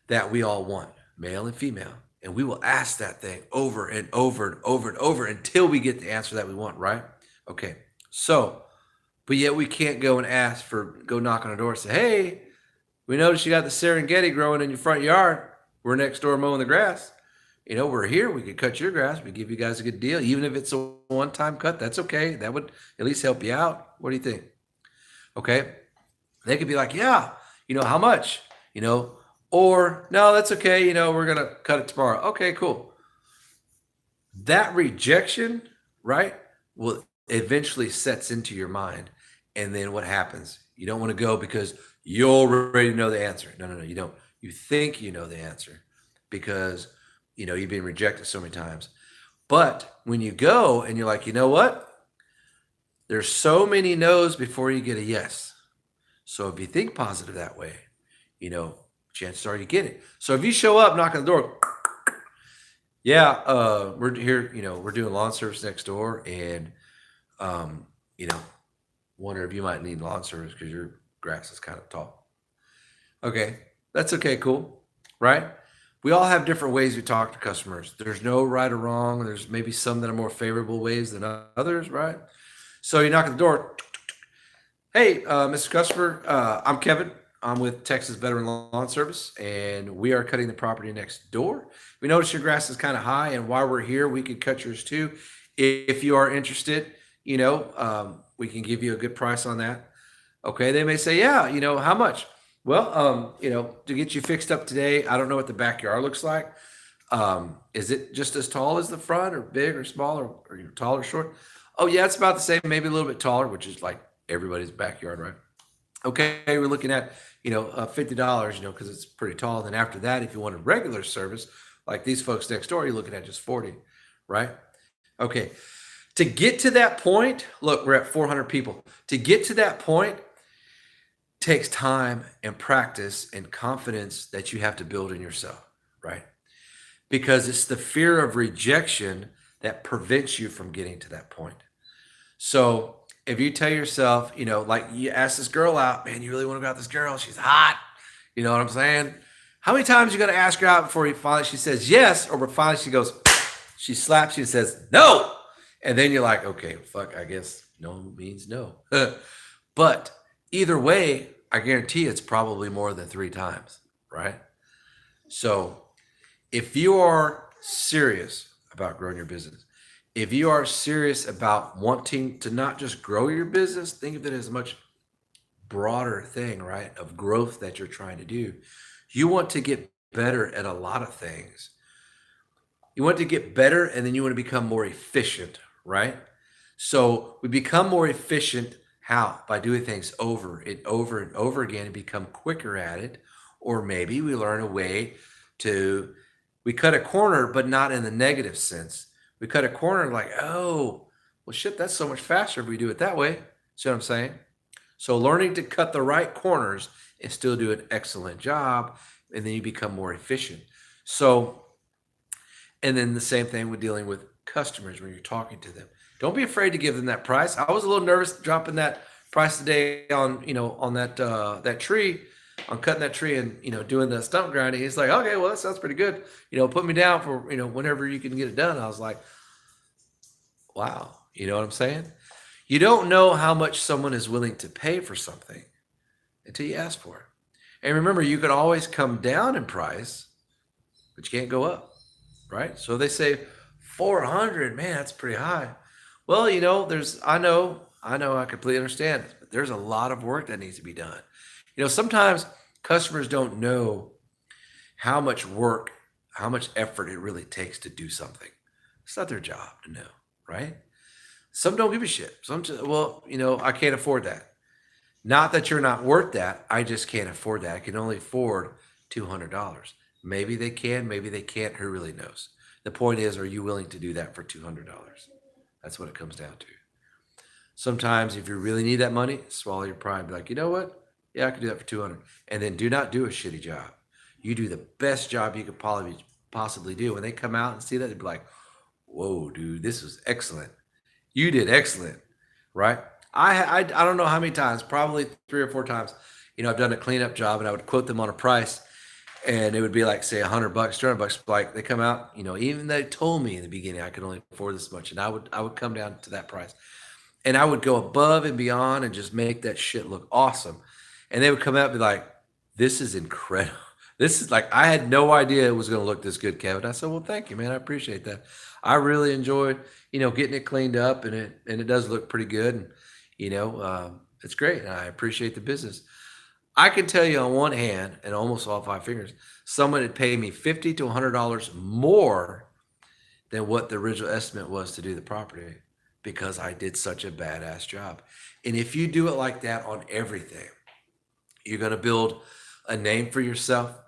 that we all want, male and female, and we will ask that thing over and over and over and over until we get the answer that we want, right? Okay. So, but yet we can't go knock on a door and say, hey, we noticed you got the Serengeti growing in your front yard. We're next door mowing the grass. We're here. We could cut your grass. We give you guys a good deal. Even if it's a one-time cut, that's okay. That would at least help you out. What do you think? Okay. They could be like, yeah, how much? Or no, that's okay. We're going to cut it tomorrow. Okay, cool. That rejection, right, will eventually sets into your mind. And then what happens? You don't want to go because you already know the answer. No, you don't. You think you know the answer because, you've been rejected so many times. But when you go and you're like, you know what? There's so many no's before you get a yes. So if you think positive that way, chances are you get it. So if you show up, knock on the door, yeah, we're here, we're doing lawn service next door, and wonder if you might need lawn service because your grass is kind of tall. Okay, that's okay, cool, right? We all have different ways we talk to customers. There's no right or wrong. There's maybe some that are more favorable ways than others, right? So you knock on the door. Hey, Mr. Customer, I'm Kevin. I'm with Texas Veteran Lawn Service, and we are cutting the property next door. We noticed your grass is kind of high, and while we're here, we could cut yours too. If you are interested, we can give you a good price on that. Okay, they may say, yeah, how much? Well, to get you fixed up today, I don't know what the backyard looks like. Is it just as tall as the front, or big or small, or tall or short? Oh, yeah, it's about the same, maybe a little bit taller, which is like everybody's backyard, right? Okay, we're looking at, $50, because it's pretty tall. Then after that, if you want a regular service, like these folks next door, you're looking at just 40, right? Okay, to get to that point, look, we're at 400 people. To get to that point takes time and practice and confidence that you have to build in yourself, right? Because it's the fear of rejection that prevents you from getting to that point. So if you tell yourself, like you ask this girl out, man, you really want to go out with this girl? She's hot. You know what I'm saying? How many times you got to ask her out before she says yes, or finally she slaps you and says no, and then you're like, okay, fuck, I guess no means no. But either way, I guarantee it's probably more than 3 times, right? So if you are serious about growing your business, if you are serious about wanting to not just grow your business, think of it as a much broader thing, right? Of growth that you're trying to do. You want to get better at a lot of things. You want to get better, and then you want to become more efficient, right? So we become more efficient. How? By doing things over and over and over again and become quicker at it. Or maybe we learn a way we cut a corner, but not in the negative sense. We cut a corner like, oh, well, shit, that's so much faster if we do it that way. See what I'm saying? So learning to cut the right corners and still do an excellent job, and then you become more efficient. So And then the same thing with dealing with customers when you're talking to them. Don't be afraid to give them that price. I was a little nervous dropping that price today on, on that tree, on cutting that tree and, doing the stump grinding. He's like, okay, well, that sounds pretty good. Put me down for, whenever you can get it done. I was like, wow. You know what I'm saying? You don't know how much someone is willing to pay for something until you ask for it. And remember, you can always come down in price, but you can't go up, right? So they say 400, man, that's pretty high. Well, I completely understand, but there's a lot of work that needs to be done. Sometimes customers don't know how much work, how much effort it really takes to do something. It's not their job to know, right? Some don't give a shit. Some just, well, I can't afford that. Not that you're not worth that. I just can't afford that. I can only afford $200. Maybe they can, maybe they can't. Who really knows? The point is, are you willing to do that for $200? That's what it comes down to. Sometimes if you really need that money, swallow your pride and be like, you know what? Yeah, I can do that for 200. And then do not do a shitty job. You do the best job you could possibly do. When they come out and see that, they'd be like, whoa, dude, this was excellent. You did excellent, right? I don't know how many times, probably 3 or 4 times, I've done a cleanup job and I would quote them on a price and it would be like, say, $100, $200. Like they come out, even they told me in the beginning I could only afford this much, and I would come down to that price, and I would go above and beyond and just make that shit look awesome, and they would come out and be like, "This is incredible. This is like I had no idea it was going to look this good, Kevin." I said, "Well, thank you, man. I appreciate that. I really enjoyed, getting it cleaned up, and it does look pretty good, and it's great. And I appreciate the business." I can tell you on one hand, and almost all 5 fingers, someone had paid me $50 to $100 more than what the original estimate was to do the property because I did such a badass job. And if you do it like that on everything, you're going to build a name for yourself.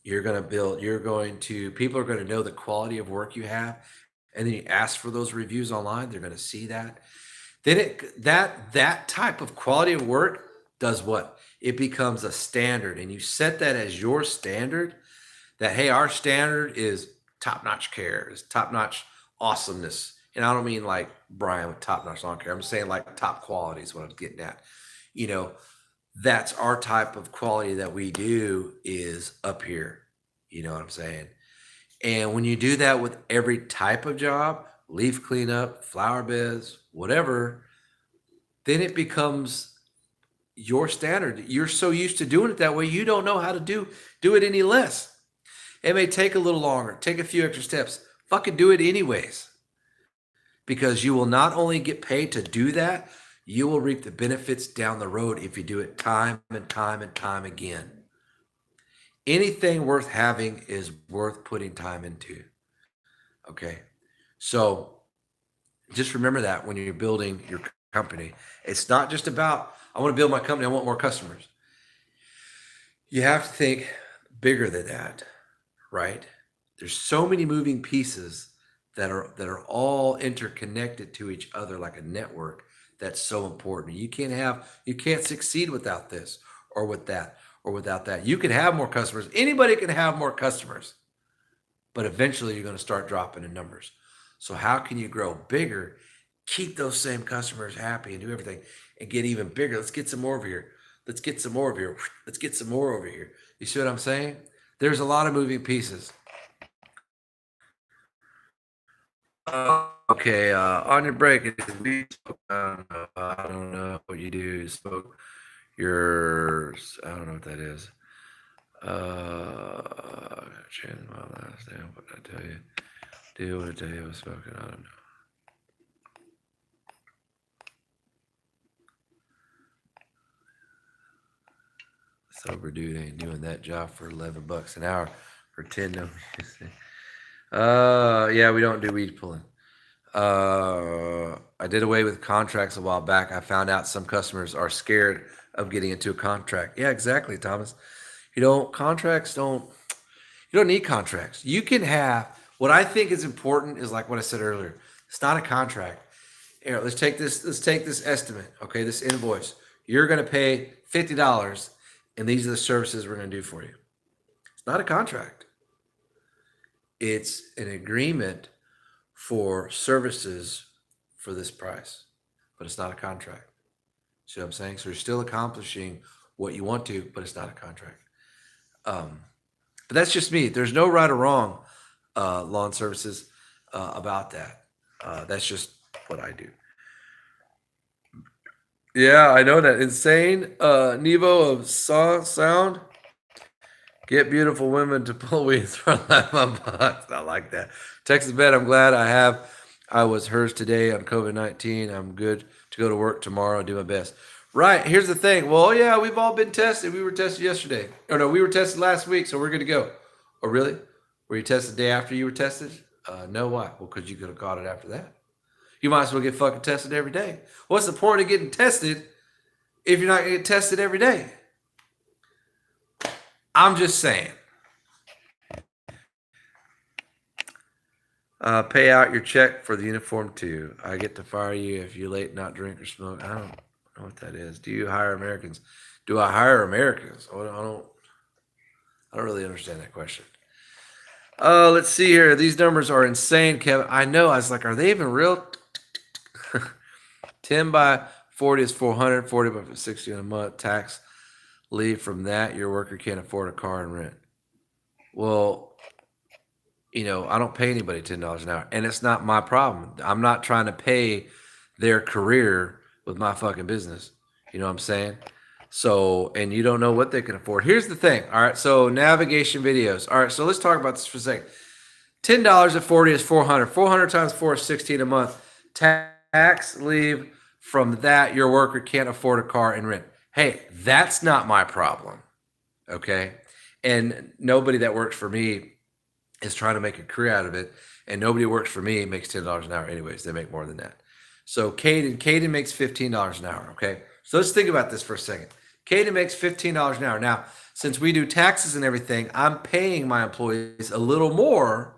People are going to know the quality of work you have. And then you ask for those reviews online, they're going to see that. Then that type of quality of work does what? It becomes a standard, and you set that as your standard. That hey, our standard is top-notch care, is top-notch awesomeness, and I don't mean like Brian with top-notch lawn care. I'm saying like top quality is what I'm getting at. That's our type of quality that we do is up here. You know what I'm saying? And when you do that with every type of job, leaf cleanup, flower beds, whatever, then it becomes your standard. You're so used to doing it that way, you don't know how to do it any less. It may take a little longer, take a few extra steps. Fucking do it anyways. Because you will not only get paid to do that, you will reap the benefits down the road if you do it time and time and time again. Anything worth having is worth putting time into. Okay. So just remember that when you're building your company, it's not just about, I want to build my company, I want more customers. You have to think bigger than that, right? There's so many moving pieces that are all interconnected to each other like a network. That's so important. You can't succeed without this or with that or without that. You can have more customers. Anybody can have more customers, but eventually you're going to start dropping in numbers. So how can you grow bigger, keep those same customers happy and do everything and get even bigger? Let's get some more over here. Let's get some more over here. Let's get some more over here. You see what I'm saying? There's a lot of moving pieces. Okay, on your break, I don't know what you do. You spoke yours. I don't know what that is. Change my last name. What did I tell you? Do what I tell you was spoken. I don't know. Sober dude ain't doing that job for $11 an hour for 10. No. Yeah, we don't do weed pulling. I did away with contracts a while back. I found out some customers are scared of getting into a contract. Yeah, exactly, Thomas. You don't need contracts. You can have, what I think is important is like what I said earlier. It's not a contract. Here, let's take this estimate, okay, this invoice. You're going to pay $50, and these are the services we're going to do for you. It's not a contract. It's an agreement for services for this price, but it's not a contract. See what I'm saying? So you're still accomplishing what you want to, but it's not a contract. But that's just me. There's no right or wrong lawn services about that. That's just what I do. Yeah, I know that. Insane Nevo of sound. Get beautiful women to pull weeds from my box. I like that. Texas Bet, I'm glad I was hers today on COVID-19. I'm good to go to work tomorrow and do my best. Right. Here's the thing. Well, yeah, we've all been tested. We were tested yesterday. Or no, we were tested last week, so we're good to go. Oh, really? Were you tested the day after you were tested? No, why? Well, because you could have caught it after that. You might as well get fucking tested every day. What's the point of getting tested if you're not going to get tested every day? I'm just saying. Pay out your check for the uniform too. I get to fire you if you late, not drink or smoke. I don't know what that is. Do you hire Americans? Do I hire Americans? I don't really understand that question. Let's see here. These numbers are insane, Kevin. I know. I was like, are they even real? 10 by 40 is 400. 40 by 60 in a month. Tax leave from that. Your worker can't afford a car and rent. Well, I don't pay anybody $10 an hour, and it's not my problem. I'm not trying to pay their career with my fucking business. You know what I'm saying? So, and you don't know what they can afford. Here's the thing. All right. So navigation videos. All right. So let's talk about this for a second. $10 at 40 is 400. 400 times 4 is 16 a month. Tax leave from that. Your worker can't afford a car and rent. Hey, that's not my problem. Okay. And nobody that works for me is trying to make a career out of it. And nobody who works for me makes $10 an hour anyways. They make more than that. So Caden makes $15 an hour. Okay. So let's think about this for a second. Caden makes $15 an hour. Now, since we do taxes and everything, I'm paying my employees a little more.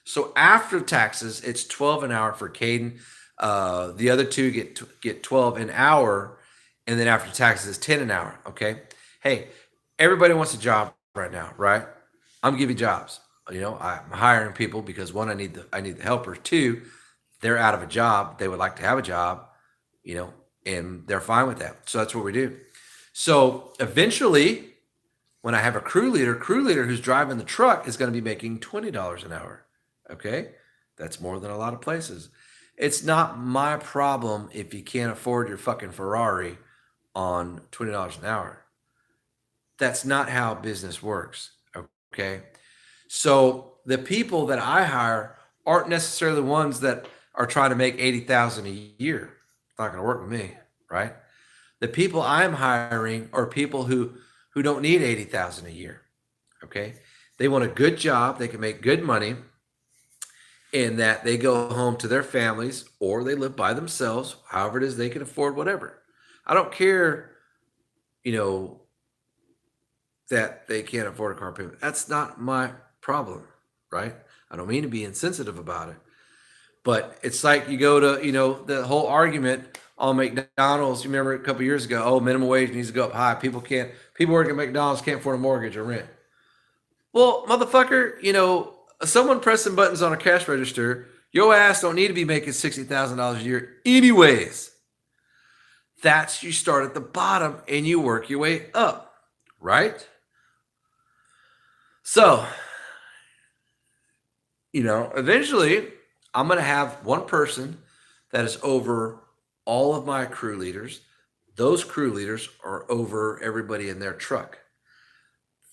So after taxes, it's $12 an hour for Caden. The other two get $12 an hour. And then after taxes, it's $10 an hour. Okay. Hey, everybody wants a job right now, right? I'm giving jobs. I'm hiring people because one, I need the helpers. Two, they're out of a job. They would like to have a job, and they're fine with that. So that's what we do. So eventually, when I have a crew leader who's driving the truck is going to be making $20 an hour. Okay. That's more than a lot of places. It's not my problem if you can't afford your fucking Ferrari on $20 an hour. That's not how business works. Okay. So the people that I hire aren't necessarily the ones that are trying to make $80,000 a year. It's not going to work with me, right? The people I'm hiring are people who don't need $80,000 a year. Okay. They want a good job. They can make good money, and that they go home to their families or they live by themselves. However it is they can afford whatever. I don't care, that they can't afford a car payment. That's not my problem, right? I don't mean to be insensitive about it, but it's like you go to, the whole argument on McDonald's. You remember a couple of years ago, oh, minimum wage needs to go up high. People working at McDonald's can't afford a mortgage or rent. Well, motherfucker, someone pressing buttons on a cash register, your ass don't need to be making $60,000 a year anyways. You start at the bottom and you work your way up, right? So, eventually I'm going to have one person that is over all of my crew leaders. Those crew leaders are over everybody in their truck.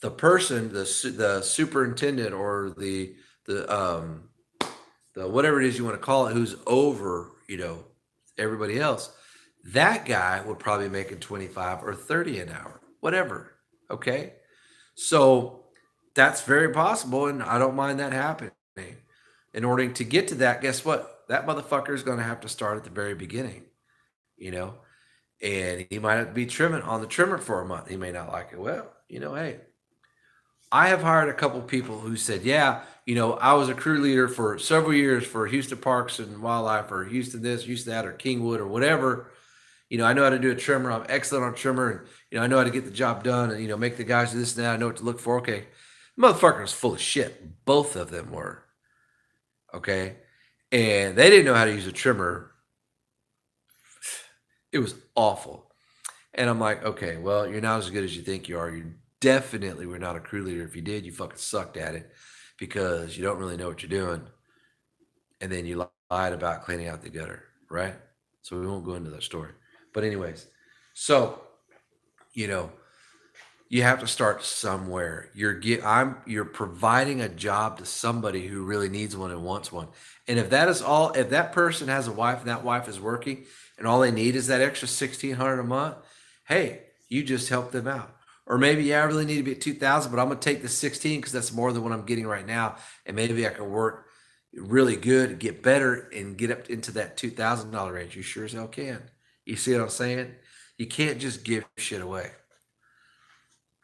The person, the superintendent or the whatever it is you want to call it, who's over, everybody else, that guy would probably be making 25 or 30 an hour, whatever. Okay. So that's very possible. And I don't mind that happening. In order to get to that, guess what? That motherfucker is going to have to start at the very beginning, and he might have to be trimming on the trimmer for a month. He may not like it. Well, hey, I have hired a couple people who said, yeah, I was a crew leader for several years for Houston Parks and Wildlife or Houston this, Houston that, or Kingwood or whatever. I know how to do a trimmer. I'm excellent on trimmer. And, I know how to get the job done and, make the guys do this and that. I know what to look for. Okay. Motherfucker was full of shit. Both of them were. Okay. And they didn't know how to use a trimmer. It was awful. And I'm like, okay, well, you're not as good as you think you are. You definitely were not a crew leader. If you did, you fucking sucked at it because you don't really know what you're doing. And then you lied about cleaning out the gutter, right? So we won't go into that story. But anyways, so you know, you have to start somewhere. You're providing a job to somebody who really needs one and wants one. And if that person has a wife and that wife is working and all they need is that extra 1,600 a month, hey, you just help them out. Or maybe, yeah, I really need to be at 2,000, but I'm gonna take the 16 because that's more than what I'm getting right now. And maybe I can work really good, get better, and get up into that $2,000 range. You sure as hell can. You see what I'm saying? You can't just give shit away.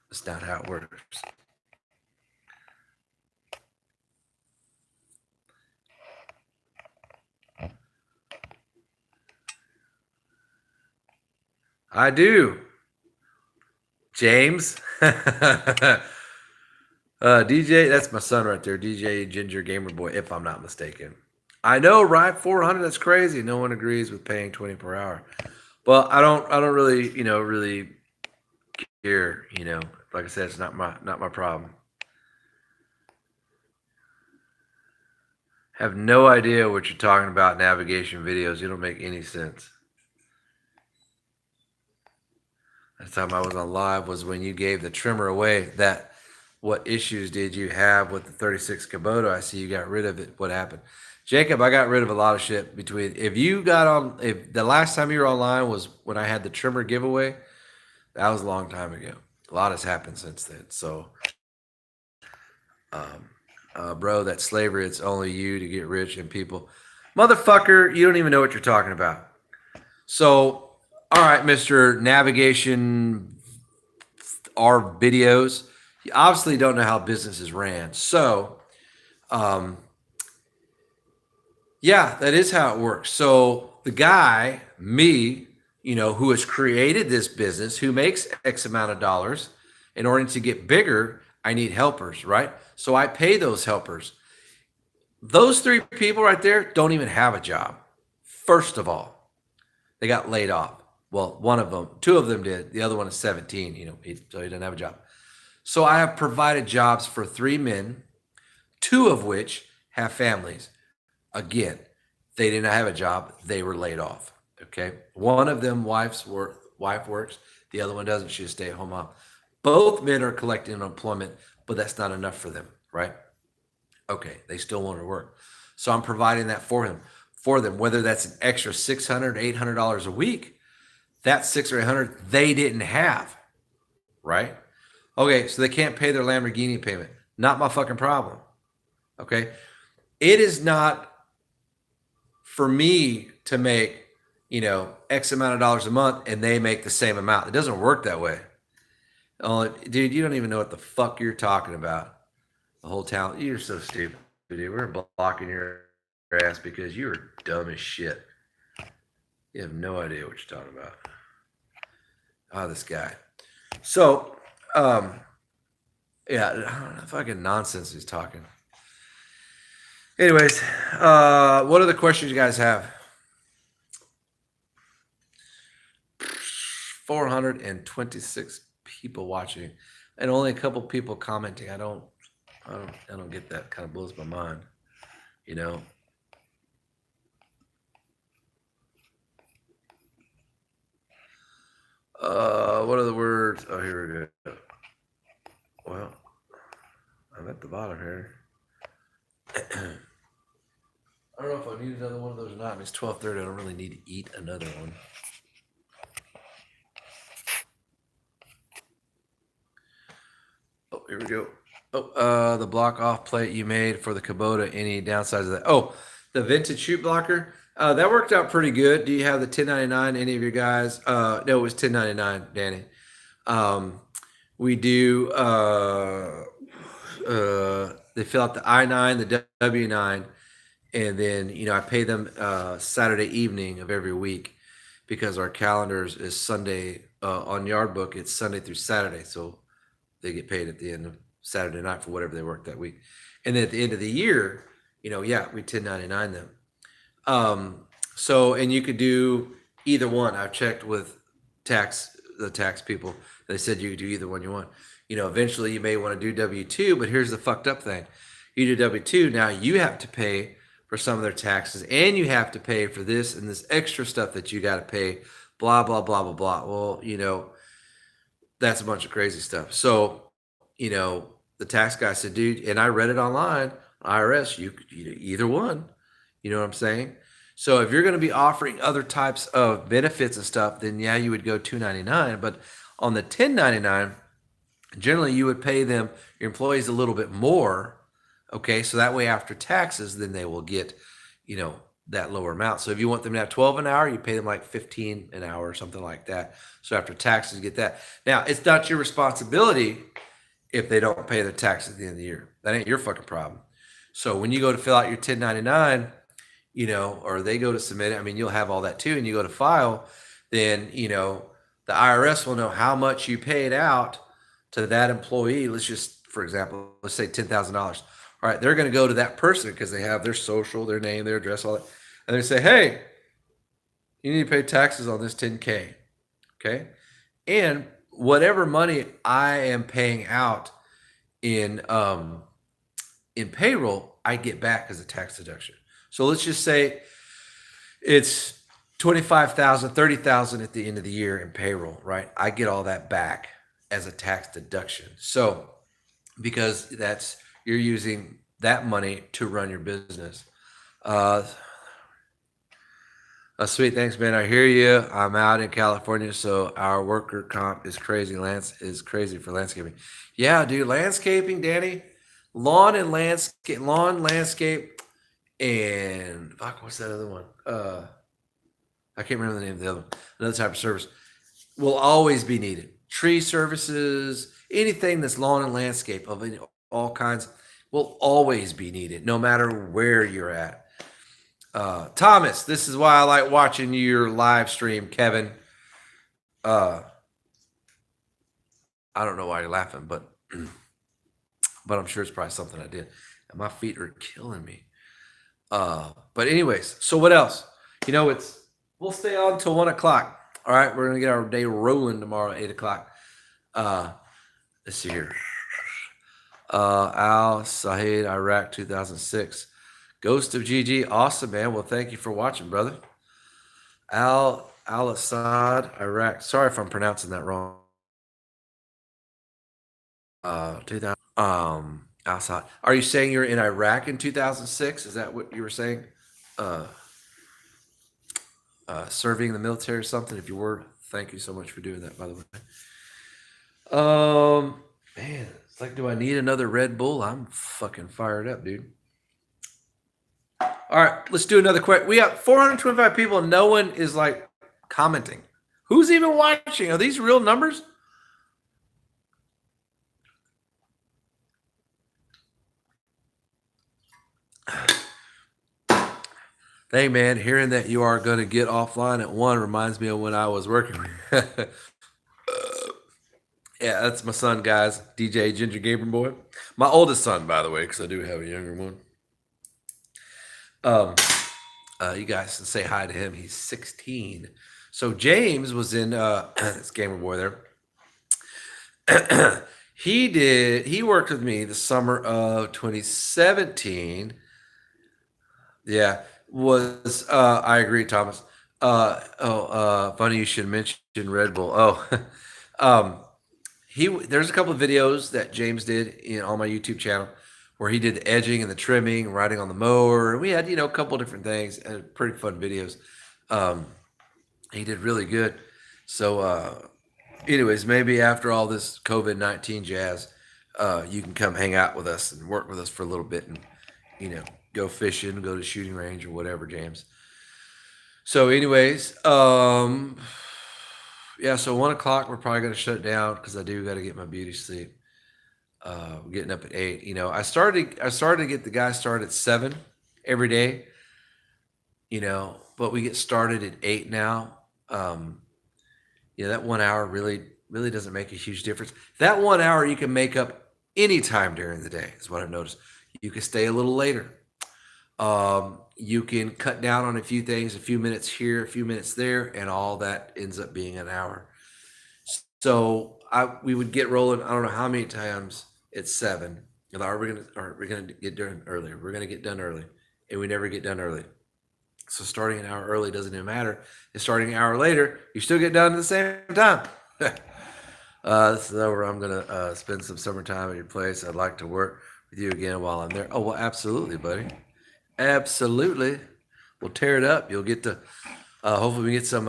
That's not how it works. I do. James. DJ, that's my son right there. DJ Ginger Gamer Boy, if I'm not mistaken. I know, right? 400, that's crazy. No one agrees with paying 20 per hour. Well, I don't really, really care, Like I said, it's not my problem. Have no idea what you're talking about navigation videos. It don't make any sense. The time I was on live was when you gave the trimmer away. What issues did you have with the 36 Kubota? I see you got rid of it. What happened? Jacob, I got rid of a lot of shit if the last time you were online was when I had the trimmer giveaway, that was a long time ago. A lot has happened since then. So, bro, that slavery, it's only you to get rich and people. Motherfucker, you don't even know what you're talking about. So, all right, Mr. Navigation our videos. You obviously don't know how businesses ran. So, yeah, that is how it works. So the guy, me, who has created this business, who makes X amount of dollars, in order to get bigger, I need helpers, right? So I pay those helpers. Those three people right there don't even have a job. First of all, they got laid off. Well, two of them did. The other one is 17, so he doesn't have a job. So I have provided jobs for three men, two of which have families. Again, they did not have a job. They were laid off. Okay. One of them wife works. The other one doesn't. She's a stay-at-home mom. Both men are collecting unemployment, but that's not enough for them, right? Okay. They still want to work. So I'm providing that for them, whether that's an extra $600, $800 a week, that $600 or $800 they didn't have, right? Okay. So they can't pay their Lamborghini payment. Not my fucking problem. Okay. It is not for me to make, X amount of dollars a month and they make the same amount. It doesn't work that way. Oh, dude, you don't even know what the fuck you're talking about. The whole town. You're so stupid, dude. We're blocking your ass because you're dumb as shit. You have no idea what you're talking about. Oh, this guy. So, yeah, fucking nonsense he's talking. Anyways, what other questions you guys have? 426 people watching, and only a couple people commenting. I don't get that. Kind of blows my mind, What are the words? Oh, here we go. Well, I'm at the bottom here. I don't know if I need another one of those or not. It's 12:30. I don't really need to eat another one. Oh, here we go. Oh, the block off plate you made for the Kubota. Any downsides of that? Oh, the vintage chute blocker. That worked out pretty good. Do you have the 1099? Any of your guys? No, it was 1099, Danny. We do. They fill out the I-9, the W-9, and then I pay them Saturday evening of every week because our calendars is Sunday on Yardbook. It's Sunday through Saturday, so they get paid at the end of Saturday night for whatever they work that week. And then at the end of the year, Yeah, we 1099 them. And you could do either one. I've checked with the tax people. They said you could do either one you want. Eventually you may want to do W-2, but here's the fucked up thing. You do W-2, now you have to pay for some of their taxes, and you have to pay for this and this extra stuff that you got to pay, blah, blah, blah, blah, blah. Well, that's a bunch of crazy stuff. So, the tax guy said, dude, and I read it online, IRS, you could either one. You know what I'm saying? So if you're going to be offering other types of benefits and stuff, then yeah, you would go 299. But on the 1099, generally you would pay them, your employees, a little bit more. Okay, so that way after taxes, then they will get, that lower amount. So if you want them to have 12 an hour, you pay them like 15 an hour or something like that. So after taxes, you get that. Now, it's not your responsibility if they don't pay their taxes at the end of the year. That ain't your fucking problem. So when you go to fill out your 1099, or they go to submit it, I mean, you'll have all that too, and you go to file, then, the IRS will know how much you paid out to that employee. Let's just, for example, let's say $10,000. All right, they're going to go to that person because they have their social, their name, their address, all that. And they say, hey, you need to pay taxes on this 10K. Okay. And whatever money I am paying out in payroll, I get back as a tax deduction. So let's just say it's 25,000, 30,000 at the end of the year in payroll, right? I get all that back as a tax deduction. So because you're using that money to run your business. Sweet, thanks, man. I hear you. I'm out in California, so our worker comp is crazy. Lance is crazy for landscaping. Yeah, dude, landscaping, Danny, lawn, landscape, and fuck, what's that other one? I can't remember the name of the other one. Another type of service will always be needed. Tree services, anything that's lawn and landscape of all kinds will always be needed, no matter where you're at. Thomas, this is why I like watching your live stream, Kevin. I don't know why you're laughing, but I'm sure it's probably something I did. And my feet are killing me. But anyways, so what else? We'll stay on till 1 o'clock. All right, we're gonna get our day rolling tomorrow at 8 o'clock. Let's see here. Al Sahid, Iraq 2006. Ghost of GG, awesome, man. Well, thank you for watching, brother. Al Assad, Iraq. Sorry if I'm pronouncing that wrong. 2000. Assad. Are you saying you're in Iraq in 2006? Is that what you were saying? Serving in the military or something? If you were, thank you so much for doing that, by the way. Man, it's like, do I need another Red Bull? I'm fucking fired up, dude. All right, let's do another quick. We got 425 people and no one is like commenting. Who's even watching? Are these real numbers? Hey, man, hearing that you are going to get offline at 1 reminds me of when I was working. Yeah, that's my son, guys. DJ Ginger Gamer Boy. My oldest son, by the way, because I do have a younger one. You guys can say hi to him. He's 16. So James was in this Gamer Boy there. He worked with me the summer of 2017. Yeah, I agree, Thomas. Funny you should mention Red Bull. There's a couple of videos that James did on my YouTube channel where he did the edging and the trimming, riding on the mower. We had, a couple of different things and pretty fun videos. He did really good. So, anyways, maybe after all this COVID-19 jazz, you can come hang out with us and work with us for a little bit and, go fishing, go to shooting range or whatever, James. So anyways, yeah, so 1 o'clock, we're probably going to shut it down because I do got to get my beauty sleep. We're getting up at 8. I started to get the guy started at 7 every day, but we get started at 8 now. That 1 hour really doesn't make a huge difference. That 1 hour you can make up any time during the day is what I've noticed. You can stay a little later. You can cut down on a few things, a few minutes here, a few minutes there, and all that ends up being an hour. So we would get rolling. I don't know how many times it's 7. And we're gonna get done earlier. We're gonna get done early, and we never get done early. So starting an hour early doesn't even matter. And starting an hour later, you still get done at the same time. This is over. I'm gonna spend some summertime at your place. I'd like to work with you again while I'm there. Oh well, absolutely, buddy. Absolutely. We'll tear it up. You'll get to hopefully we get some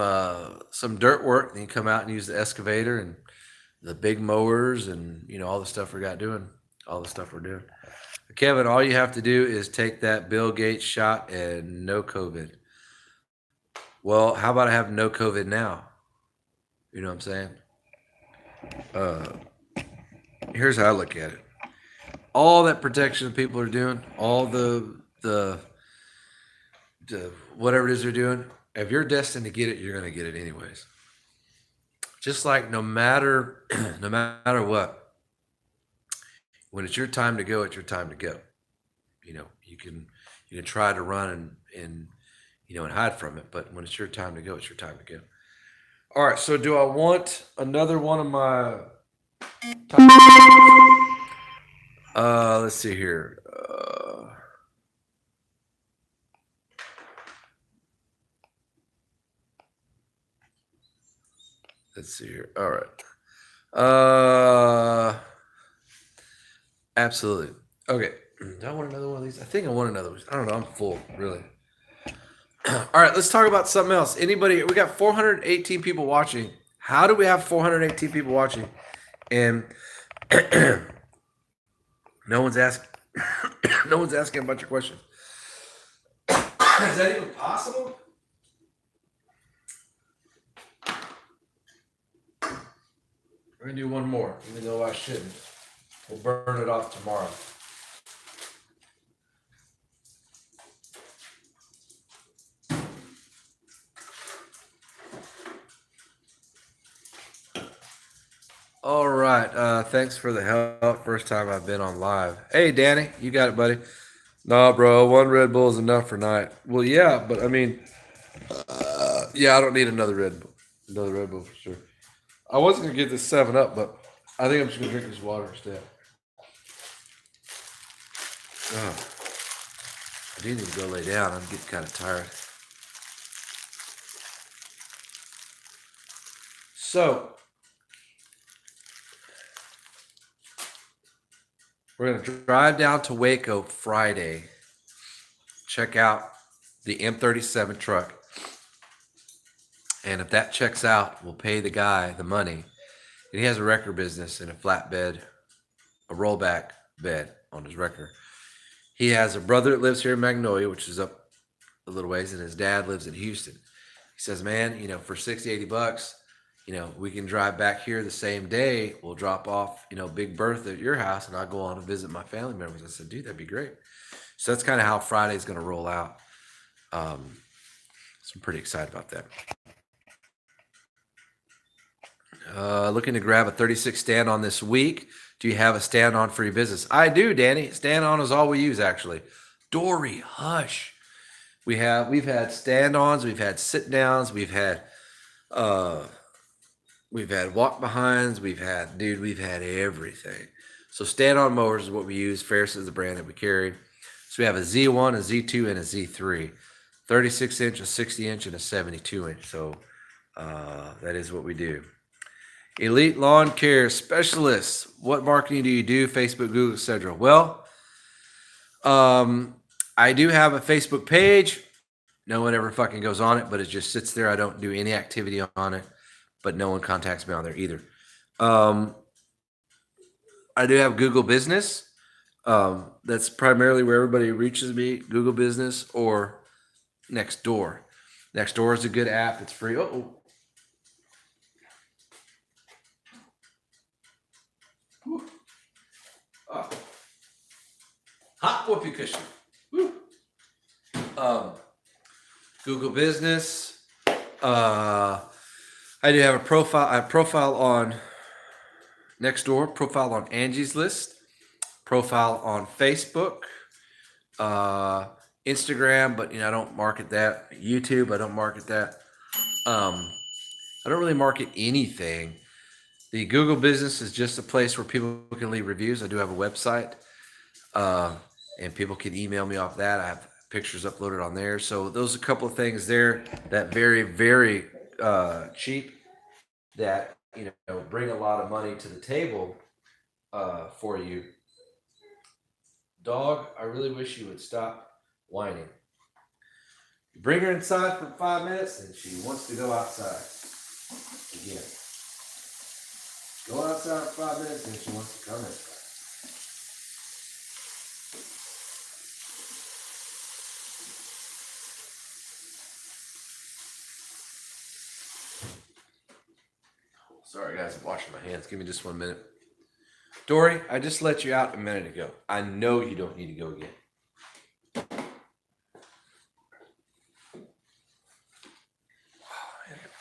dirt work. Then you come out and use the excavator and the big mowers and all the stuff we're doing. Kevin, all you have to do is take that Bill Gates shot and no COVID. Well, how about I have no COVID now? You know what I'm saying? Here's how I look at it. All that protection that people are doing, all the whatever it is they're doing, if you're destined to get it, you're going to get it anyways. Just like no matter what, when it's your time to go, it's your time to go. You can try to run and hide from it, but when it's your time to go, it's your time to go. All right. So do I want another one of my? Let's see here. Let's see here. All right. Absolutely. Okay. Do I want another one of these? I think I want another one. I don't know. I'm full, really. All right. Let's talk about something else. Anybody? We got 418 people watching. How do we have 418 people watching? And no one's asking. No one's asking a bunch of questions. Is that even possible? We're gonna do one more, even though I shouldn't. We'll burn it off tomorrow. All right. Thanks for the help. First time I've been on live. Hey, Danny, you got it, buddy. Nah, bro. One Red Bull is enough for night. Well, yeah, but I mean, yeah, I don't need another Red Bull. Another Red Bull for sure. I was gonna get this 7-Up, but I think I'm just gonna drink this water instead. Oh, I do need to go lay down. I'm getting kind of tired. So we're gonna drive down to Waco Friday. Check out the M37 truck. And if that checks out, we'll pay the guy the money. And he has a wrecker business and a flatbed, a rollback bed on his wrecker. He has a brother that lives here in Magnolia, which is up a little ways, and his dad lives in Houston. He says, man, for 60, 80 bucks, we can drive back here the same day. We'll drop off, Big Bertha at your house, and I'll go on and visit my family members. I said, dude, that'd be great. So that's kind of how Friday's going to roll out. So I'm pretty excited about that. Looking to grab a 36 stand-on this week. Do you have a stand-on for your business? I do, Danny. Stand-on is all we use, actually. Dory, hush. We've had stand-ons, we've had sit-downs, we've had walk-behinds, we've had everything. So stand-on mowers is what we use. Ferris is the brand that we carry. So we have a Z1, a Z2, and a Z3. 36-inch, a 60-inch, and a 72-inch. So that is what we do. Elite Lawn Care Specialists. What marketing do you do? Facebook, Google, etc. Well, I do have a Facebook page. No one ever fucking goes on it, but it just sits there. I don't do any activity on it, but no one contacts me on there either. I do have Google Business. That's primarily where everybody reaches me. Google Business or Nextdoor. Nextdoor is a good app. It's free. Oh. Hot whoopee cushion. Woo. Google Business. I do have a profile. I have a profile on Nextdoor, profile on Angie's List, profile on Facebook, Instagram, but I don't market that. YouTube, I don't market that. I don't really market anything. The Google business is just a place where people can leave reviews. I do have a website, uh, and people can email me off that. I have pictures uploaded on there. So those are a couple of things there that very, very cheap that bring a lot of money to the table for you. Dog, I really wish you would stop whining. You bring her inside for 5 minutes, and she wants to go outside again. Go outside for 5 minutes, and she wants to come inside. Sorry, guys, I'm washing my hands. Give me just 1 minute. Dory, I just let you out a minute ago. I know you don't need to go again.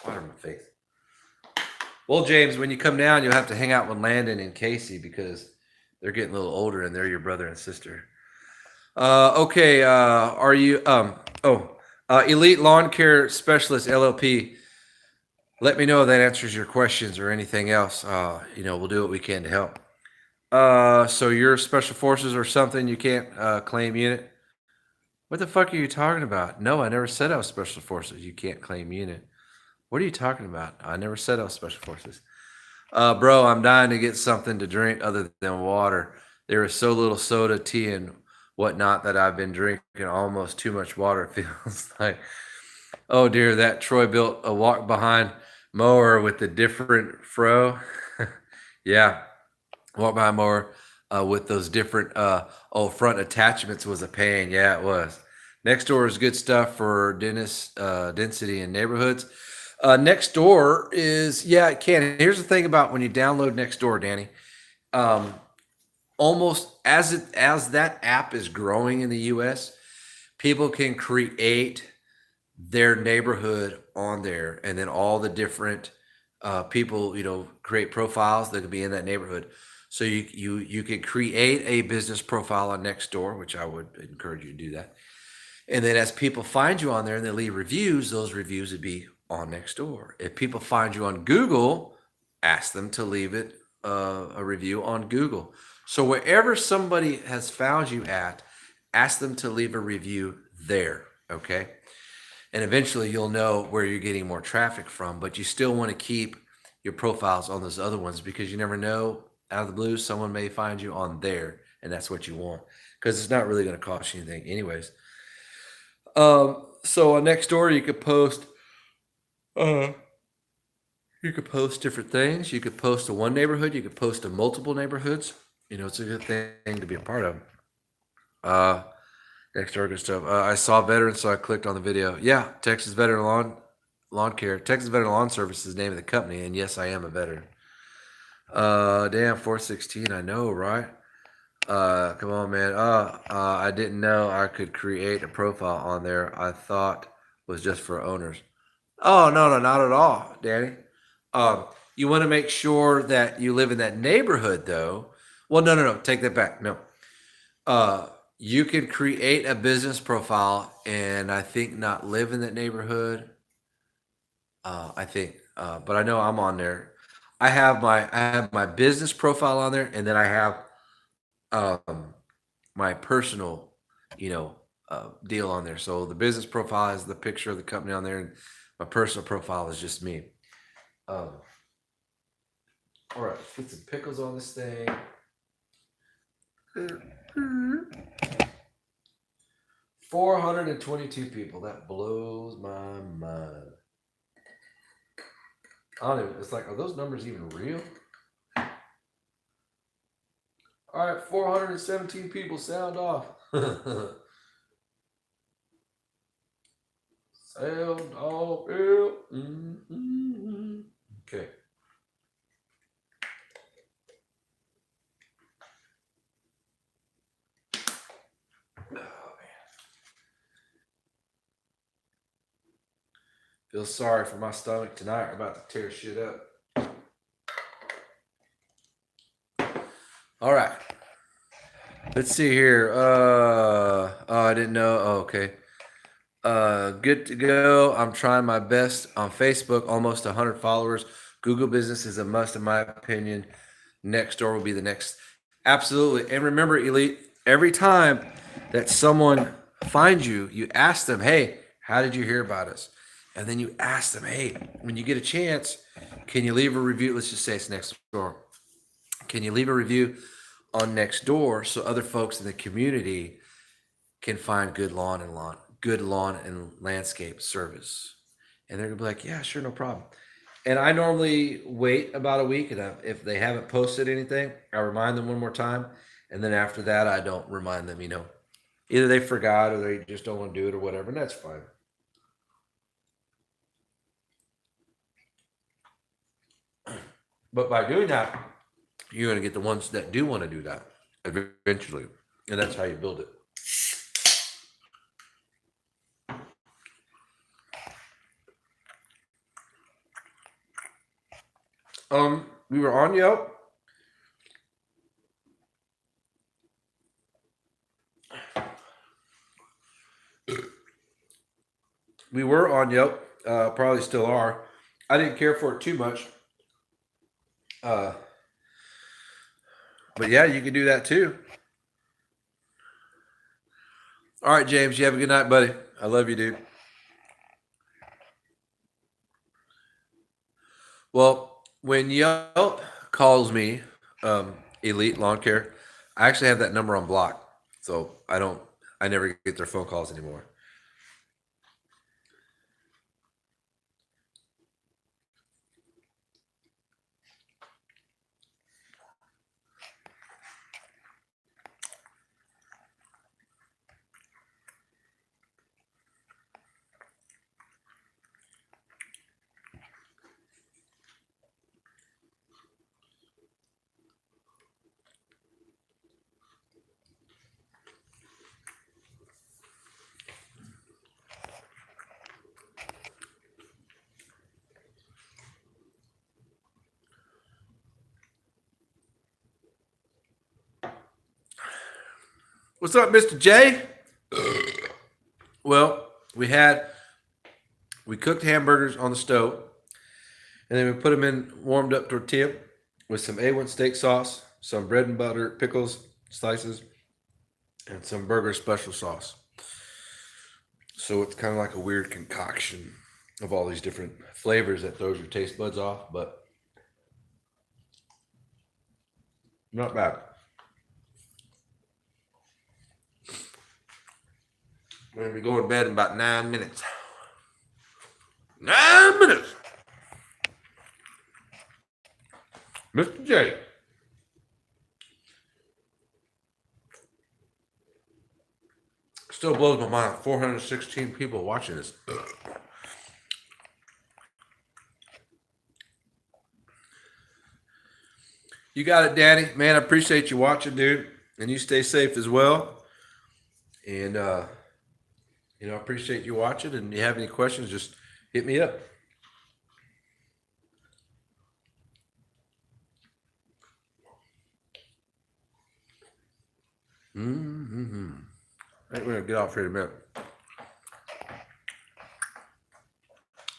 Water in my face. Well, James, when you come down, you'll have to hang out with Landon and Casey because they're getting a little older and they're your brother and sister. Okay. Are you Elite Lawn Care Specialist LLP? Let me know if that answers your questions or anything else. We'll do what we can to help. So you're special forces or something? You can't claim unit. What the fuck are you talking about? No, I never said I was special forces. You can't claim unit. What are you talking about? I never said I was special forces. Bro, I'm dying to get something to drink other than water. There is so little soda, tea, and whatnot that I've been drinking almost too much water. It feels like, oh dear, that Troy built a walk behind mower with the different fro. Yeah, walk behind mower with those different front attachments was a pain. Yeah, it was. Nextdoor is good stuff for density in neighborhoods. Nextdoor is, yeah, it can. Here's the thing about when you download Nextdoor, Danny. Almost as that app is growing in the US, people can create their neighborhood on there, and then all the different people, create profiles that could be in that neighborhood. So you can create a business profile on Nextdoor, which I would encourage you to do that. And then as people find you on there and they leave reviews, those reviews would be on Nextdoor. If people find you on Google, ask them to leave it a review on Google. So wherever somebody has found you at, ask them to leave a review there, okay? And eventually you'll know where you're getting more traffic from, but you still want to keep your profiles on those other ones because you never know, out of the blue, someone may find you on there, and that's what you want because it's not really going to cost you anything anyways. So on Nextdoor, you could post different things. You could post to one neighborhood. You could post to multiple neighborhoods. It's a good thing to be a part of. Nextdoor, good stuff. I saw veteran, so I clicked on the video. Yeah, Texas Veteran Lawn Care. Texas Veteran Lawn Service is the name of the company, and yes, I am a veteran. Damn, 416. I know, right? Come on, man. I didn't know I could create a profile on there. I thought was just for owners. Oh, no, not at all, Danny. You want to make sure that you live in that neighborhood, though. Well, no. Take that back. No. You can create a business profile and I think not live in that neighborhood. I think, but I know I'm on there. I have my business profile on there, and then I have my personal, deal on there. So the business profile is the picture of the company on there, and my personal profile is just me. All right, let's put some pickles on this thing. 422 people. That blows my mind. I don't even, it's like, are those numbers even real? All right, 417 people, sound off. Sound off, yeah. Okay. Oh, man. Feel sorry for my stomach tonight. I'm about to tear shit up. All right. Let's see here. Oh, I didn't know. Oh, okay. Good to go. I'm trying my best on Facebook. Almost 100 followers. Google Business is a must, in my opinion. Next door will be the next. Absolutely. And remember, Elite, every time that someone finds you, you ask them, hey, how did you hear about us? And then you ask them, hey, when you get a chance, can you leave a review? Let's just say it's next door. Can you leave a review on next door so other folks in the community can find good lawn and landscape service? And they're gonna be like, yeah, sure, no problem. And I normally wait about a week, and if they haven't posted anything, I remind them one more time, and then after that, I don't remind them. Either they forgot or they just don't want to do it or whatever, and that's fine. But by doing that, you're going to get the ones that do want to do that eventually, and that's how you build it. We were on Yelp. We were on Yelp. Probably still are. I didn't care for it too much. Uh, but yeah, you can do that too. All right, James. You have a good night, buddy. I love you, dude. Well, when Yelp calls me, Elite Lawn Care, I actually have that number on block, so I never get their phone calls anymore. What's up, Mr. J? Well, we cooked hamburgers on the stove, and then we put them in warmed up tortilla with some A1 steak sauce, some bread and butter, pickles, slices, and some burger special sauce. So it's kind of like a weird concoction of all these different flavors that throws your taste buds off, but not bad. We're gonna be going to bed in about 9 minutes. 9 minutes, Mr. J. Still blows my mind. 416 people watching this. You got it, Danny. Man, I appreciate you watching, dude. And you stay safe as well. And I appreciate you watching. And if you have any questions, just hit me up. Mm-hmm. I think we're gonna get off here in a minute.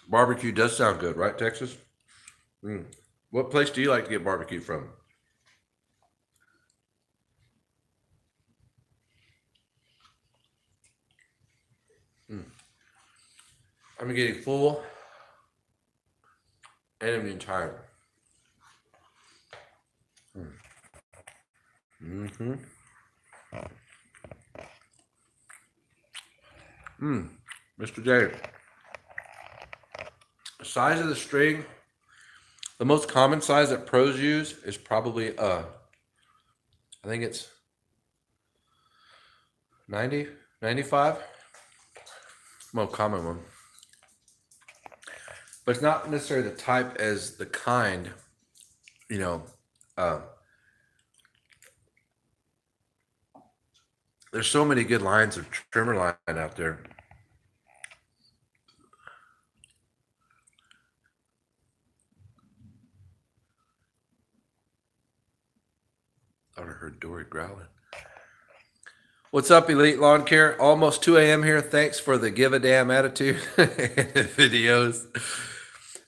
Barbecue does sound good, right, Texas? What place do you like to get barbecue from? I'm getting full and I'm getting tired. Mm-hmm. Mr. J. The size of the string, the most common size that pros use is probably I think it's 90, 95. Most common one. But it's not necessarily the type as the kind, you know. There's so many good lines of trimmer line out there. I would have heard Dory growling. What's up, Elite Lawn Care? Almost 2 a.m. here. Thanks for the give a damn attitude and videos.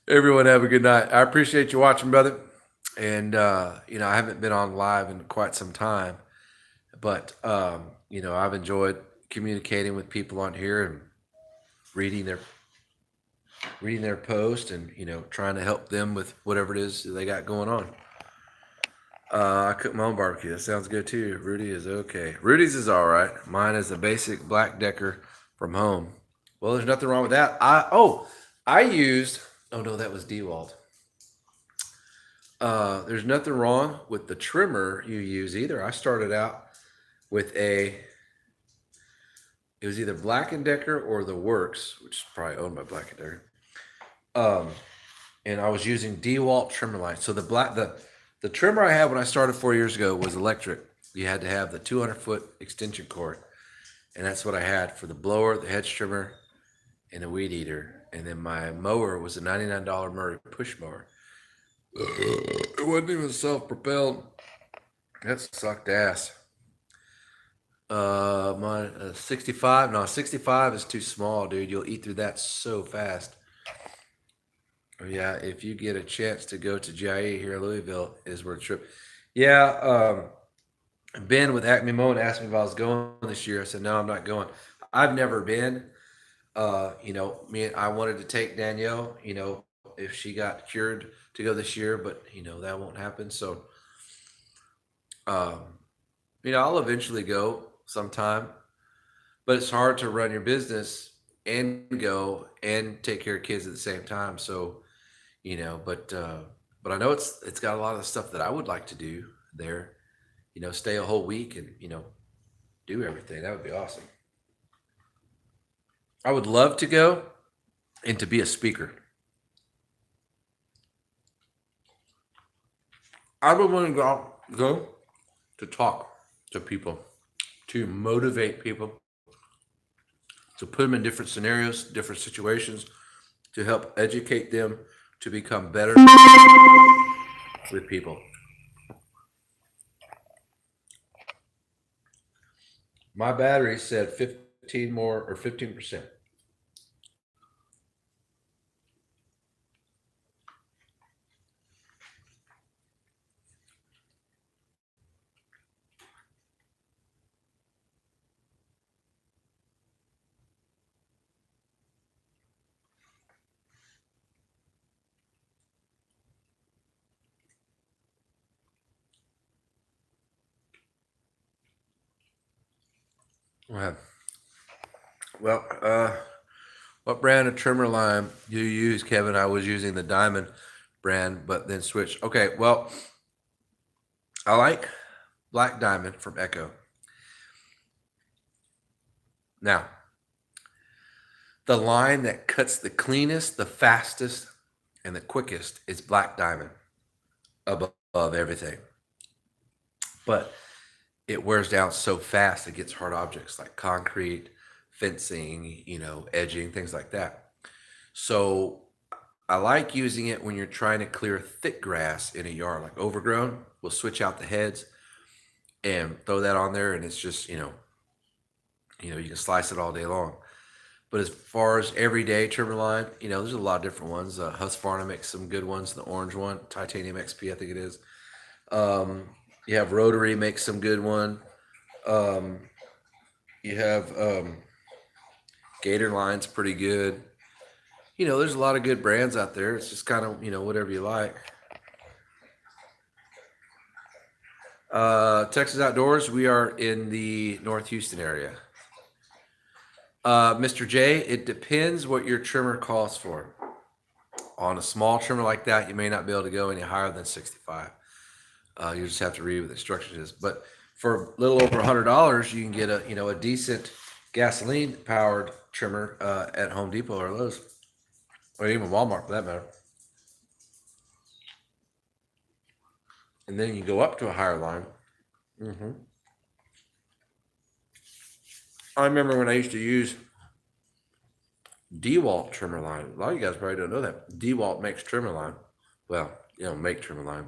Everyone have a good night. I appreciate you watching, brother. And, I haven't been on live in quite some time, but, I've enjoyed communicating with people on here and reading their post and, trying to help them with whatever it is they got going on. I cook my own barbecue. That sounds good too. Rudy is okay. Rudy's is all right. Mine is a basic black decker from home. Well, there's nothing wrong with that. I used. Oh no, that was DeWalt. There's nothing wrong with the trimmer you use either. I started out with it was either Black & Decker or the Works, which is probably owned by Black & Decker. And I was using DeWalt trimmer line. So the trimmer I had when I started 4 years ago was electric. You had to have the 200-foot extension cord. And that's what I had for the blower, the hedge trimmer, and the weed eater. And then my mower was a $99 Murray push mower. It wasn't even self-propelled. That sucked ass. My 65. No, 65 is too small, dude. You'll eat through that so fast. Oh, yeah, if you get a chance to go to GIA here in Louisville, is worth a trip. Yeah, Ben with Acme Mowing asked me if I was going this year. I said, no, I'm not going. I've never been. I wanted to take Danielle, if she got cured to go this year, but, that won't happen. So, I'll eventually go sometime, but it's hard to run your business and go and take care of kids at the same time. So, but I know it's got a lot of stuff that I would like to do there, stay a whole week and, do everything. That would be awesome. I would love to go and to be a speaker. I would want to go to talk to people, to motivate people, to put them in different scenarios, different situations, to help educate them to become better with people. My battery said 15 more or 15%. Well, what brand of trimmer line do you use, Kevin? I was using the Diamond brand, but then switched. Okay, well, I like Black Diamond from Echo. Now, the line that cuts the cleanest, the fastest, and the quickest is Black Diamond above everything. But it wears down so fast, it gets hard objects like concrete, fencing, edging, things like that. So I like using it when you're trying to clear thick grass in a yard, like overgrown. We'll switch out the heads and throw that on there, and it's just, you can slice it all day long. But as far as everyday trimmer line, there's a lot of different ones. Husqvarna makes some good ones. The orange one, Titanium XP, I think it is. You have Rotary makes some good one. You have Gator Line's pretty good. There's a lot of good brands out there. It's just kind of, whatever you like. Texas Outdoors, we are in the North Houston area. Mr. J, it depends what your trimmer calls for. On a small trimmer like that, you may not be able to go any higher than 65. You just have to read what the instruction is. But for a little over $100, you can get a decent gasoline powered trimmer at Home Depot or Lowe's, or even Walmart for that matter. And then you go up to a higher line. I remember when I used to use DeWalt trimmer line. A lot of you guys probably don't know that. DeWalt makes trimmer line. Well, make trimmer line.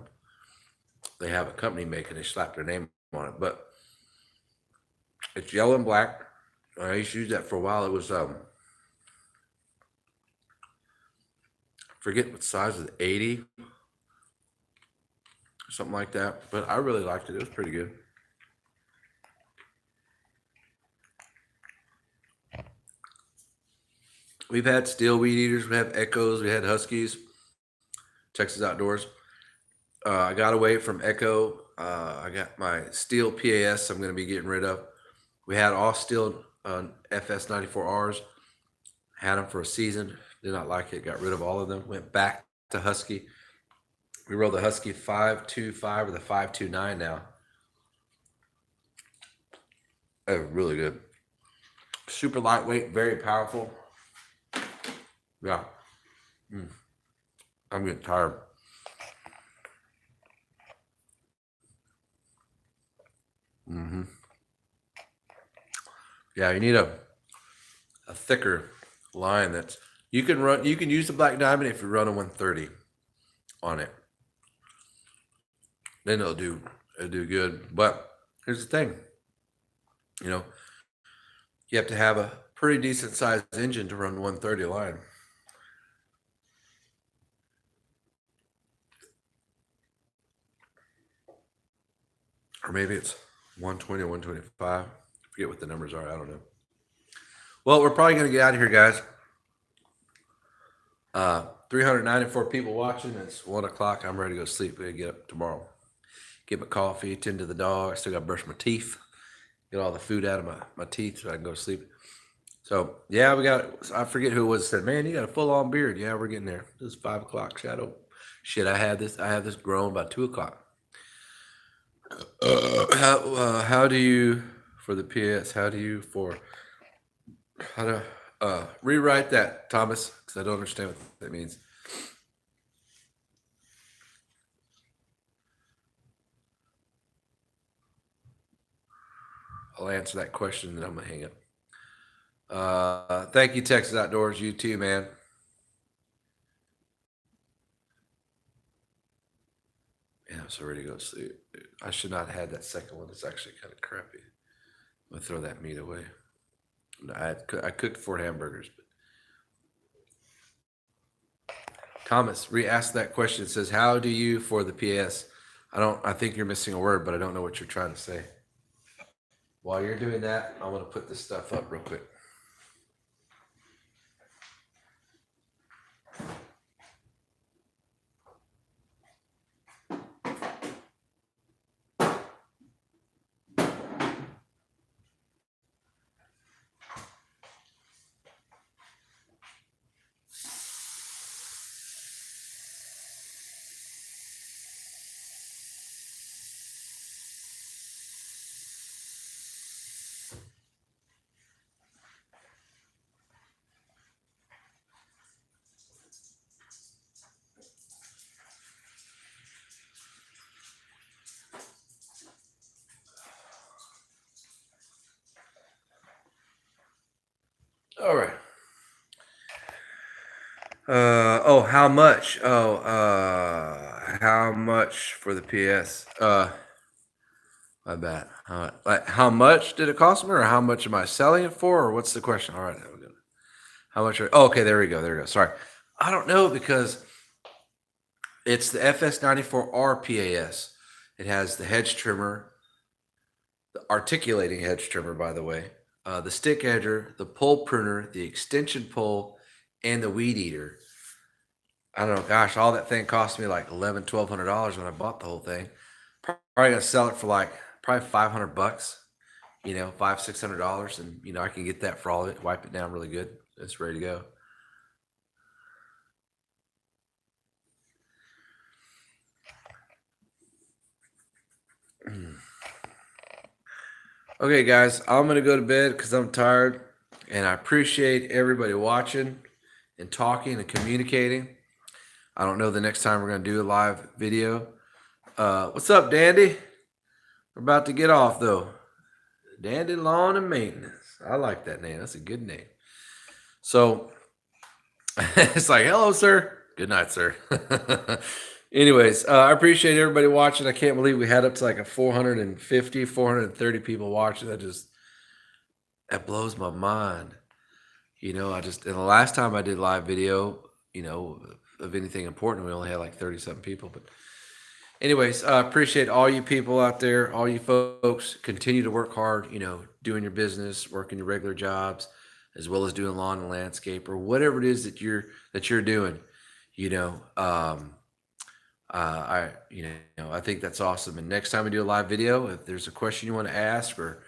They have a company making, they slap their name on it. But It's yellow and black. I used to use that for a while. It was forget what size was it, 80, something like that. But I really liked it. It was pretty good. We've had steel weed eaters. We have Echoes. We had Huskies. Texas Outdoors. I got away from Echo. I got my steel PAS I'm going to be getting rid of. We had all steel FS94Rs. Had them for a season. Did not like it. Got rid of all of them. Went back to Husky. We roll the Husky 525 or the 529 now. Oh, really good. Super lightweight, very powerful. Yeah. I'm getting tired. Yeah, you need a thicker line that's you can run. You can use the Black Diamond if you run a 130 on it. Then it'll do good. But here's the thing, you know, you have to have a pretty decent sized engine to run the 130 line. Or maybe it's 120 or 125. I forget what the numbers are. I don't know. Well, we're probably going to get out of here, guys. 394 people watching. It's 1 o'clock. I'm ready to go sleep. I'm going to get up tomorrow. Get my coffee, tend to the dog. I still got to brush my teeth. Get all the food out of my teeth so I can go to sleep. So, yeah, we got, I forget who it was that said, man, you got a full-on beard. Yeah, we're getting there. It's 5 o'clock shadow. Shit, I have this grown by 2 o'clock. How do you, for the PS, how to rewrite that, Thomas? Because I don't understand what that means. I'll answer that question and then I'm going to hang up. Thank you, Texas Outdoors. You too, man. Yeah, I'm so ready to go to sleep. I should not have had that second one. It's actually kind of crappy. I'm going to throw that meat away. I cooked 4 hamburgers. But Thomas, re-ask that question. It says, how do you for the PS? I think you're missing a word, but I don't know what you're trying to say. While you're doing that, I want to put this stuff up real quick. All right. How much? How much for the PS? My bad. Like, how much did it cost me, or how much am I selling it for, or what's the question? All right. How much? Okay, there we go. Sorry. I don't know because it's the FS94R PAS. It has the hedge trimmer, the articulating hedge trimmer, by the way, the stick edger, the pole pruner, the extension pole, and the weed eater. I don't know. Gosh, all that thing cost me like $1,100-$1,200 when I bought the whole thing. Probably gonna sell it for like probably $500. $500-$600, and I can get that for all of it. Wipe it down really good. It's ready to go. Okay, guys, I'm going to go to bed because I'm tired, and I appreciate everybody watching and talking and communicating. I don't know the next time we're going to do a live video. What's up, Dandy? We're about to get off, though. Dandy Lawn and Maintenance. I like that name. That's a good name. So, it's like, hello, sir. Good night, sir. Anyways, I appreciate everybody watching. I can't believe we had up to like a 450, 430 people watching. That just That blows my mind. And the last time I did live video, of anything important, we only had like 30 something people. But anyways, I appreciate all you people out there, all you folks. Continue to work hard, doing your business, working your regular jobs, as well as doing lawn and landscape or whatever it is that you're doing. You know, um, I think that's awesome. And next time we do a live video, if there's a question you want to ask, or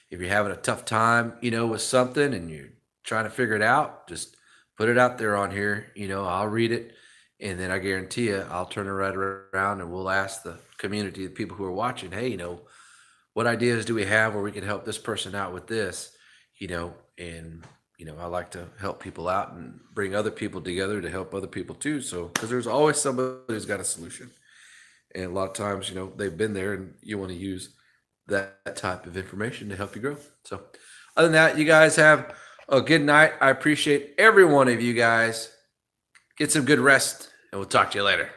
if you're having a tough time, with something and you're trying to figure it out, just put it out there on here. I'll read it, and then I guarantee you, I'll turn it right around and we'll ask the community, the people who are watching, hey, what ideas do we have where we can help this person out with this? And I like to help people out and bring other people together to help other people too. So, because there's always somebody who's got a solution, and a lot of times, they've been there, and you want to use that type of information to help you grow. So, other than that, you guys have a good night. I appreciate every one of you guys. Get some good rest, and we'll talk to you later.